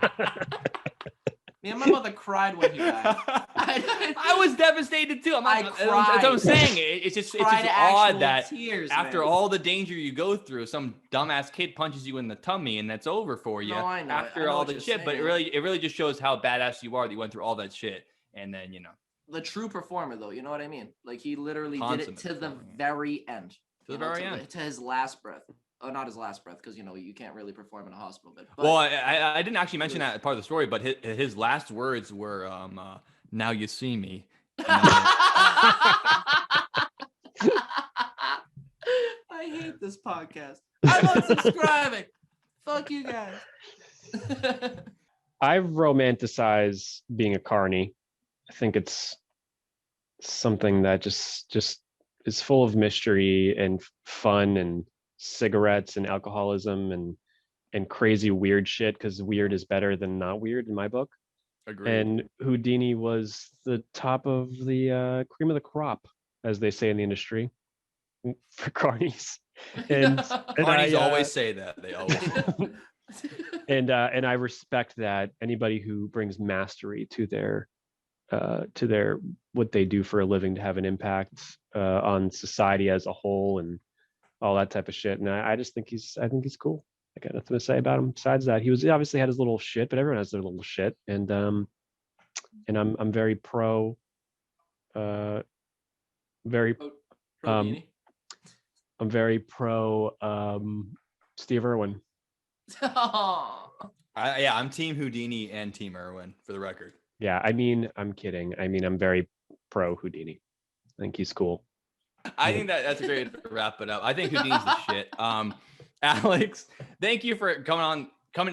Me and my mother cried when he died. I was devastated too. I That's cried. what I'm saying. It's just odd that tears, after man. all the danger you go through, some dumbass kid punches you in the tummy and that's over for you. No, I know. After I know all what the you're shit, but saying. it really just shows how badass you are that you went through all that shit, and then The true performer, though, you know what I mean? Like he literally did it Consummate to the performer. very end. To the very end. To his last breath. Oh, not his last breath, because you can't really perform in a hospital bed. But Well, I didn't actually mention that part of the story, but his last words were, "Now you see me." I hate this podcast. I'm unsubscribing. Fuck you guys. I romanticize being a carny. I think it's something that just is full of mystery and fun and cigarettes and alcoholism and crazy weird shit, because weird is better than not weird in my book. Agreed. And Houdini was the top of the cream of the crop, as they say in the industry, for carnies. And Carnies always say that. They always. and I respect that anybody who brings mastery to their what they do for a living to have an impact on society as a whole and all that type of shit. And I just think he's cool. I got nothing to say about him besides that. He obviously had his little shit, but everyone has their little shit. And I'm very pro. I'm very pro Steve Irwin. I'm Team Houdini and Team Irwin, for the record. Yeah, I mean, I'm kidding. I mean, I'm very pro Houdini. I think he's cool. I think that's a great way to wrap it up. I think Houdini's the shit. Alex, thank you for coming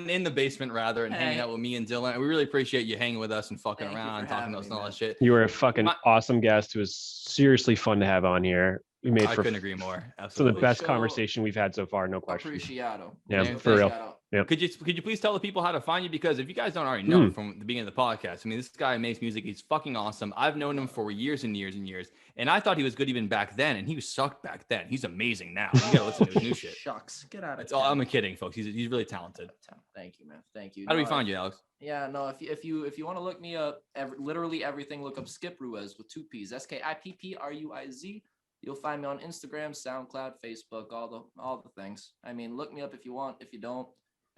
in the basement rather and hanging out with me and Dylan. We really appreciate you hanging with us and fucking around and talking to us and all that shit. You were a fucking awesome guest who was seriously fun to have on here. We made I for couldn't agree more. Absolutely. Some of the best conversation we've had so far, no question. Appreciado. Yeah, for real. Yep. Could you please tell the people how to find you? Because if you guys don't already know from the beginning of the podcast, I mean, this guy makes music. He's fucking awesome. I've known him for years and years and years. And I thought he was good even back then. And he sucked back then. He's amazing now. You gotta listen to his new shit. Shucks. Get out of it. I'm kidding, folks. He's really talented. Thank you, man. Thank you. How do we find you, Alex? Yeah, no, if you want to look me up, literally everything, look up Skip Ruiz with 2 P's. SKIPPRUIZ. You'll find me on Instagram, SoundCloud, Facebook, all the things. I mean, look me up if you want. If you don't,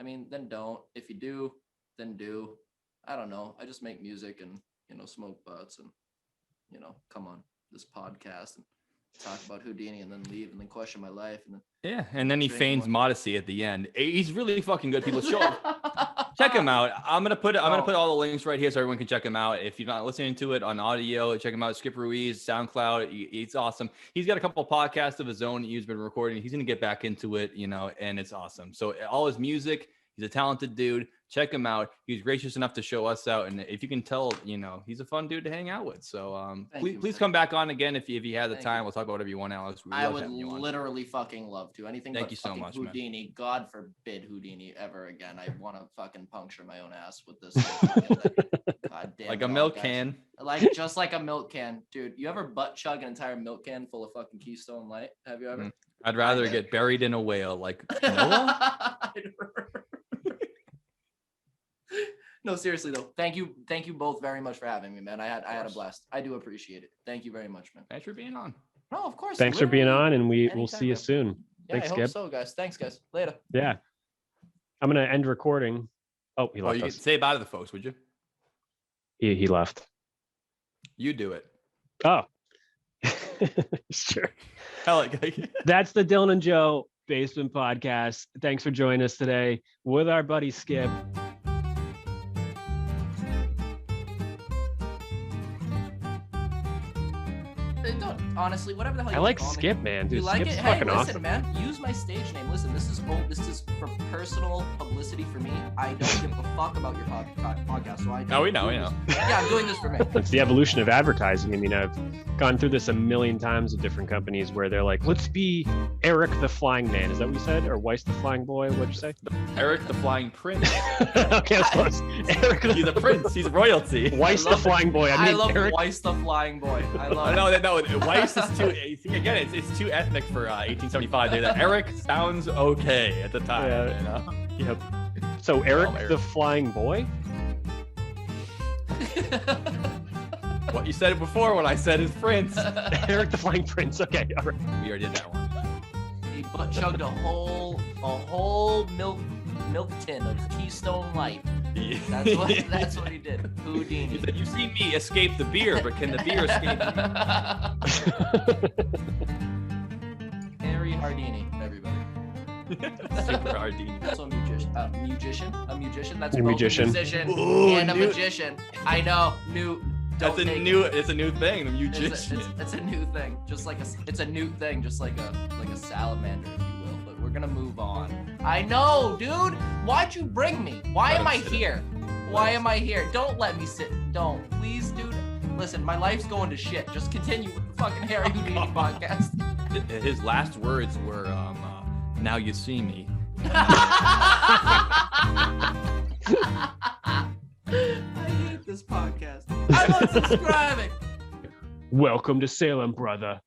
I mean, then don't. If you do, then do. I don't know. I just make music and, smoke butts and, come on this podcast and talk about Houdini and then leave and then question my life. And then he feigns modesty at the end. He's really fucking good. People show check him out. I'm gonna put all the links right here so everyone can check him out. If you're not listening to it on audio, check him out. Skip Ruiz, SoundCloud. He's awesome. He's got a couple of podcasts of his own he's been recording. He's gonna get back into it, and it's awesome. So all his music, he's a talented dude. Check him out. He's gracious enough to show us out, and if you can tell, he's a fun dude to hang out with. So please come back on again if you have the time. We'll talk about whatever you want, Alex. I would literally fucking love to. Anything. Thank you so much, Houdini. Man. God forbid Houdini ever again. I want to fucking puncture my own ass with this. God damn. Like a milk can. Just like a milk can, dude. You ever butt chug an entire milk can full of fucking Keystone Light? Have you ever? I'd rather get buried in a whale, like Noah. No, seriously though. Thank you both very much for having me, man. I had a blast. I do appreciate it. Thank you very much, man. Thanks for being on. No, of course. Thanks for being on, and we'll see you soon. Yeah, Thanks, I hope Skip. so, guys. Thanks, guys. Later. Yeah. I'm gonna end recording. Oh, he left you us. Could say bye to the folks, would you? He left. You do it. Oh. Sure. That's the Dylan and Joe Basement Podcast. Thanks for joining us today with our buddy Skip. Honestly, whatever the hell you I like call Skip, me. man. Dude, you like Skip's it? fucking Hey, listen, awesome. man. Use my stage name. Listen, this is for personal publicity for me. I don't give a fuck about your podcast, so I. No, we know. Yeah, I'm doing this for me. It's the evolution of advertising. I mean, I've gone through this a million times with different companies where they're like, "Let's be Eric the Flying Man." Is that what you said? Or Weiss the Flying Boy? What'd you say? Eric the Flying Prince. Okay, that's close. Eric He's a prince. He's royalty. Weiss the Flying Boy. I love Eric... Weiss the Flying Boy. I love. No. Weiss is too. Again, it's too ethnic for 1875. Eric sounds okay at the time. Yeah. Yep. So Eric the Flying Boy. What you said it before when I said his prince. Eric the Flying Prince. Okay, all right. We already did that one. He chugged a whole milk tin of Keystone Light. That's what he did. Houdini. He said, "You see me escape the beer, but can the beer escape me?" Harry Houdini, everybody. Super Houdini. Also a musician. A musician. That's A both musician. a musician Ooh, and a new- magician. I know. That's a new. It's a new thing. The musician. It's a new thing. It's a new thing. Just like a salamander, if you will. But we're gonna move on. I know, dude. Why'd you bring me? Why Let am him I sit here? Why am I here? Don't let me sit. Don't, please, dude. Listen, my life's going to shit. Just continue with the fucking Harry Houdini podcast. His last words were, "Now you see me." I hate this podcast. I'm unsubscribing. Welcome to Salem, brother.